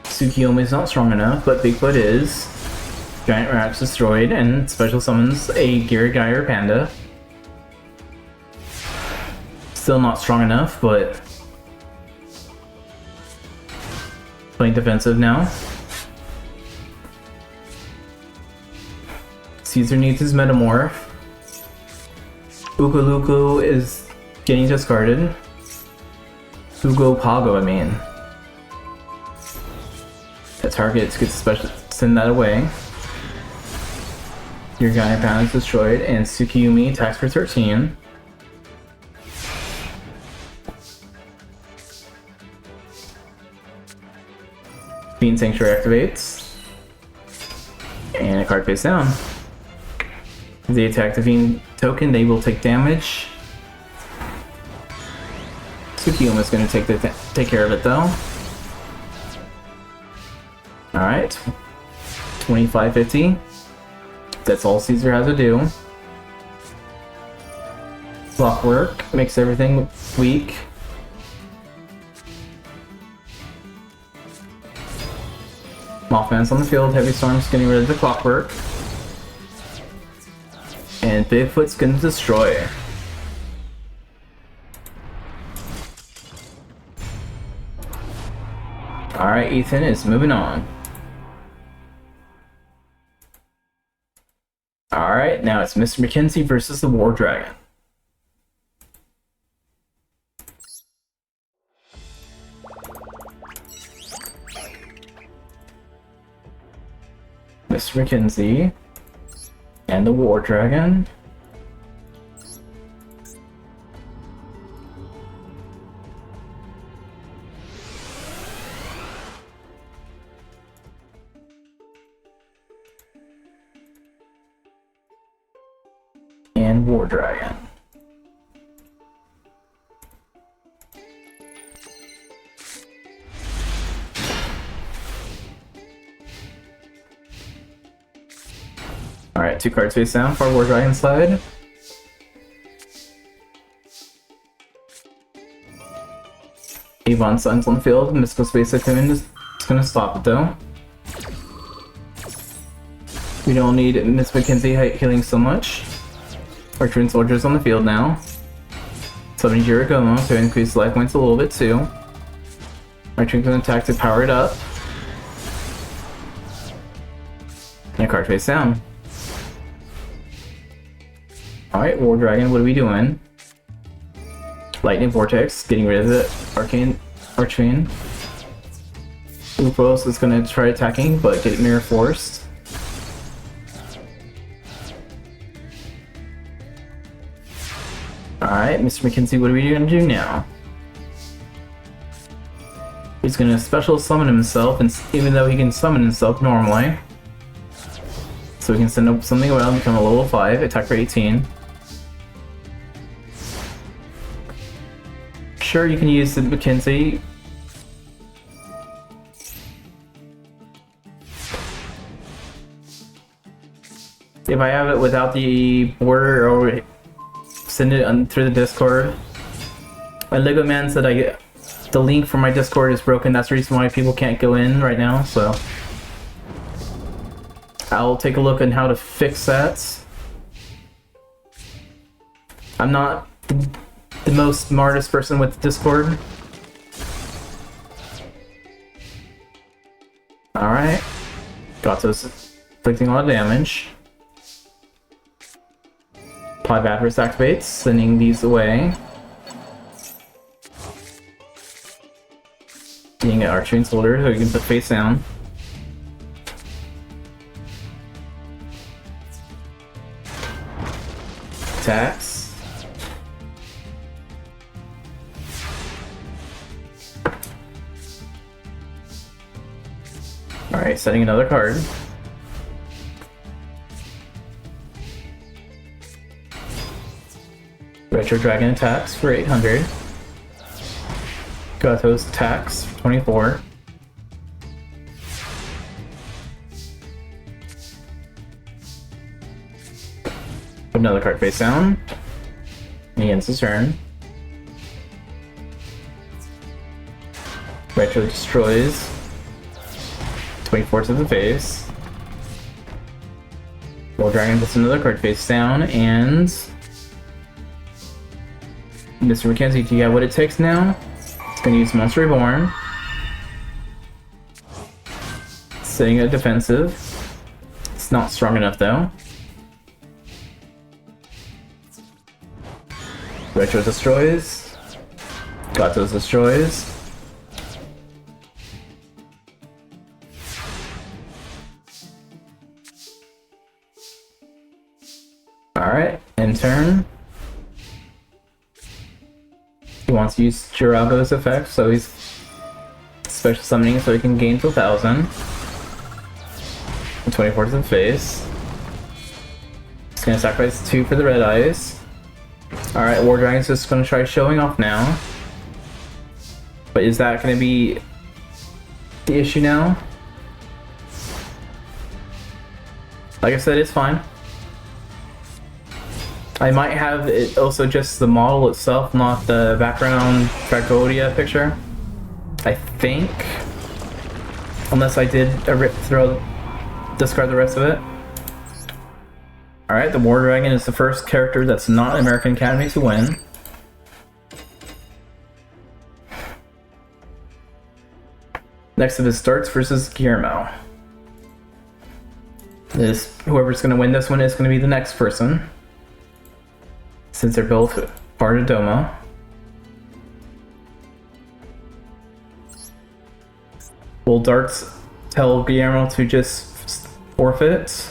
Tsukiyomi is not strong enough, but Bigfoot is. Giant Rat's destroyed and special summons a Gyarageir Panda. Still not strong enough, but playing defensive now. Caesar needs his Metamorph. Ukuluku is getting discarded. Pago, I mean. That target gets special, send that away. Your Gyarageir Panda is destroyed, and Tsukiyomi attacks for 13. Fiend Sanctuary activates. And a card face down. If they attack the Fiend token, they will take damage. Tsukiyomi is going to take care of it though. Alright. 2550. That's all Caesar has to do. Clockwork makes everything weak. Mothman's on the field, Heavy Storm's getting rid of the Clockwork. And Bigfoot's gonna destroy. Alright, Ethan is moving on. Alright, now it's Mr. McKenzie versus the War Dragon. Mr. McKenzie and the War Dragon. And War Dragon. Alright, 2 cards face down for War Dragon side. Avon Sun's on the field, Mystical Space Command is gonna stop it though. We don't need Miss McKenzie healing so much. Our Twin Soldiers on the field now. Summoning Yugioh to increase life points a little bit too. Returning to an attack to power it up. And a card face down. Alright, War Dragon, what are we doing? Lightning Vortex, getting rid of the Arcane. Lupos is gonna try attacking, but get mirror forced. Alright, Mr. McKinsey, what are we gonna do now? He's gonna special summon himself, and even though he can summon himself normally. So we can send up something around, become a level 5, attack for 18. Sure, you can use the McKinsey. If I have it without the border, or send it through the Discord. My Lego Man said the link for my Discord is broken. That's the reason why people can't go in right now. So I'll take a look on how to fix that. I'm not the most smartest person with Discord. Alright. Got those inflicting a lot of damage. Apply Adverse activates, sending these away. Being an Archery Soldier, so you can put face down. Attacks. Alright, setting another card. Retro Dragon attacks for 800. Gatos attacks for 24. Put another card face down. And he ends his turn. Retro destroys. 24 to the face. Gold Dragon puts another card face down, and Mr. McKenzie, do you have what it takes now? It's gonna use Monster Reborn. Setting a defensive. It's not strong enough though. Retro destroys. Gatos destroys. Alright, in turn. He wants to use Jirago's effect, so he's special summoning so he can gain to 1,000. And 24 to the face. He's gonna sacrifice 2 for the red eyes. Alright, War Dragon's just gonna try showing off now. But is that gonna be the issue now? Like I said, it's fine. I might have it also just the model itself, not the background Dragodia picture. I think. Unless I did discard the rest of it. Alright, the War Dragon is the first character that's not American Academy to win. Next up is Darts versus Guillermo. Whoever's going to win this one is going to be the next person, since they're both part of Doma. Will Darts tell Guillermo to just forfeit?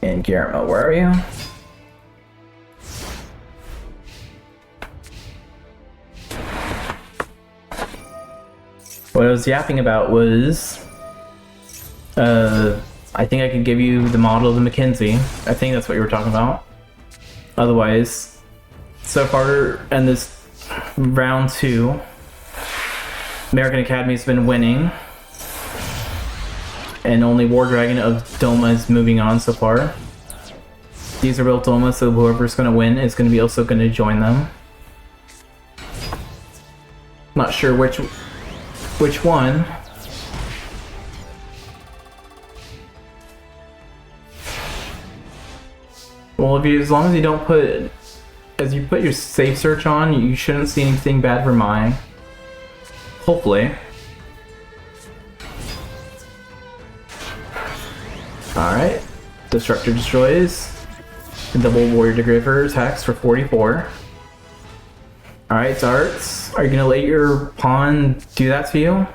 And Guillermo, where are you? What I was yapping about was, I think I could give you the model of the McKinsey. I think that's what you were talking about. Otherwise, so far in this round 2, American Academy's been winning. And only War Dragon of Doma is moving on so far. These are real Doma, so whoever's going to win is going to be also going to join them. Not sure which one. Well, as long as you don't put, as you put your safe search on, you shouldn't see anything bad for Mai. Hopefully. Alright. Destructor destroys. Double Warrior Degraver attacks for 44. Alright, darts. Are you gonna let your pawn do that to you?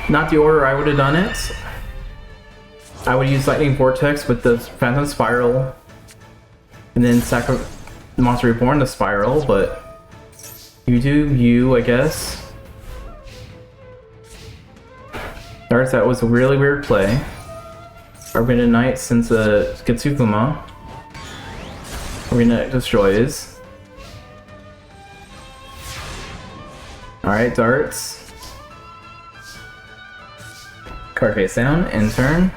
Not the order I would have done it. I would use Lightning Vortex with the Phantom Spiral. And then sacrifice the Monster Reborn the Spiral, but you do you, I guess. Darts, that was a really weird play. Arena Knight since Kitsukuma. Arena Knight destroys. Alright, darts. Card face down, end turn.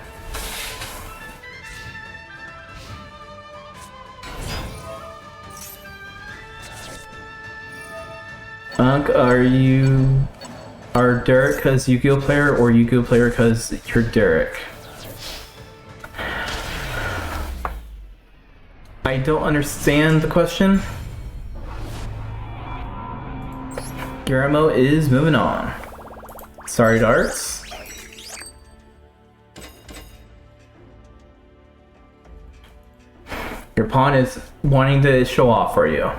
Are Derek cause Yugioh player or Yugioh player cause you're Derek? I don't understand the question. Guillermo is moving on. Sorry, darts. Your pawn is wanting to show off for you.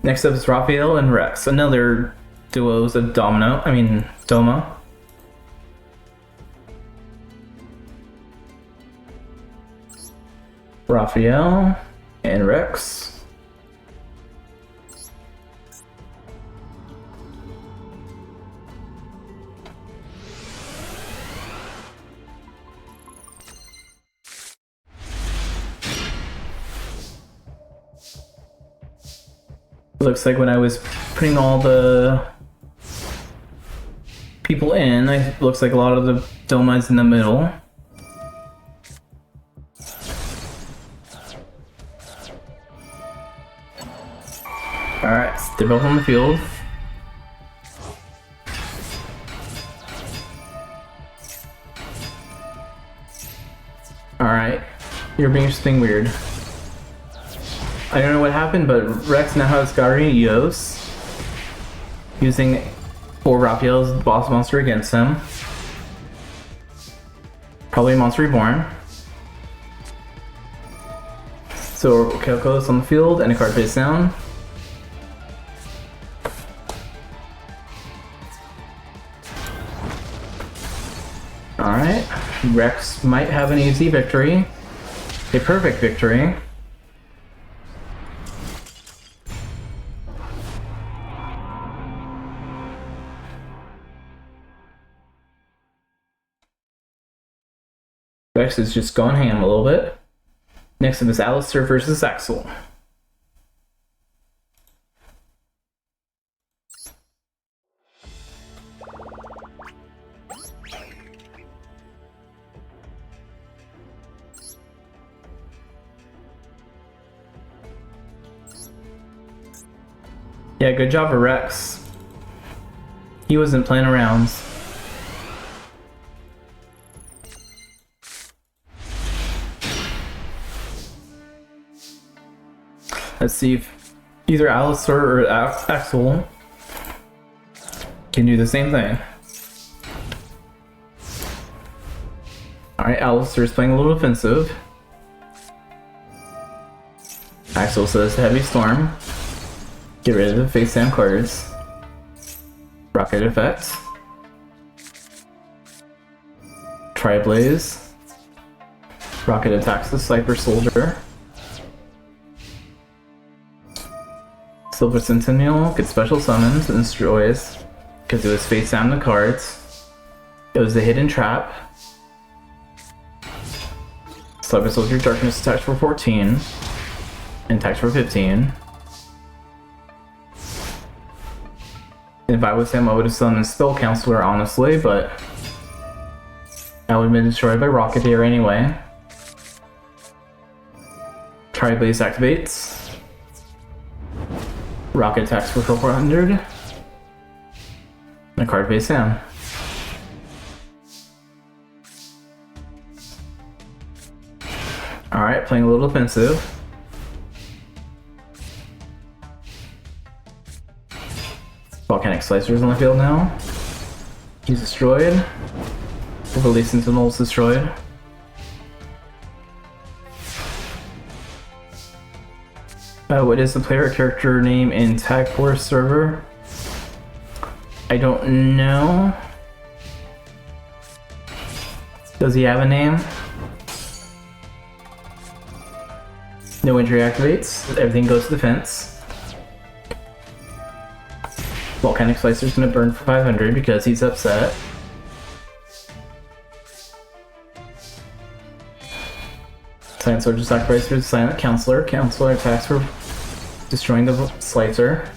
Next up is Raphael and Rex, another duos of Doma. Raphael and Rex. Looks like when I was putting all the people in, it looks like a lot of the Doma's in the middle. Alright, so they're both on the field. Alright, you're being something weird. I don't know what happened, but Rex now has Guardian Eos. Using for Raphael's boss monster against him. Probably a Monster Reborn. So Kyoko is on the field and a card face down. Alright, Rex might have an easy victory. A perfect victory. Rex has just gone ham a little bit. Next up is Alistair versus Axel. Yeah, good job for Rex. He wasn't playing around. Let's see if either Alistair or Axel can do the same thing. Alright, Alistair is playing a little defensive. Axel says Heavy Storm. Get rid of the face down cards. Rocket effect. Tri-Blaze. Rocket attacks the Sniper Soldier. Silver Centennial gets special summons and destroys because it was face down the cards. It was a hidden trap. Silver Soldier Darkness attacks for 14 and attacks for 15. If I was him, I would have summoned Spell Counselor, honestly, but that would have been destroyed by Rocketeer anyway. Tri-Blaze activates. Rocket attacks for 400. And a card face down. Alright, playing a little defensive. Volcanic Slicer's on the field now. He's destroyed. Overly Sentinel's destroyed. What is the player character name in Tag Force server? I don't know. Does he have a name? No injury activates. Everything goes to defense. Volcanic Slicer's gonna burn for 500 because he's upset. Silent Soldier sacrifice for the Silent Counselor. Counselor attacks for destroying the Slicer.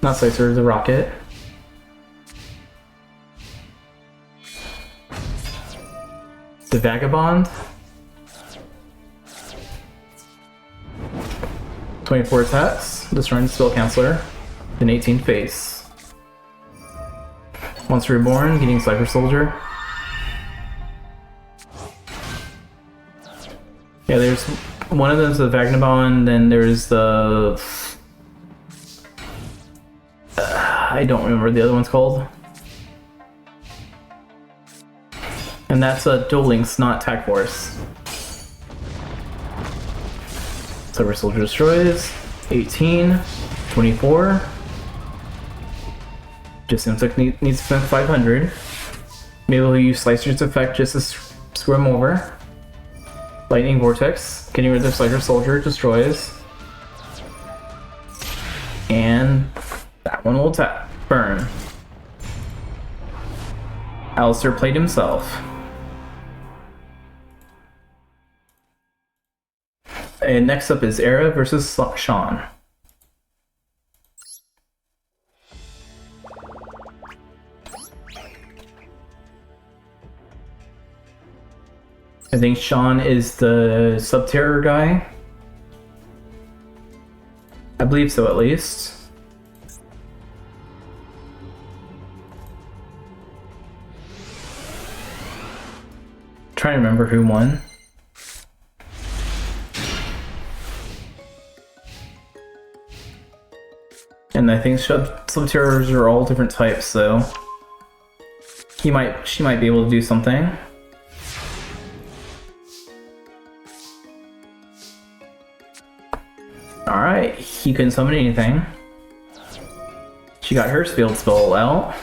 Not Slicer, the rocket. The Vagabond. 24 attacks, destroying the Spell Counselor. An 18 face. Once Reborn, getting Cypher Soldier. Yeah, there's one of them's the Vagabond, then there's the... I don't remember what the other one's called. And that's Duel Links, not Tag Force. Cyber Soldier destroys. 18. 24. Just seems like needs to spend 500. Maybe we'll use Slicer's effect just to screw him over. Lightning Vortex, getting rid of Cyber Soldier, destroys. And that one will burn. Alistair played himself. And next up is Era versus Sean. I think Sean is the Sub-Terror guy. I believe so, at least. Trying to remember who won. And I think Sub-Terrors are all different types, so she might be able to do something. Alright, he couldn't summon anything. She got her field spell out.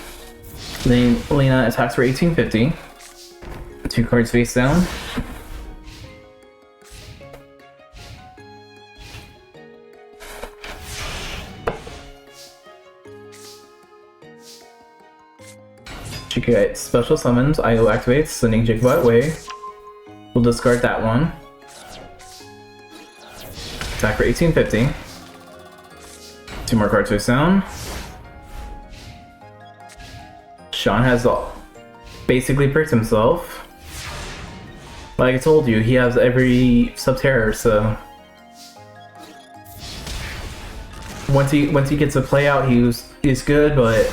Then Lena attacks for 1850. 2 cards face down. She gets special summons. IO activates, sending Jacobite away. We'll discard that one. Attack for 1850. 2 more cards face down. Sean has basically bricked himself. Like I told you, he has every Sub-Terror, so once he gets a play out, he's good, but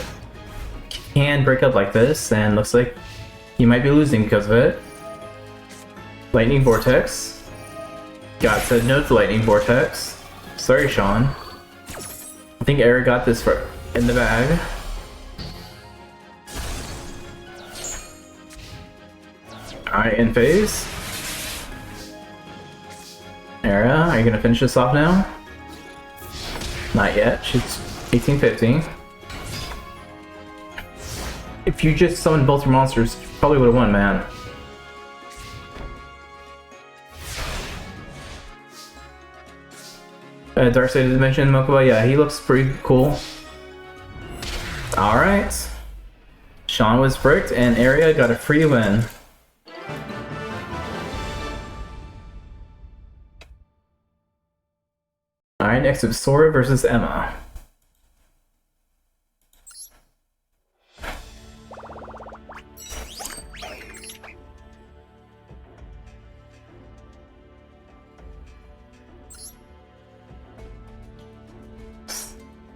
he can break up like this, and looks like he might be losing because of it. Lightning Vortex. God said no to Lightning Vortex. Sorry, Sean. I think Eric got this in the bag. Alright, in phase. Era, are you gonna finish this off now? Not yet. She's 1850. If you just summoned both your monsters, you probably would have won, man. Darkseid Dimension Mokuba, yeah, he looks pretty cool. Alright. Sean was bricked, and Area got a free win. Alright, next is Sora versus Emma.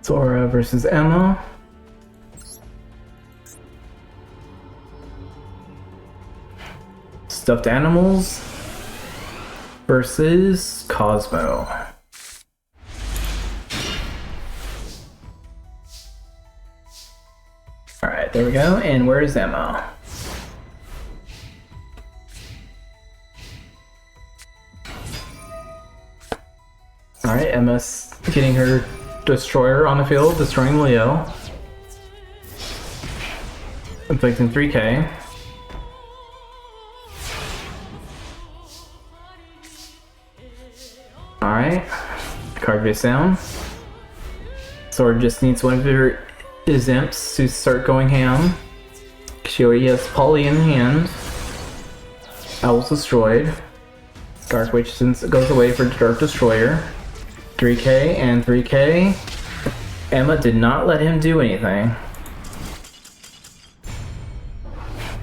Sora versus Emma. Stuffed animals. versus Cosmo. Alright, there we go. And where's Emma? Alright, Emma's getting her destroyer on the field, destroying Leo. Inflicting 3k. Alright. Card face down. Sword just needs one of her imps to start going ham. She already has Polly in hand. Owl's destroyed. Dark Witch since it goes away for Dark Destroyer. 3k and 3k. Emma did not let him do anything.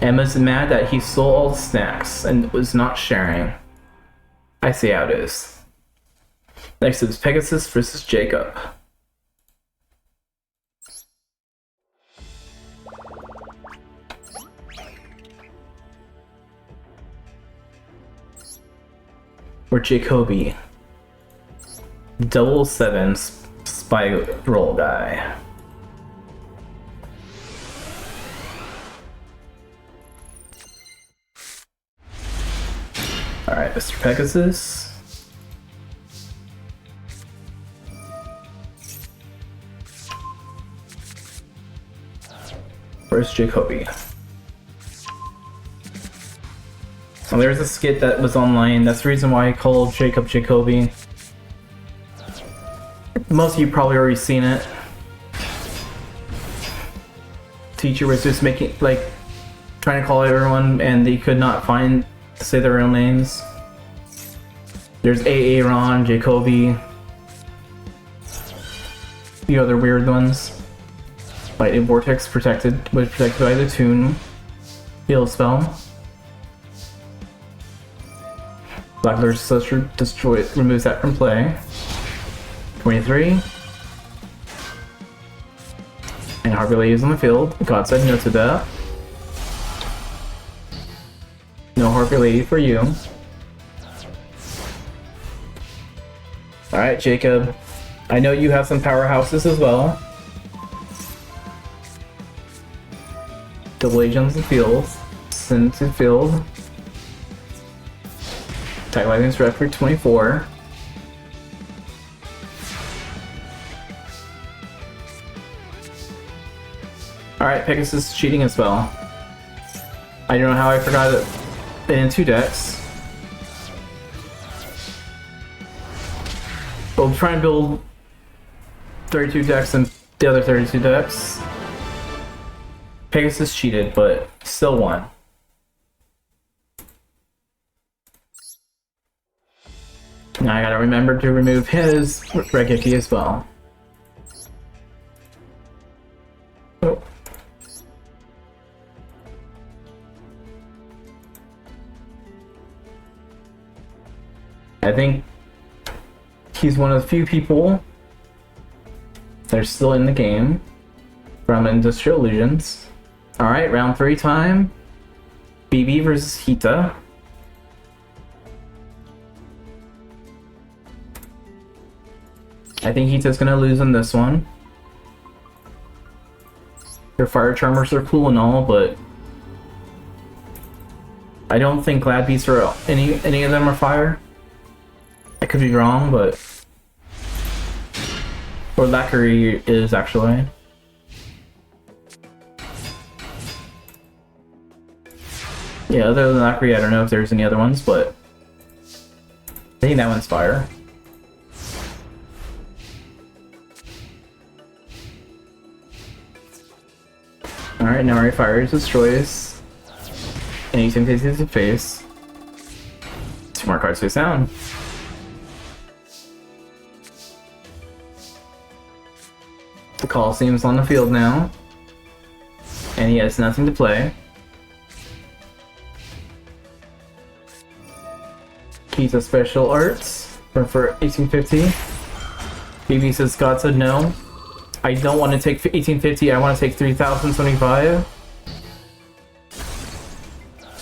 Emma's mad that he stole all the snacks and was not sharing. I see how it is. Next is Pegasus versus Jacob. Or Jacoby. 7 spy roll guy. Alright, Mr. Pegasus. Where's Jacoby? So there's a skit that was online. That's the reason why I called Jacob Jacoby. Most of you probably already seen it. Teacher was just making, like, trying to call everyone and they could not say their real names. There's Aaron, Jacoby, the other weird ones. Lightning Vortex was protected by the Toon heal spell. Black Lord Suster removes that from play. 23. And Harvey Lee is on the field. God said no to that. No Harvey Lee for you. Alright, Jacob. I know you have some powerhouses as well. Double Agent on the field. Send to field. Attack Lightning's rep for 24. Alright, Pegasus is cheating as well. I don't know how I forgot it in 2 decks. We'll try and build 32 decks and the other 32 decks. Pegasus cheated, but still won. Now I gotta remember to remove his Regeki as well. Oh. I think he's one of the few people that are still in the game from Industrial Illusions. Alright, round 3 time. BB versus Hita. I think Hita's gonna lose on this one. Their fire charmers are cool and all, but I don't think Glad Beasts are any of them are fire. I could be wrong, but or Lacquery is actually. Yeah, other than Lacquery, I don't know if there's any other ones, but I think that one's fire. Alright, now our fire destroys. Anything faces the face. 2 more cards face down. The Coliseum's on the field now. And he has nothing to play. Kita Special Arts for 1850. BB says God said no. I don't want to take 1850, I want to take 3075.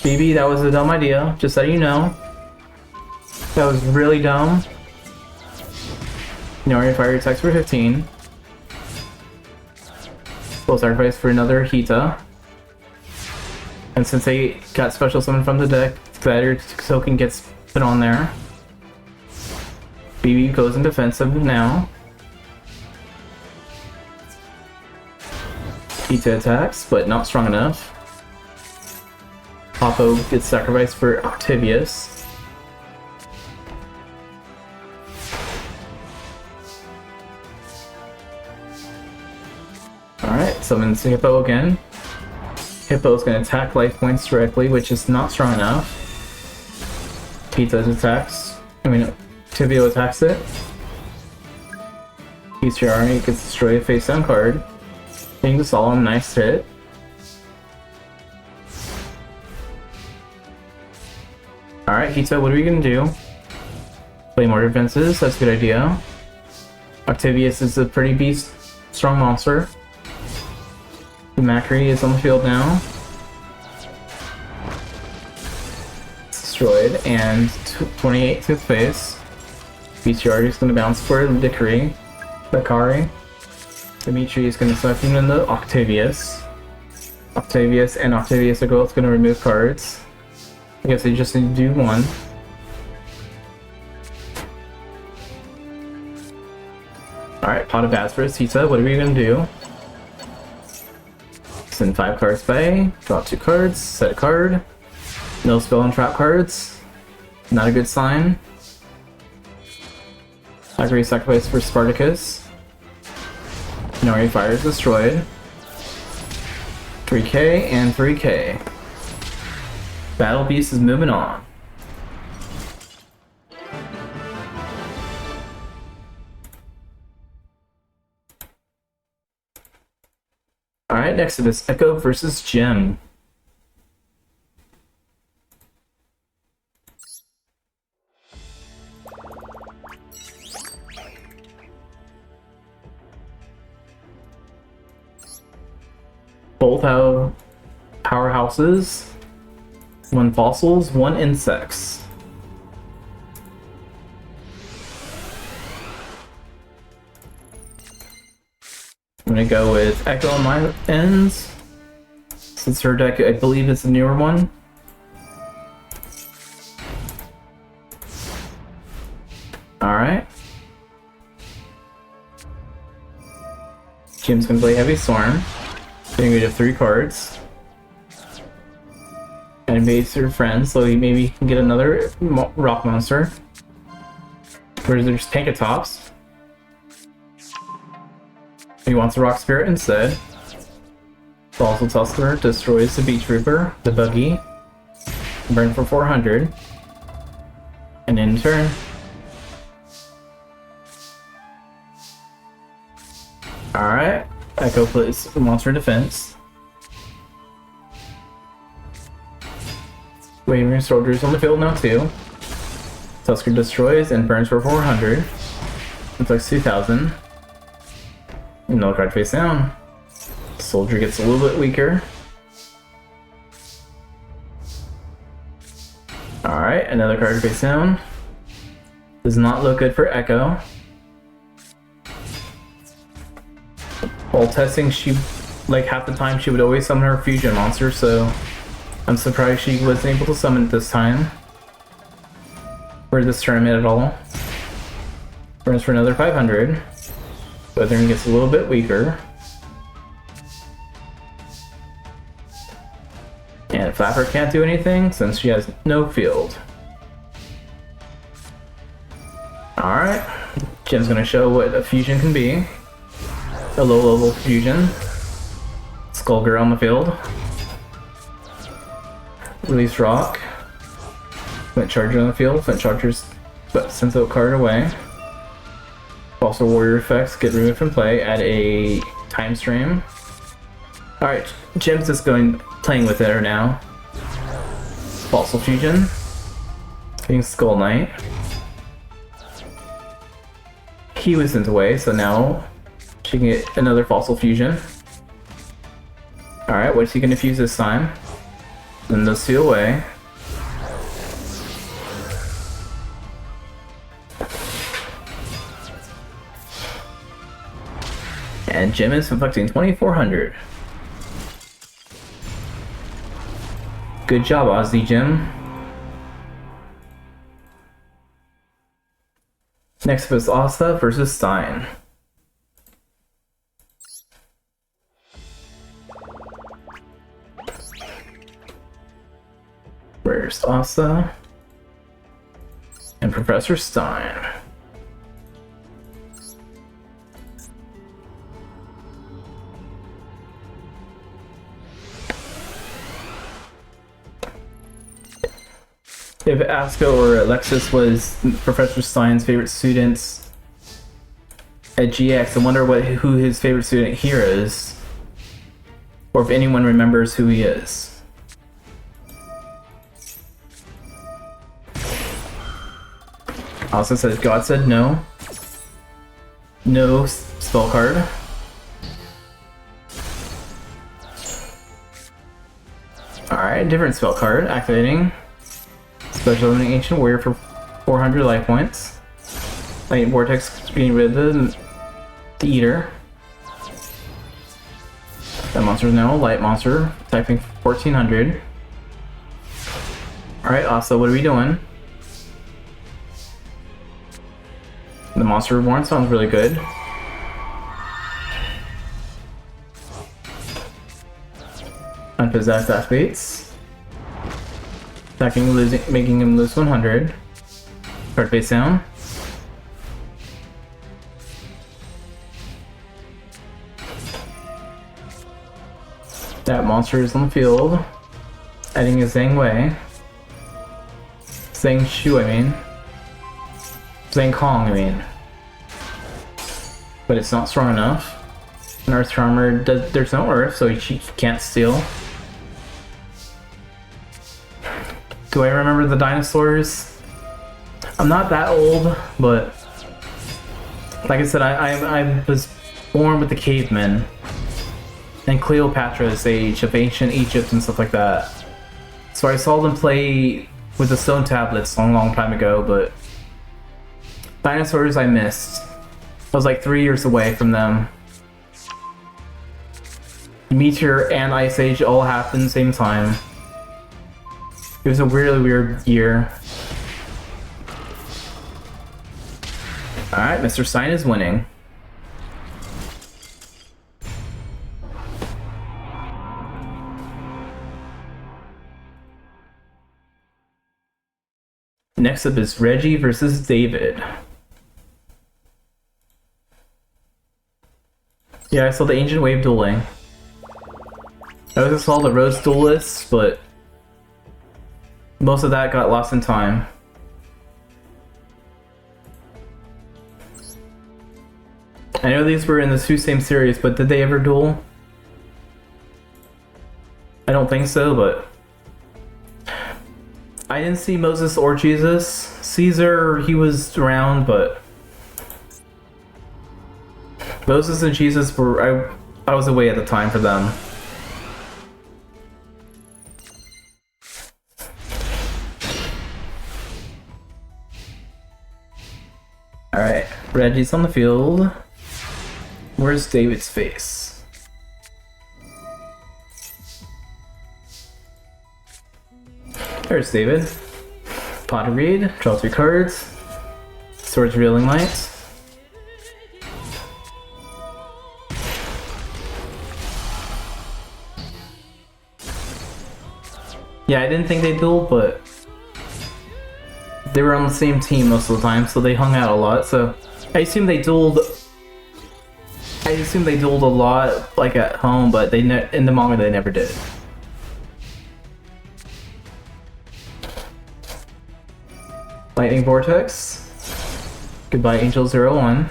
BB, that was a dumb idea, just so you know. That was really dumb. Nori fire attacks for 15. Full sacrifice for another Hita. And since they got special summon from the deck, Gladiator token gets put on there. BB goes in defensive now. Hita attacks, but not strong enough. Popo gets sacrificed for Octavius. Alright, summons Hippo again. Hippo's gonna attack life points directly, which is not strong enough. Hita attacks. Tibio attacks it. Bestiary gets destroyed a face down card. Being the solemn, nice hit. Alright, Hita, what are we gonna do? Play more defenses, that's a good idea. Octavius is a pretty strong monster. The Macri is on the field now. Destroyed, and 28 to the face. Bestiary is gonna bounce for Dickory. Bakari. Dimitri is gonna summon in the Octavius. Octavius and Octavius are both gonna remove cards. I guess they just need to do one. Alright, Pot of Asperus, Hita, what are we gonna do? Send 5 cards by, draw 2 cards, set a card. No spell and trap cards. Not a good sign. Agree sacrifice for Spartacus. Nori fire is destroyed. 3k and 3k. Battle Beast is moving on. Alright, next it is Echo versus Gem. Both have powerhouses. 1 fossils, 1 insects. I'm gonna go with Echo on my ends. Since her deck, I believe it's the newer one. Alright. Jim's gonna play Heavy Storm. Getting rid of 3 cards. And invades her friends, so he maybe can get another rock monster. Where there's Pankatops. He wants a Rock Spirit instead. Fossil Tusker destroys the Beach Trooper, the buggy. Burn for 400. And in turn. Alright. Echo plays Monster Defense. Wavering Soldiers on the field now too. Tusker destroys and burns for 400. It's like 2000. Another card face down. Soldier gets a little bit weaker. Alright, another card face down. Does not look good for Echo. While testing, like half the time she would always summon her fusion monster, so I'm surprised she wasn't able to summon it this time. For this tournament at all. Burns for another 500. Weathering gets a little bit weaker. And Flapper can't do anything since she has no field. Alright. Jim's gonna show what a fusion can be. A low level fusion. Skullgirl on the field. Release Rock. Flint Charger on the field. Flint Chargers but sends a card away. Also Warrior effects get removed from play. Add a time stream. Alright, Jim's just playing with her now. Fossil Fusion. Getting Skull Knight. He was sent away, so now she can get another Fossil Fusion. Alright, what's he gonna fuse this time? Then those 2 away. And Jim is inflicting 2400. Good job, Aussie Jim. Next up is Asa versus Stein. Where's Asa? And Professor Stein. If Asuka or Alexis was Professor Stein's favorite students at GX, I wonder who his favorite student here is. Or if anyone remembers who he is. Also says God said no. No spell card. Alright, different spell card. Activating. Special Eliminating Ancient Warrior for 400 life points. Light Vortex getting rid of the Eater. That monster is now a light monster, typing 1400. Alright, Asa, what are we doing? The Monster Reborn sounds really good. Unpossessed activates. Attacking, making him lose 100. Card face down. That monster is on the field. Adding a Zhang Wei. Zhang Shu, I mean. Zhang Kong, I mean. But it's not strong enough. And Earth Charmer, there's no Earth, so she can't steal. Do I remember the dinosaurs? I'm not that old, but like I said, I was born with the cavemen and Cleopatra's age of ancient Egypt and stuff like that. So I saw them play with the stone tablets a long time ago, but dinosaurs I missed. I was like 3 years away from them. Meteor and Ice Age all happened at the same time. It was a really weird year. Alright, Mr. Stein is winning. Next up is Reggie versus David. Yeah, I saw the Ancient Wave dueling. I also saw the Rose Duelists, but most of that got lost in time. I know these were in the two same series, but did they ever duel? I don't think so, but I didn't see Moses or Jesus. Caesar, he was around, but Moses and Jesus were, I was away at the time for them. Alright, Reggie's on the field. Where's David's face? There's David. Pot to read, draw 3 cards. Swords Revealing Light. Yeah, I didn't think they dueled, but they were on the same team most of the time, so they hung out a lot. So I assume they dueled. I assume they dueled a lot, like at home, but they in the manga they never did. Lightning Vortex. Goodbye, Angel 01.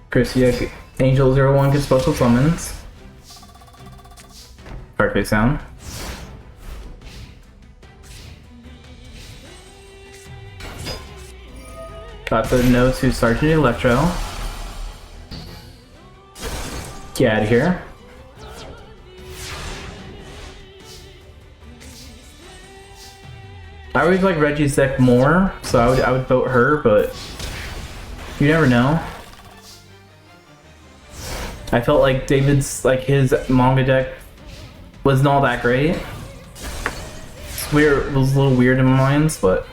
Chris, yeah, Angel 01 gets special summons. Card face down. Got the note to Sergeant Electro. Get out of here. I always like Reggie's deck more, so I would vote her, but you never know. I felt like David's, like, his manga deck wasn't all that great. It's weird, it was a little weird in my mind, but...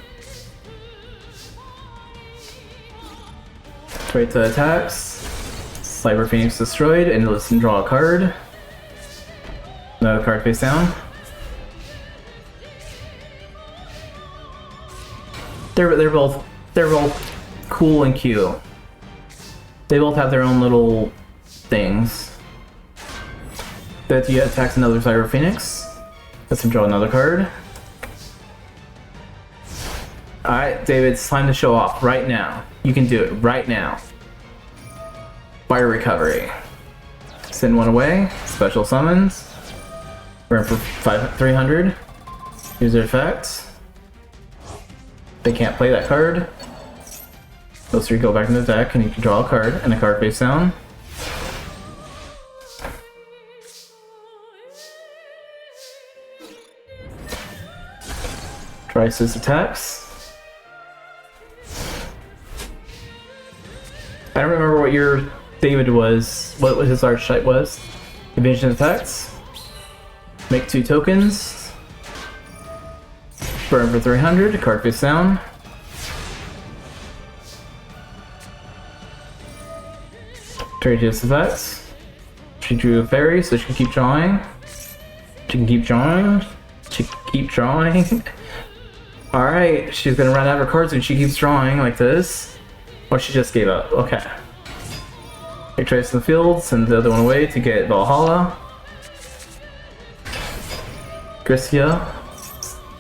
Straight to attacks. Cyber Phoenix destroyed, and listen, draw a card. Another card face down. They're both cool and cute. They both have their own little things. That you attacks another Cyber Phoenix. Let's draw another card. Alright, David, it's time to show off right now. You can do it right now. Fire Recovery. Send one away. Special summons. Burn for 300. Use their effect. They can't play that card. Those three go back in the deck, and you can draw a card and a card face down. Trice's attacks. I don't remember what your David was, what his archetype was. Evasion attacks. Make 2 tokens. Burn for 300, card face down. Trade his effects. She drew a fairy, so she can keep drawing. She can keep drawing. She can keep drawing. Alright, she's gonna run out of cards when she keeps drawing like this. Or she just gave up. Okay. Take Trace in the field, send the other one away to get Valhalla. Yugioh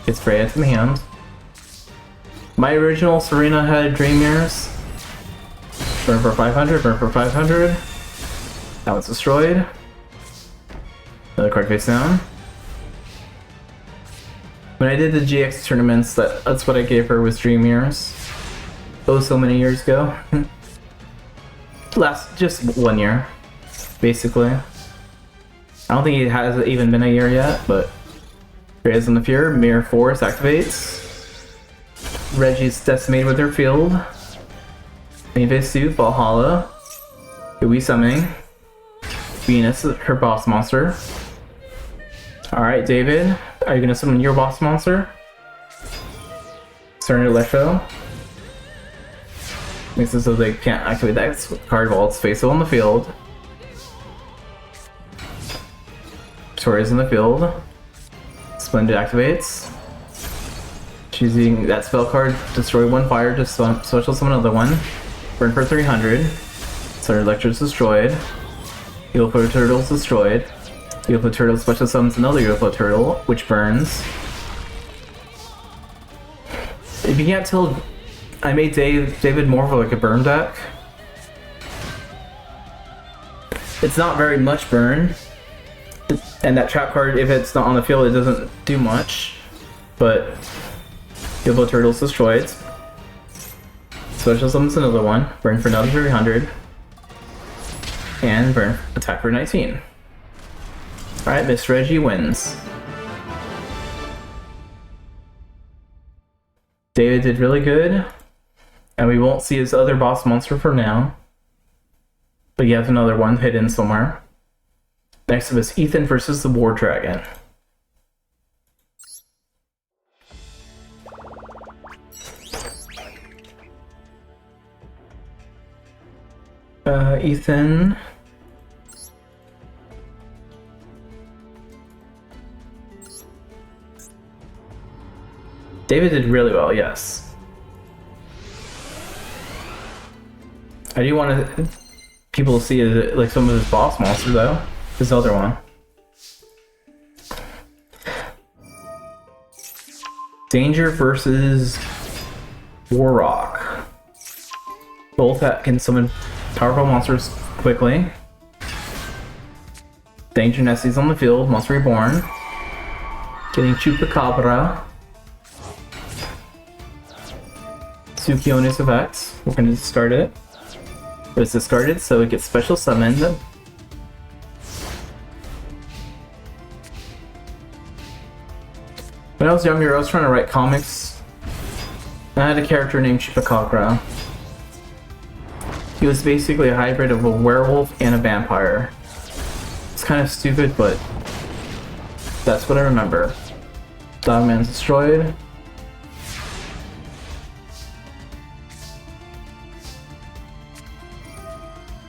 gets Freya in the hand. My original Serena had Dream Mirrors. Burn for 500, burn for 500. That one's destroyed. Another card face down. When I did the GX tournaments, that's what I gave her, was Dream Mirrors. Oh, so many years ago. Just 1 year, basically. I don't think it has even been a year yet, but Freya's on the Fear, Mirror Force activates. Reggie's decimated with her field. Mavis Suit, Valhalla. Yui summoning. Venus, her boss monster. Alright, David, are you gonna summon your boss monster? Cerner Electro. Makes it so they can't activate that card while it's face on the field. Tori's in the field. Splendid activates. She's using that spell card, destroy 1 fire, just special summon another one. Burn for 300. Cerner Electro is destroyed. UFO Turtle is destroyed. UFO Turtle special summons another UFO Turtle, which burns. If you can't tell, I made David more of like a burn deck. It's not very much burn. And that trap card, if it's not on the field, it doesn't do much. But UFO Turtle's destroyed. Special summons another one. Burn for another 300. And burn attack for 19. Alright, Miss Reggie wins. David did really good. And we won't see his other boss monster for now. But he has another one hidden somewhere. Next up is Ethan versus the War Dragon. Ethan. David did really well, yes. I do want people to see like some of his boss monster though. This other one. Danger versus Warrock. Both can summon powerful monsters quickly. Danger Nessie's on the field, Monster Reborn. Getting Chupacabra. Tsukione's effect. We're going to discard it. But it's discarded, so it gets special summoned. When I was younger, I was trying to write comics I had a character named Chupacabra. He was basically a hybrid of a werewolf and a vampire. It's kind of stupid, but that's what I remember. Dogman's destroyed.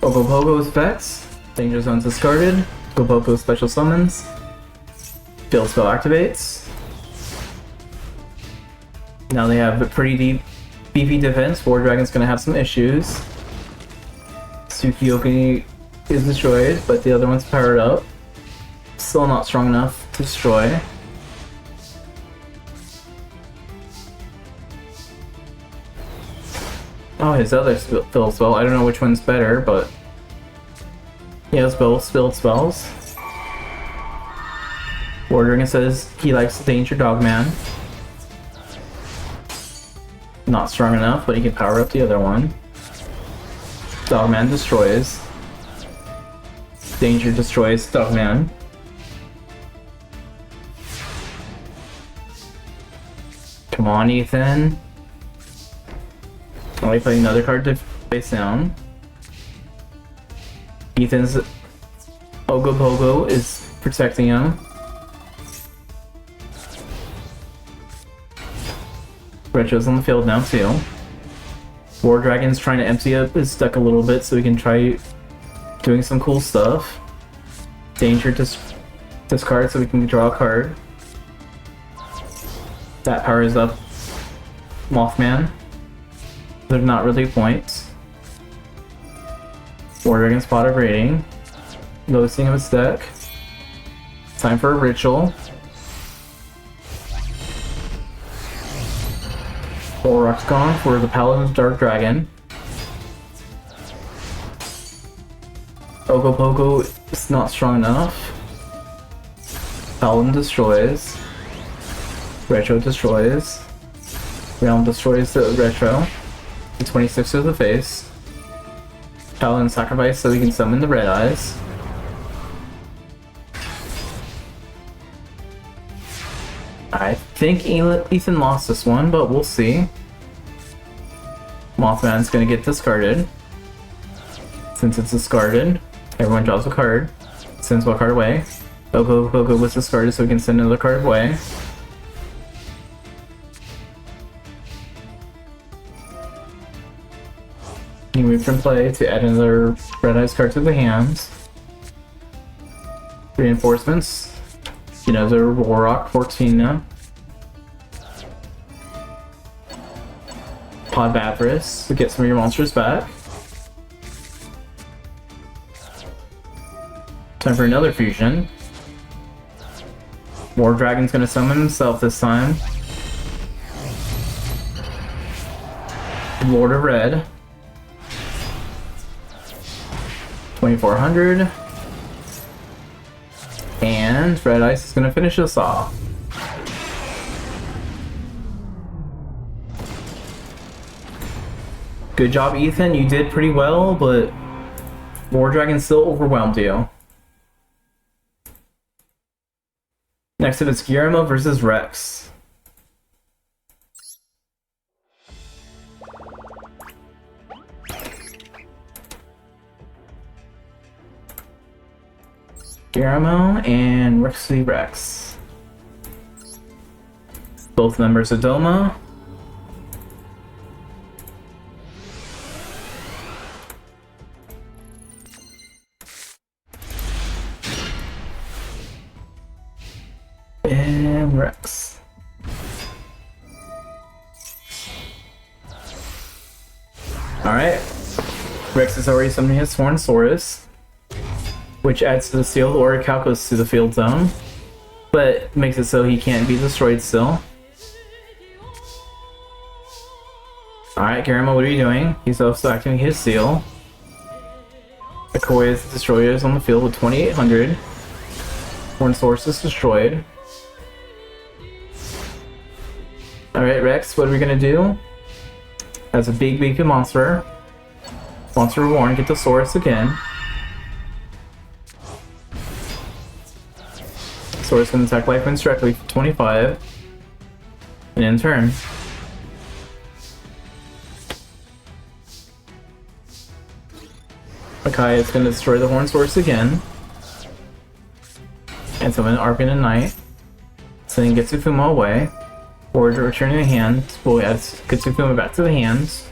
Ogopogo's effects. Danger Zone's discarded. Ogopogo's special summons. Field spell activates. Now they have a pretty deep, beefy defense. War Dragon's gonna have some issues. Tsukioki is destroyed, but the other one's powered up. Still not strong enough to destroy. Oh, his other field spell. I don't know which one's better, but he has both spilled spells. War Dragon says he likes Danger Dogman. Not strong enough, but he can power up the other one. Dogman destroys. Danger destroys Dogman. Come on, Ethan. I'll play another card to face down. Ethan's Ogopogo is protecting him. Retro's on the field now too. War Dragon's trying to empty up his deck a little bit so he can try doing some cool stuff. Danger discard so we can draw a card. That powers up Mothman. They're not really points. War Dragon's pot of rating. Noticing of his deck. Time for a ritual. Rock's gone for the Paladin's Dark Dragon. Ogopogo is not strong enough. Paladin destroys. Retro destroys. Realm destroys the Retro. The 26 to the face. Paladin sacrifice so we can summon the Red Eyes. I think Ethan lost this one, but we'll see. Mothman's gonna get discarded. Since it's discarded, everyone draws a card. Sends one card away. Ogopogo was discarded so we can send another card away. You move from play to add another Red Eyes card to the hands. Reinforcements. You know, they're Warrock 14 now. Pod of Avarice to get some of your monsters back. Time for another fusion. War Dragon's gonna summon himself this time. Lord of Red. 2400. And Red Ice is gonna finish us off. Good job, Ethan. You did pretty well, but War Dragon still overwhelmed you. Next up is Guillermo versus Rex. Guillermo and Rexy Rex. Both members of Doma. And Rex. Alright. Rex is already summoning his Sworn Saurus, which adds to the sealed Orichalcos to the field zone, but makes it so he can't be destroyed still. Alright, Guillermo, what are you doing? He's also activating his seal. Okoye's destroyer is on the field with 2800. Sworn Saurus is destroyed. Alright, Rex, what are we gonna do? As a big monster. Monster Reborn, get the Saurus again. Saurus can attack life points directly for 25. And in turn. Makai is going to destroy the Horn Source again. And summon Argon and Knight. Sending Getsufuma away. Or to return to the hand. We'll add Getsufuma back to the hands.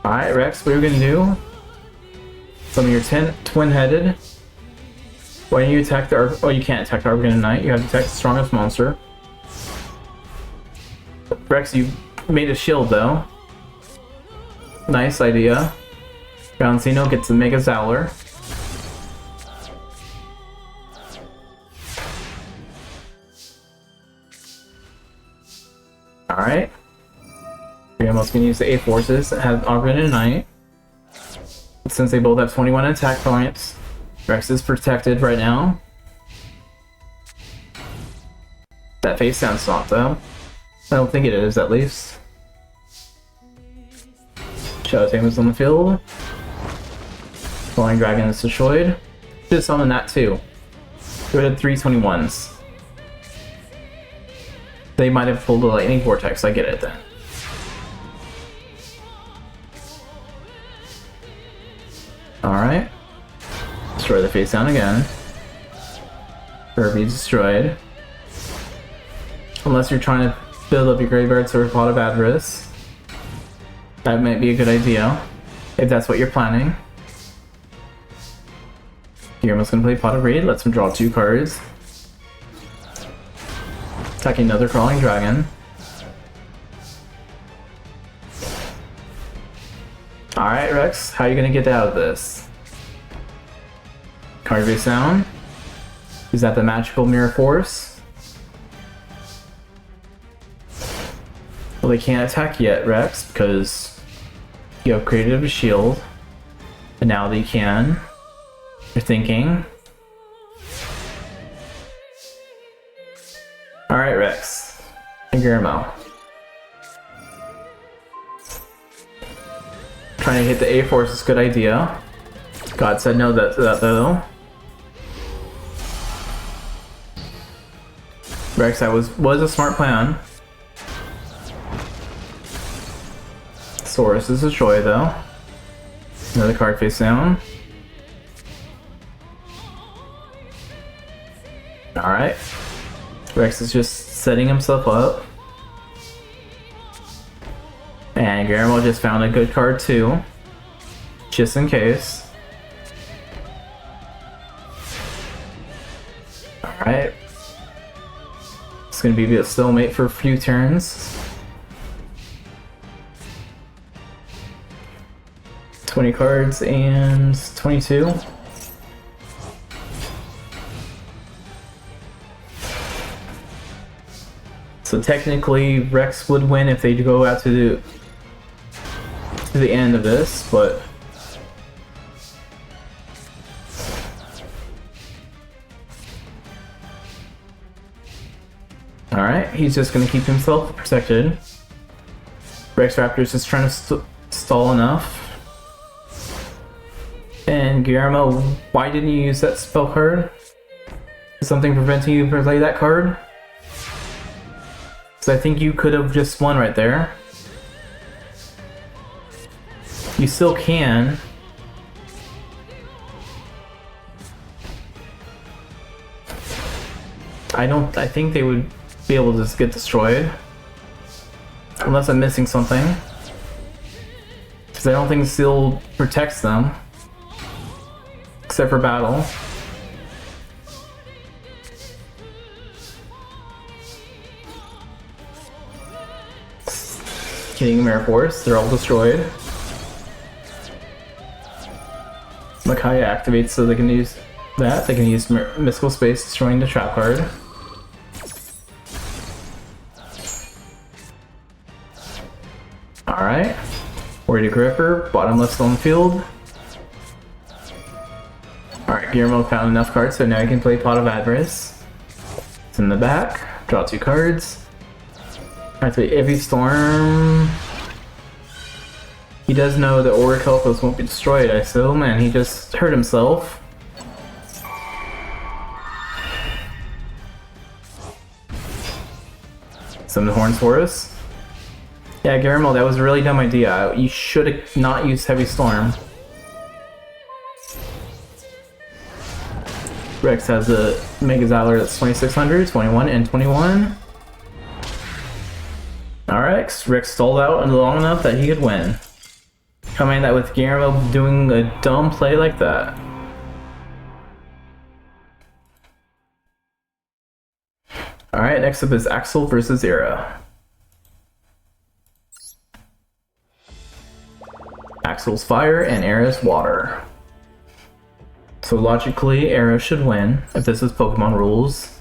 Alright, Rex, what are we gonna do? Summon your twin-headed. Why don't you attack the oh, you can't attack the Argon and Knight. You have to attack the strongest monster. Rex, you made a shield though. Nice idea. Balancino gets the Mega Zowler. Alright. We're almost gonna use the A forces that have Argon and Knight. Since they both have 21 attack points, Rex is protected right now. That face sounds not though. I don't think it is, at least. Shadow Tamer's on the field. Flying Dragon is destroyed. Should summon that too. We had 3 21s. They might have pulled a Lightning Vortex, I get it then. Alright. Destroy the face down again. Kirby destroyed. Unless you're trying to build up your graveyard for a Pot of Avarice. That might be a good idea. If that's what you're planning. Guillermo's gonna play Pot of Raid, lets him draw 2 cards. Attacking another Crawling Dragon. Alright, Rex, how are you gonna get out of this? Card face down. Is that the Magical Mirror Force? Well, they can't attack yet, Rex, because you upgraded a shield. And now they can. You're thinking. Alright, Rex. And Guillermo. Trying to hit the A-Force is a good idea. God said no to that though. Rex, that was a smart plan. Saurus is destroyed though. Another card face down. Alright. Rex is just setting himself up. And Guillermo just found a good card too. Just in case. Alright. It's gonna be a stalemate for a few turns. 20 cards and 22. So technically Rex would win if they go out to the end of this, but alright, he's just gonna keep himself protected. Rex Raptor's just trying to stall enough. And Guillermo, why didn't you use that spell card? Is something preventing you from playing that card? Because I think you could have just won right there. You still can. I think they would be able to just get destroyed. Unless I'm missing something. Because I don't think Seal protects them. Except for battle. King Mirror Force, they're all destroyed. Makai activates so they can use that. They can use Mystical Space, destroying the trap card. Alright. Warrior Gripper, bottom left on the field. Alright, Guillermo found enough cards, so now he can play Pot of Avarice. It's in the back. Draw 2 cards. Activate Ivy Storm. He does know that Orichalcos won't be destroyed, I assume, and he just hurt himself. Summon the Horns Horus. Yeah, Garamel, that was a really dumb idea. You should have not used Heavy Storm. Rex has a Mega Xyler that's 2600, 21, and 21. Alright, Rex stalled out long enough that he could win. Coming that with Garamel doing a dumb play like that. Alright, next up is Axel versus Era. Axel's fire and Era's water. So logically, Era should win if this is Pokemon rules.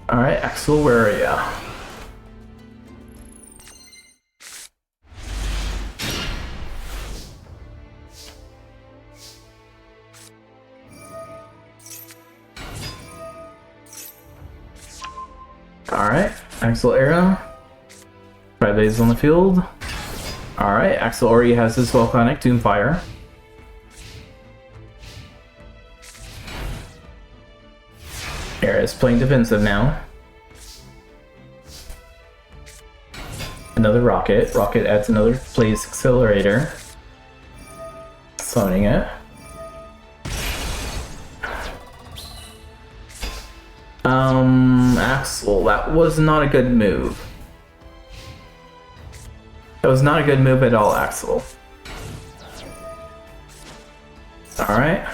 Alright, Axel, where are ya? Alright, Axel Era. Crybase's on the field. Alright, Axel already has his Volcanic Doomfire. Era is playing defensive now. Another Rocket. Rocket adds another Blaze Accelerator. Summoning it. Axel, that was not a good move. That was not a good move at all, Axel. Alright.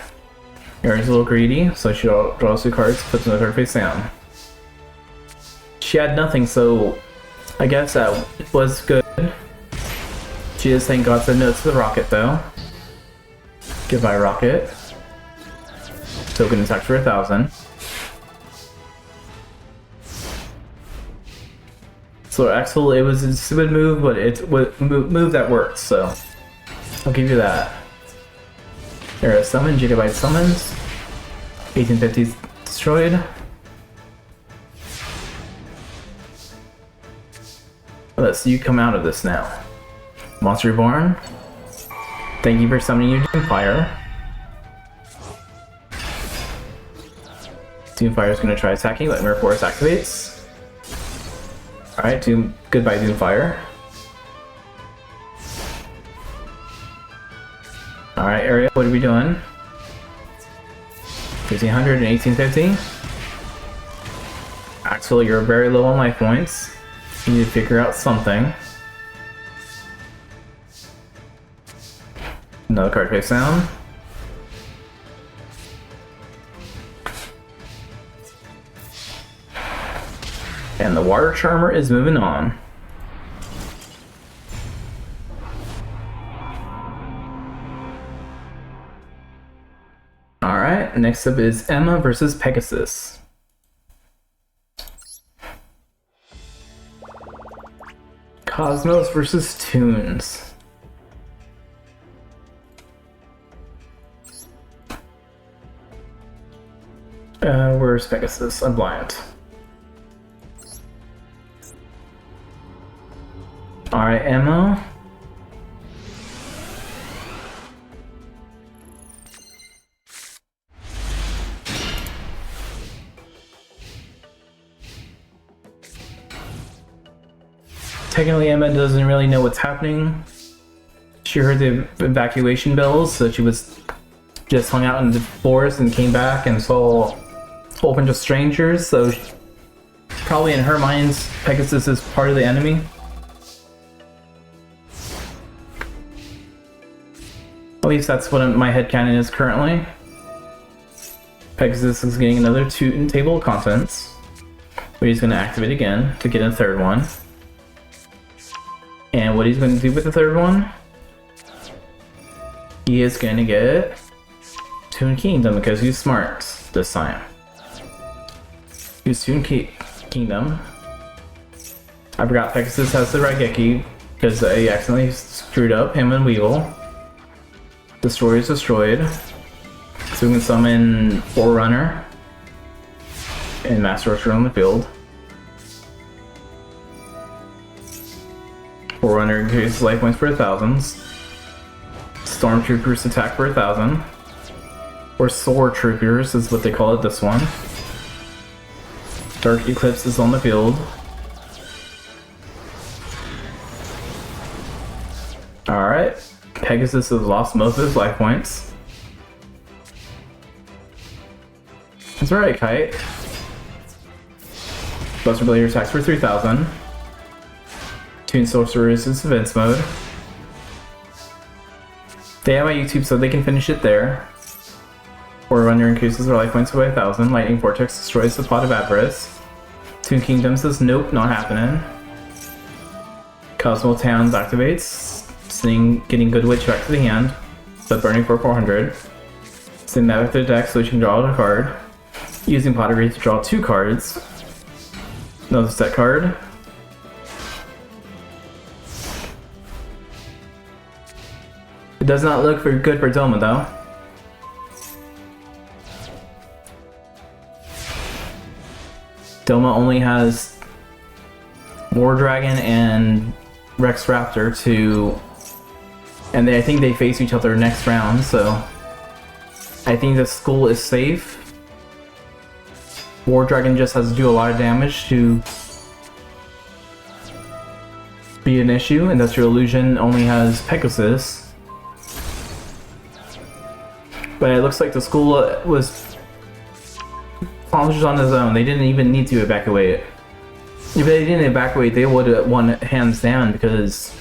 Era's a little greedy, so she draws 2 cards, puts another card face down. She had nothing, so I guess that was good. She is saying God said no to the Rocket, though. Goodbye, Rocket. Token attack for 1,000. So Axel, it was a stupid move, but it's a move that worked, so I'll give you that. Era summon, Gigabyte summons. 1850's destroyed. Let's you come out of this now. Monster Reborn. Thank you for summoning your Doomfire. Doomfire is going to try attacking, but Mirror Force activates. Alright, goodbye Doomfire. Alright, Area, what are we doing? 1500 and 1850. Axel, you're very low on life points. You need to figure out something. Another card face down. And the Water Charmer is moving on. Alright, next up is Emma versus Pegasus. Cosmos versus Toons. Where's Pegasus? I'm blind. Alright, Emma. Technically, Emma doesn't really know what's happening. She heard the evacuation bells, so she was just hung out in the forest and came back and saw a whole bunch of strangers, so probably in her mind, Pegasus is part of the enemy. At least that's what my headcanon is currently. Pegasus is getting another table of contents, but he's going to activate again to get a third one. And what he's going to do with the third one, he is going to get Toon Kingdom because he's smart this time. Use Toon Kingdom. I forgot Pegasus has the Raigeki because I accidentally screwed up him and Weevil. Destroyer is destroyed. So we can summon Forerunner and Master Roaster on the field. Forerunner increases life points for 1,000. Stormtrooper's attack for 1,000. Or Soar Troopers is what they call it, this one. Dark Eclipse is on the field. Alright. Pegasus has lost most of his life points. That's right, Kite. Buster Blader attacks for 3,000. Toon Sorceress is Events Mode. They have my YouTube so they can finish it there. Or Runner increases their life points by 1,000. Lightning Vortex destroys the Pot of Avarice. Toon Kingdom says nope, not happening. Cosmo Towns activates. Getting Good Witch back to the hand, but burning for 400. Send that with the deck so you can draw a card. Using Pottery to draw 2 cards. Another set card. It does not look very good for Doma though. Doma only has War Dragon and Rex Raptor to... And I think they face each other next round, so I think the school is safe. War Dragon just has to do a lot of damage to be an issue. Industrial Illusion only has Pegasus. But it looks like the school was accomplished on his own. They didn't even need to evacuate. If they didn't evacuate, they would have won hands down because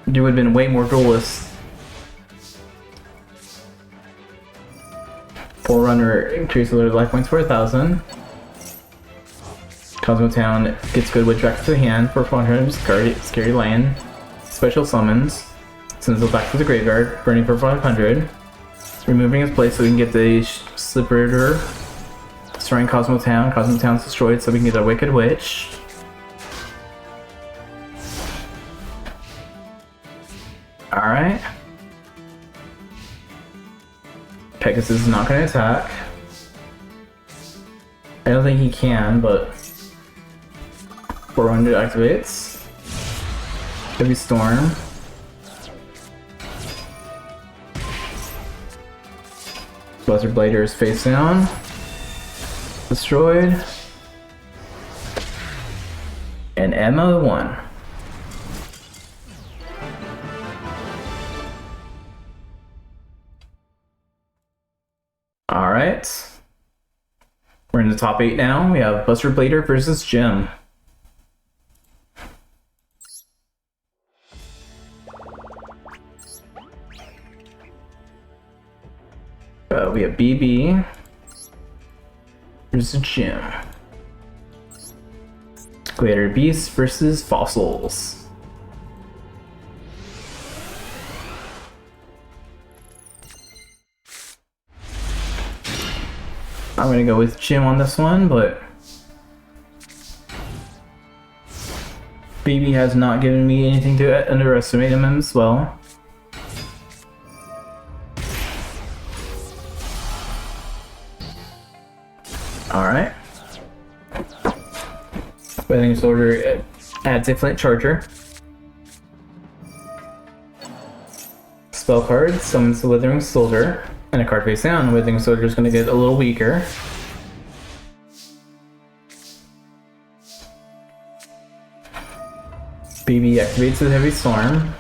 there would have been way more duelists. Forerunner increases their life points for 1,000. Cosmo Town gets Good Witch back to the hand for 400. Scary Land. Special summons. Sends it back to the graveyard, burning for 500. Removing his place so we can get the Slipper. Destroying Cosmo Town. Cosmo Town's destroyed so we can get a Wicked Witch. Alright. Pegasus is not going to attack. I don't think he can, but 400 activates. Heavy Storm. Buzzard Blader is face down. Destroyed. And Emma won. Alright. We're in the top 8 now. We have Buster Blader versus Jim. We have BB versus Jim. Glitter Beast versus Fossils. I'm gonna go with Jim on this one, but BB has not given me anything to underestimate him as well. Alright. Withering Soldier adds a Flint Charger. Spell card summons the Withering Soldier, and a card face down. Withering Soldier is going to get a little weaker. BB activates the Heavy Storm,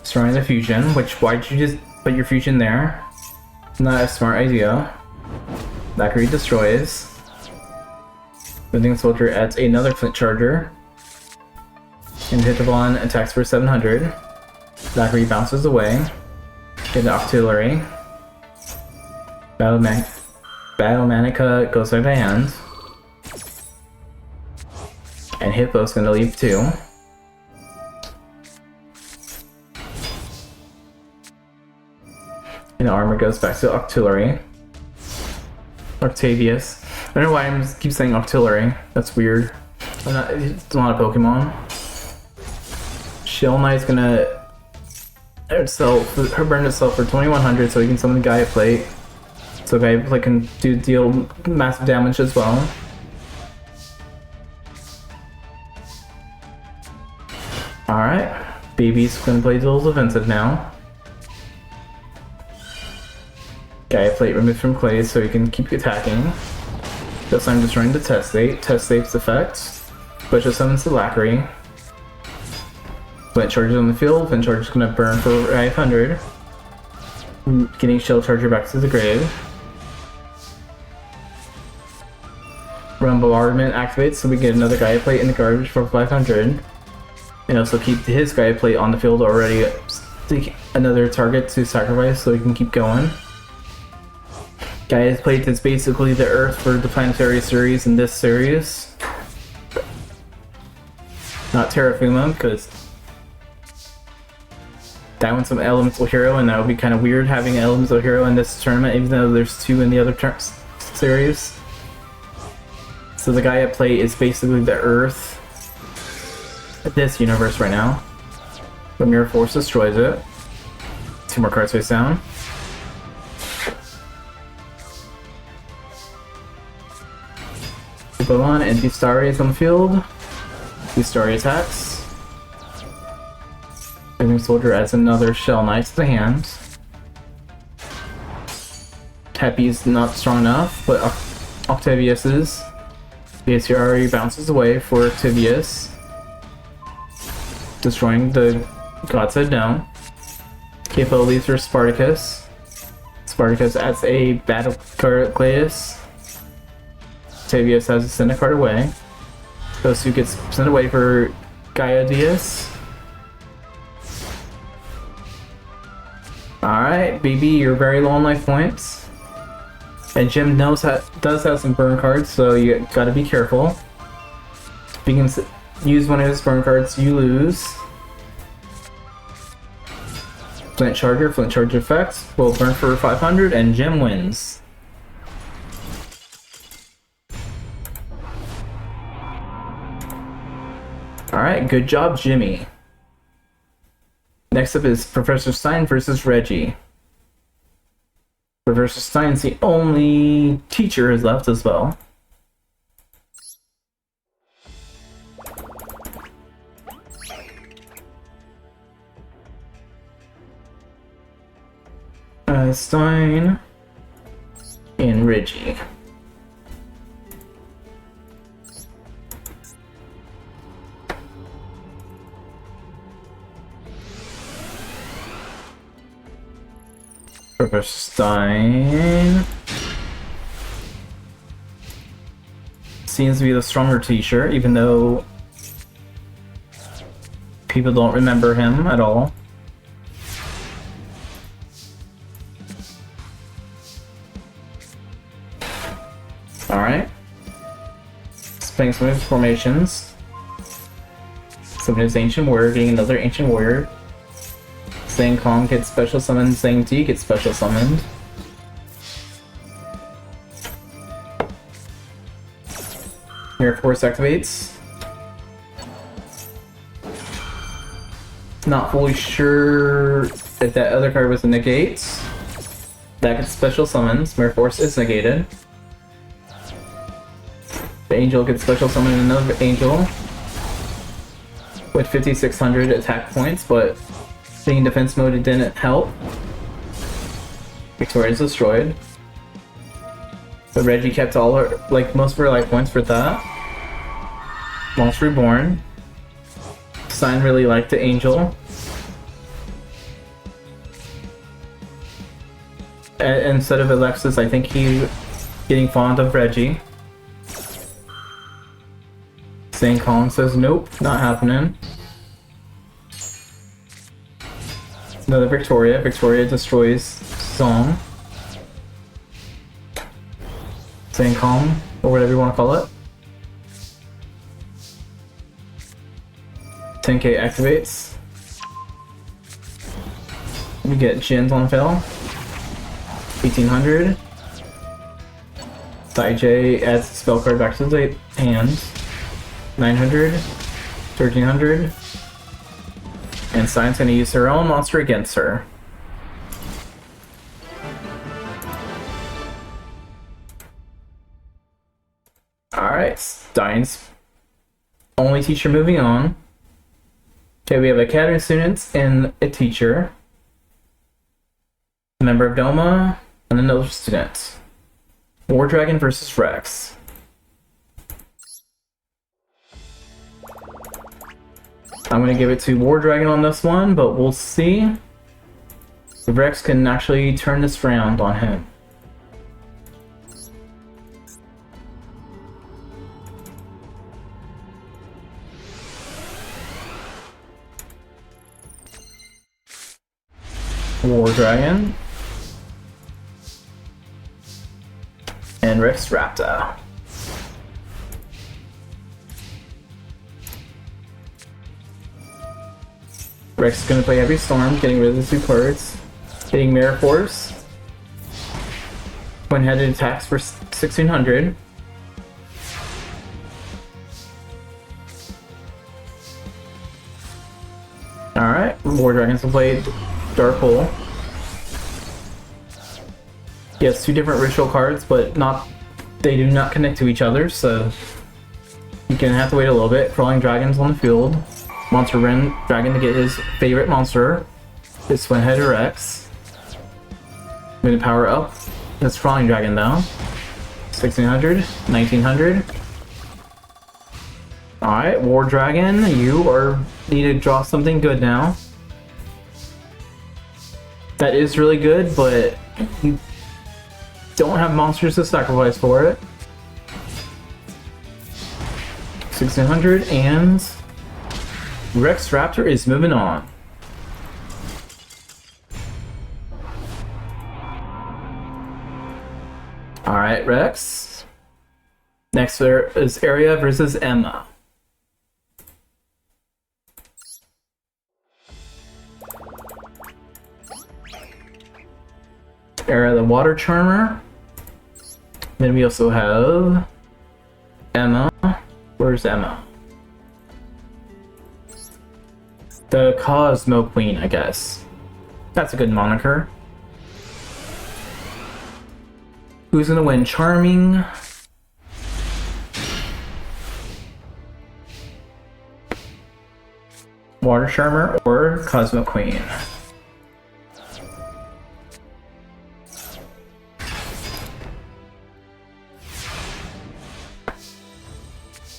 destroying the fusion. Why'd you just put your fusion there? Not a smart idea. Valkyrie destroys. Withering Soldier adds another Flint Charger. And Hitavon attacks for 700. Valkyrie bounces away. Get the Octillery. Battle Manica goes out of hand. And Hippo's gonna leave too. And Armor goes back to Octillery. Octavius. I don't know why I keep saying Octillery. That's weird. It's not a Pokemon. Shell Knight's gonna burn itself for 2100 so he can summon the Gaia Plate. So Gaia Plate can deal massive damage as well. Alright. Baby's gonna play duels offensive now. Gaia plate removed from clay so he can keep attacking. This time destroying the test state. Test state's effect. Special summons the Lackery. Flint charges on the field. Flint charge is gonna burn for 500. Getting Shell Charger back to the grave. Bombardment activates so we get another Gaia plate in the garbage for 500. And also keep his Gaia plate on the field already. Another target to sacrifice so he can keep going. Gaia plate is basically the Earth for the planetary series in this series. Not Terrafuma, because that one's an elemental hero, and that would be kind of weird having an elemental hero in this tournament, even though there's 2 in the other series. So the Gaia plate is basically the Earth of this universe right now. The Mirror Force destroys it. 2 more cards face down. Pokemon and Beastari is on the field. Beastari attacks. Living Soldier adds another Shell Knight to the hand. Happy's not strong enough, but Octavius is. Beastari bounces away for Octavius, destroying the God's Head down. Capo leaves for Spartacus. Spartacus adds a Battle card Clayus. Octavius has to send a card away. Kosu gets sent away for Gaia Diaz. Alright, BB, you're very low on life points. And Jim does have some burn cards, so you gotta be careful. If you can use one of his burn cards, you lose. Flint Charger effect will burn for 500, and Jim wins. Alright, good job, Jimmy. Next up is Professor Stein versus Reggie. Professor Stein's the only teacher who's left as well. Stein and Reggie. Professor Stein seems to be the stronger teacher, even though people don't remember him at all. Alright. Spending some of his formations. Summon his Ancient Warrior, getting another Ancient Warrior. Zhang Kong gets special summoned, Zhang Di gets special summoned. Mirror Force activates. Not fully sure if that other card was a negate. That gets special summons. Mirror Force is negated. The Angel gets special summoned another Angel with 5,600 attack points, but being in defense mode, it didn't help. Victoria's destroyed. But Reggie kept all her, most of her life points for that. Monster Reborn. Stein really liked the Angel. Instead of Alexis, I think he's getting fond of Reggie. St. Colin says, nope, not happening. Another Victoria. Victoria destroys Song. St. Colin, or whatever you want to call it. 10k activates. We get Jin's on Fell. 1800. Dai J adds the spell card back to the hand. 900. 1300. And Stein's gonna use her own monster against her. Alright, Stein's only teacher moving on. Okay, we have academy students and a teacher. A member of Doma, and another student. War Dragon versus Rex. I'm gonna give it to War Dragon on this one, but we'll see if Rex can actually turn this round on him. War Dragon and Rex Raptor. Rex is going to play Heavy Storm, getting rid of the 2 cards, hitting Mirror Force. One-headed attacks for 1600. Alright, War Dragons will play Dark Hole. He has 2 different ritual cards, but they do not connect to each other, so you're gonna have to wait a little bit. Crawling Dragons on the field. Monster Ren Dragon to get his favorite monster. This One-Headed Rex. I'm gonna power up this Crawling Dragon though. 1600, 1900. Alright, War Dragon, you need to draw something good now. That is really good, but you don't have monsters to sacrifice for it. 1600, and Rex Raptor is moving on. Alright, Rex. Next there is Area versus Emma. Area the Water Charmer. Then we also have Emma. Where's Emma? The Cosmo Queen, I guess. That's a good moniker. Who's gonna win? Charming? Water Charmer or Cosmo Queen?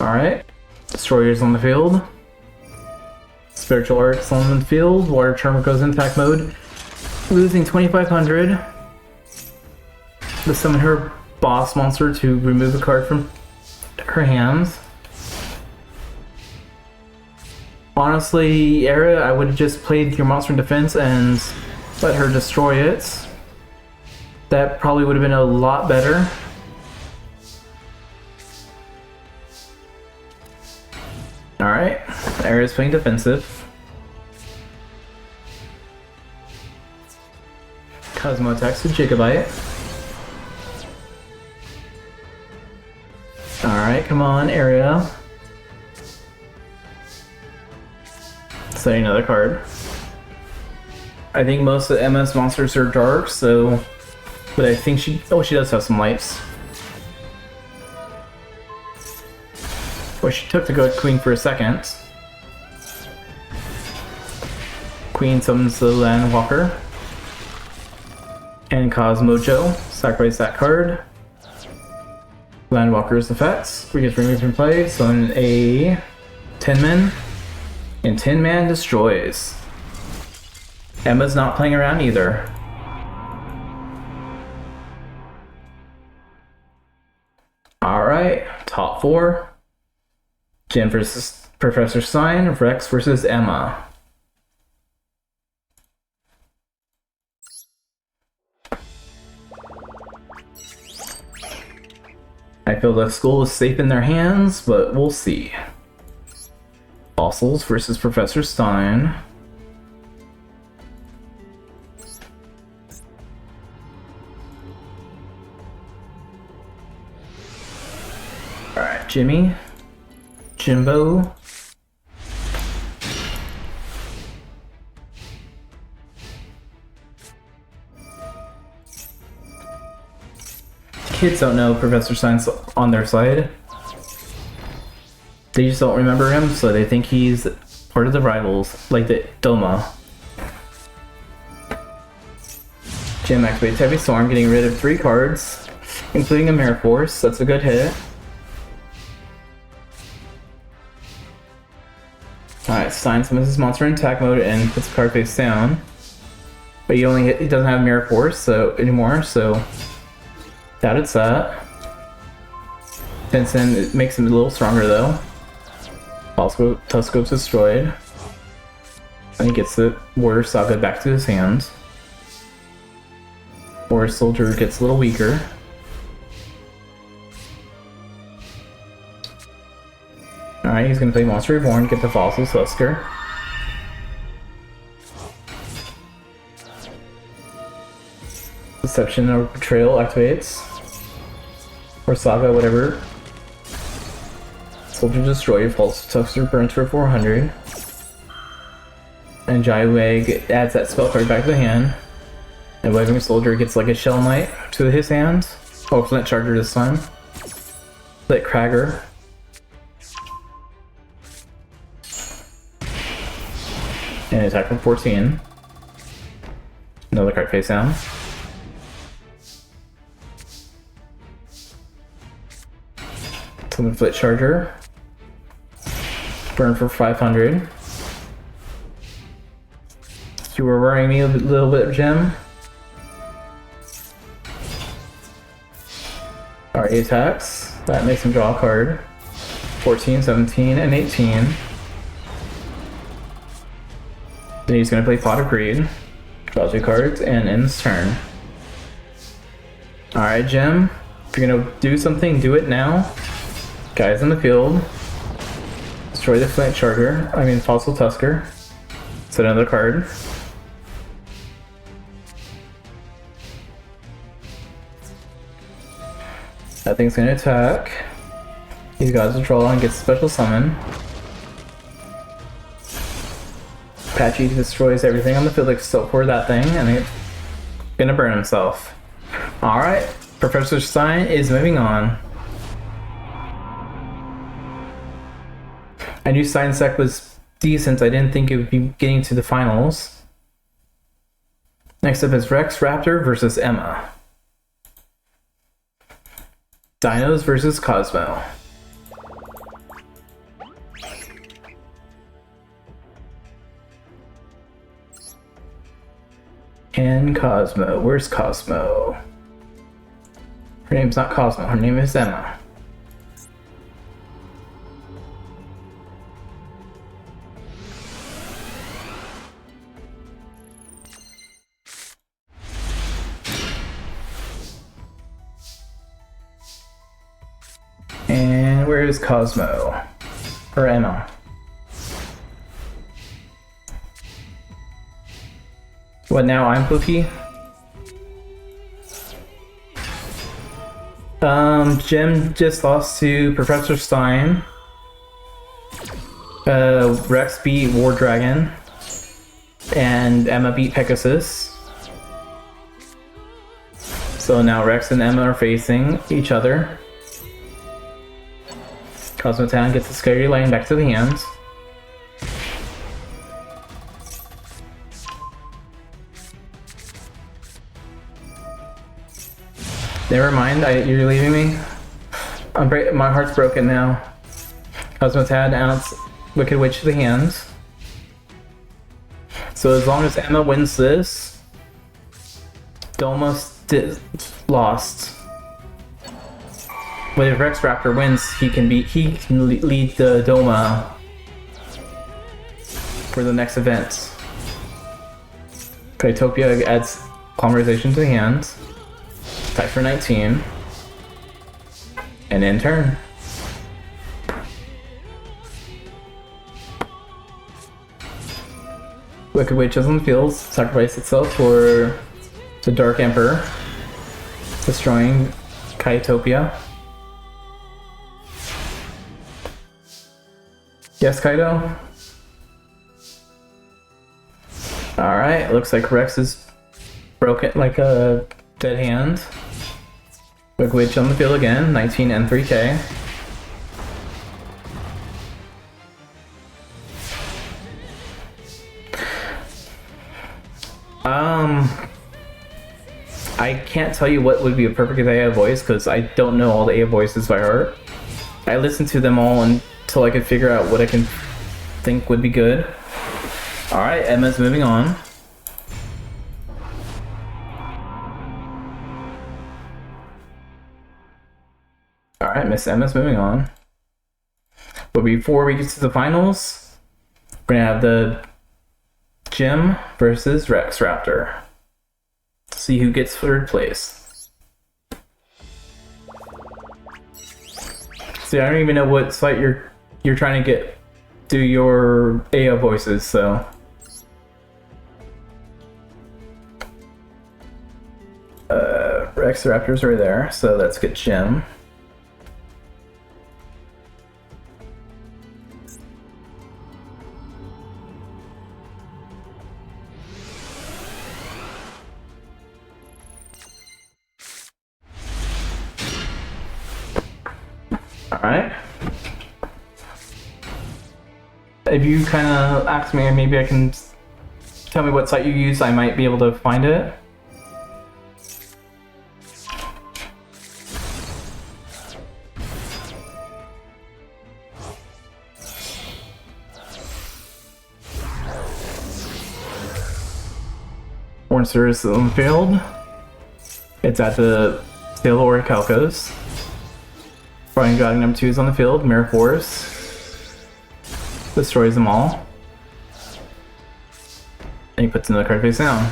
Alright. Destroyers on the field. Spiritual Arcs on the field. Water Charmer goes in attack mode. Losing 2500. To summon her boss monster to remove a card from her hands. Honestly, Era, I would have just played your monster in defense and let her destroy it. That probably would have been a lot better. Alright, Era's playing defensive. Cosmo attacks with Gigabyte. Alright, come on, Area. Setting another card. I think most of Emma's monsters are dark, so... But I think she does have some lights. Well, she took the good Queen for a second. Queen summons the Landwalker. And Cosmojo. Sacrifice that card. Landwalker's effects. We get removed from play. Summon a 10-man. And 10-man destroys. Emma's not playing around either. Alright, top 4. Jim versus Professor Stein, Rex versus Emma. I feel the school is safe in their hands, but we'll see. Fossils versus Professor Stein. Alright, Jimmy. Jimbo. Kids don't know Professor Stein's on their side. They just don't remember him, so they think he's part of the rivals, like the Doma. Jim activates Heavy Storm, getting rid of 3 cards, including a Mirror Force. That's a good hit. Alright, Stein summons his monster in attack mode and puts the card face down. But he doesn't have Mirror Force anymore, so that it's that. Vincent, it makes him a little stronger though. Also, Tusko's destroyed. And he gets the Warrior Saga back to his hands. Warrior Soldier gets a little weaker. Alright, he's gonna play Monster Reborn, get the Fossil Tusker. Deception or Betrayal activates. Or Saga, whatever. Soldier Destroyer, False Tusker burns for 400. And Jaiweg adds that spell card back to the hand. And Waving Soldier gets like a Shell Knight to his hand. Oh, Flint Charger this time. Lit Kragger. And attack for 14. Another card face down. Summon Flit Charger. Burn for 500. You were worrying me a little bit, Jim. Alright, 8 attacks. That makes him draw a card. 14, 17, and 18. Then he's going to play Pot of Greed. Draws 2 cards and ends turn. Alright, Jim. If you're going to do something, do it now. Guys in the field. Destroy the Flint Charger. Fossil Tusker. Set another card. That thing's going to attack. He's got his draw and gets a special summon. Patchy destroys everything on the field except for that thing, and he's gonna burn himself. Alright, Professor Stein is moving on. I knew Stein's deck was decent, I didn't think it would be getting to the finals. Next up is Rex Raptor versus Emma. Dinos versus Cosmo. And Cosmo. Where's Cosmo? Her name's not Cosmo, her name is Emma. And where is Cosmo? Or Emma? What now? I'm Pookie? Jim just lost to Professor Stein. Rex beat War Dragon. And Emma beat Pegasus. So now Rex and Emma are facing each other. Cosmotown gets the Scary Lion back to the hands. Never mind, you're leaving me? My heart's broken now. Cosmotad outs Wicked Witch to the hands. So as long as Emma wins this, Doma lost. But if Rex Raptor wins, he can lead the Doma for the next event. Cryptopia adds Polymerization to the hands. Type for 19. And end turn. Wicked Witch is on the field, sacrifice itself for the Dark Emperor, destroying Cryptopia. Yes, Kaido? Alright, looks like Rex is broken like a dead hand. Wicked Witch on the field again, 19 and 3k. I can't tell you what would be a perfect AI voice because I don't know all the AI voices by heart. I listened to them all until I could figure out what I can think would be good. Alright, Emma's moving on. Alright, Miss Emma's moving on. But before we get to the finals, we're gonna have the Jim versus Rex Raptor. See who gets third place. See, I don't even know what site you're trying to do your AO voices, so. Rex Raptor's right there, so let's get Jim. Alright. If you kind of ask me, maybe I can tell me what site you use, I might be able to find it. Foreign service field. It's at the Sale of Orichalcos. Brian Guiding number 2 is on the field. Mirror Force destroys them all. And he puts another card face down.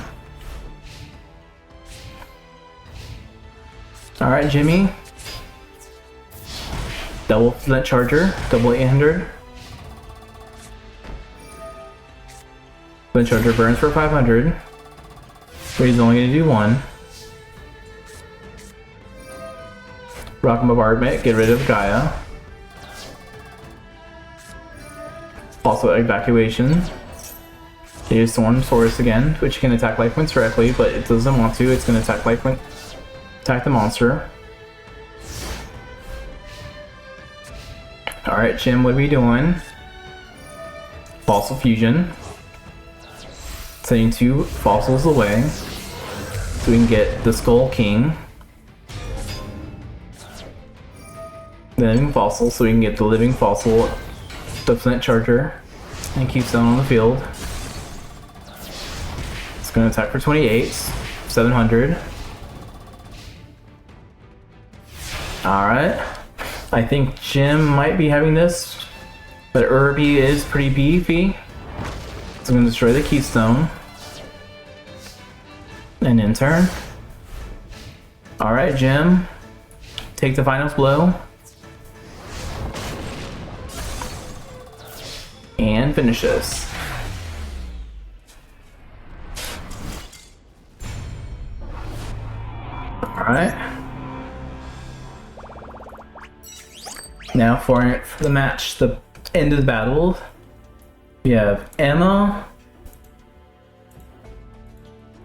Alright, Jimmy. Double Flint Charger, double 800. Flint Charger burns for 500. But he's only going to do one. Rock Bombardment, get rid of Gaia. Also Evacuation. He is Storm Taurus again, which can attack life points directly, but it doesn't want to. It's going to attack life point, attack the monster. Alright, Jim, what are we doing? Fossil Fusion. Sending 2 fossils away. So we can get the Skull King. The living fossil, so we can get the living fossil, the Flint Charger, and Keystone on the field. It's going to attack for 28, 700. Alright. I think Jim might be having this, but Irby is pretty beefy. So I'm going to destroy the Keystone. And in turn. Alright, Jim. Take the finals blow. And finish this. Alright. Now for the match, the end of the battle, we have Emma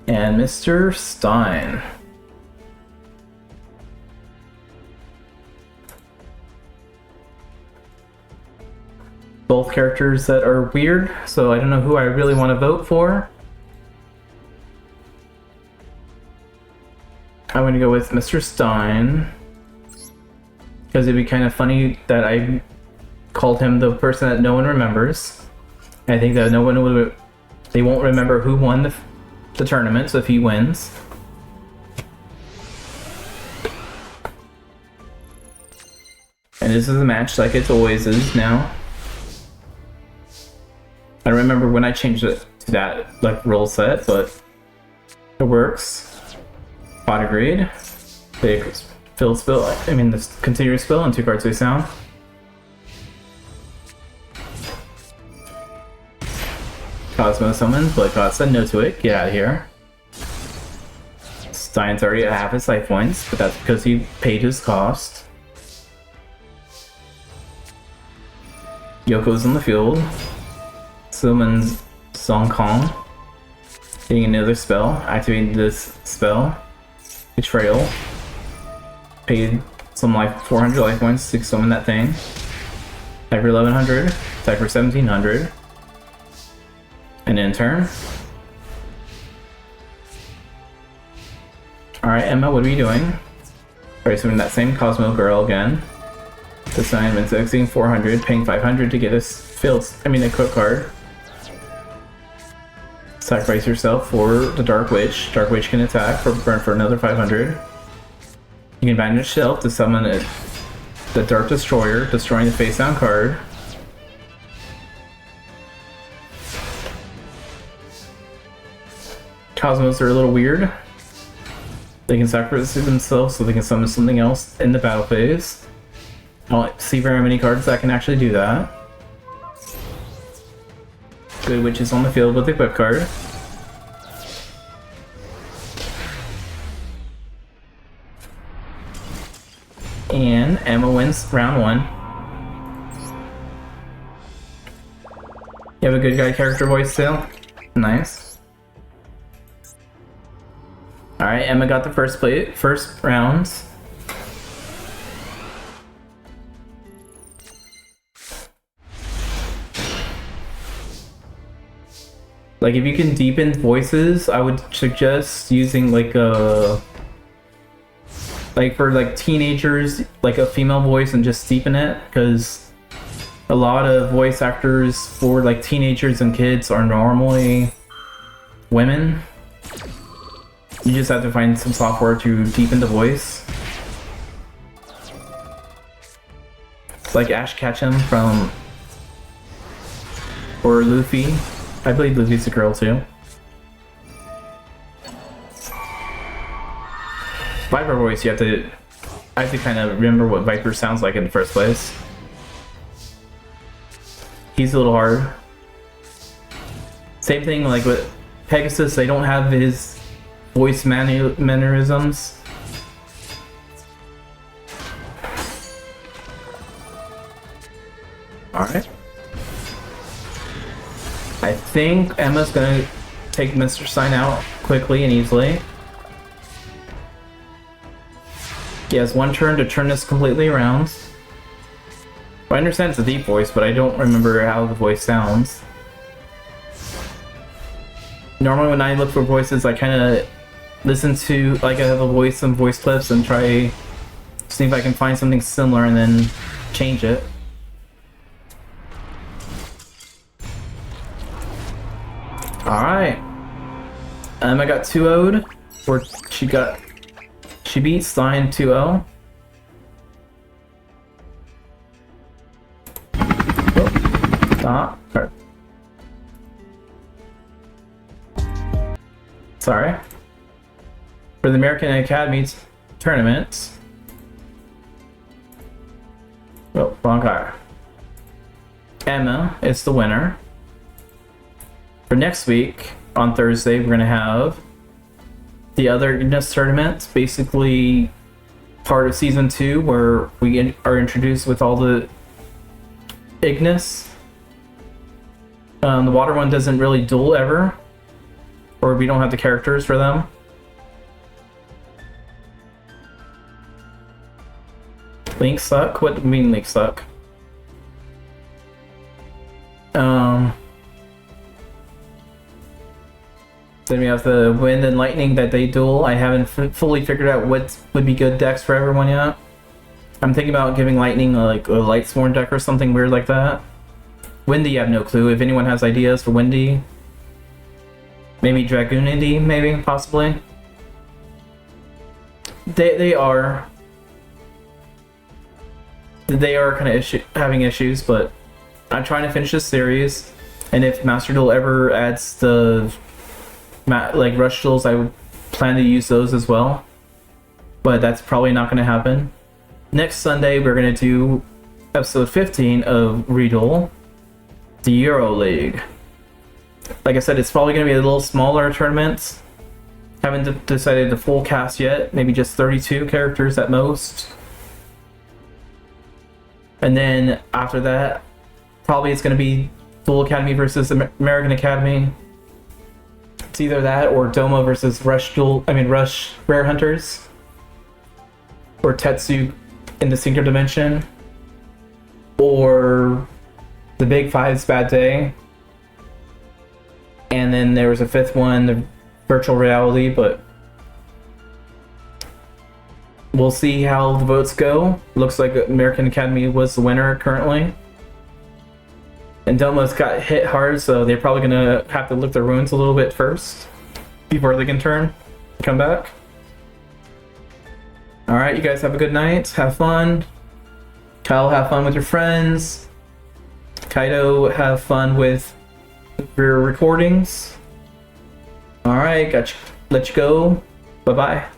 and Mr. Stein. Both characters that are weird, so I don't know who I really want to vote for. I'm going to go with Mr. Stein, because it'd be kind of funny that I called him the person that no one remembers. I think that no one would, they won't remember who won the tournament, so if he wins. And this is a match like it always is now. I don't remember when I changed it to that like rule set, but it works. Pot agreed. They fill spill. I mean, this continuous spill and 2 cards face down. Cosmo summons, but God said no to it. Get out of here. Stein's already at half his life points, but that's because he paid his cost. Yoko's on the field. Summons Song Kong. Getting another spell. Activating this spell. Betrayal. Paid some 400 life points to summon that thing. Attack for 1100. Attack for 1700. And in turn. Alright, Emma, what are you doing? Alright, so we're in that same Cosmo girl again. This time it's exiting 400, paying 500 to get a equip card. Sacrifice yourself for the Dark Witch. Dark Witch can attack for another 500. You can banish yourself to summon the Dark Destroyer, destroying the face down card. Cosmos are a little weird. They can sacrifice themselves so they can summon something else in the battle phase. I don't see very many cards that can actually do that. Good Witch is on the field with the equip card. And Emma wins round 1. You have a good guy character voice still? Nice. Alright, Emma got the first rounds. Like, if you can deepen voices, I would suggest using like a... like for like teenagers, like a female voice and just deepen it, because a lot of voice actors for like teenagers and kids are normally women. You just have to find some software to deepen the voice. Like Ash Ketchum from... or Luffy. I believe Luffy's a girl too. Viper voice, I have to kind of remember what Viper sounds like in the first place. He's a little hard. Same thing like with Pegasus, they don't have his voice mannerisms. Alright. I think Emma's gonna take Mr. Sign out quickly and easily. He has one turn to turn this completely around. Well, I understand it's a deep voice, but I don't remember how the voice sounds. Normally when I look for voices, I kind of listen to, like, I have a voice, some voice clips, and try see if I can find something similar and then change it. Alright. I got 2-0'd, or she beat Stein 2-0. Oh, stop. Sorry. For the American Academy tournaments. Oh, wrong guy. Emma is the winner. For next week, on Thursday, we're going to have the other Ignis tournament, basically part of Season 2, where we are introduced with all the Ignis. The water one doesn't really duel ever, or we don't have the characters for them. Link suck? What do you mean Link suck? Then we have the Wind and Lightning that they duel. I haven't fully figured out what would be good decks for everyone yet. I'm thinking about giving Lightning like a Lightsworn deck or something weird like that. Windy, I have no clue. If anyone has ideas for Windy, maybe Dragoonity, maybe, possibly. They are kind of having issues, but I'm trying to finish this series, and if Master Duel ever adds the like Rush Duels, I would plan to use those as well, but that's probably not going to happen. Next Sunday, we're going to do episode 15 of Reduel, the Euro League. Like I said, it's probably going to be a little smaller tournament. Haven't decided the full cast yet, maybe just 32 characters at most. And then after that, probably it's going to be Duel Academy versus American Academy. It's either that or Doma versus Rush Rare Hunters, or Tetsu in the Singular Dimension, or the Big Five's Bad Day, and then there was a fifth one, the Virtual Reality, but we'll see how the votes go. Looks like American Academy was the winner currently. And Doma's got hit hard, so they're probably gonna have to lick their wounds a little bit first before they can come back. Alright, you guys have a good night. Have fun. Kyle, have fun with your friends. Kaido, have fun with your recordings. Alright, let you go. Bye-bye.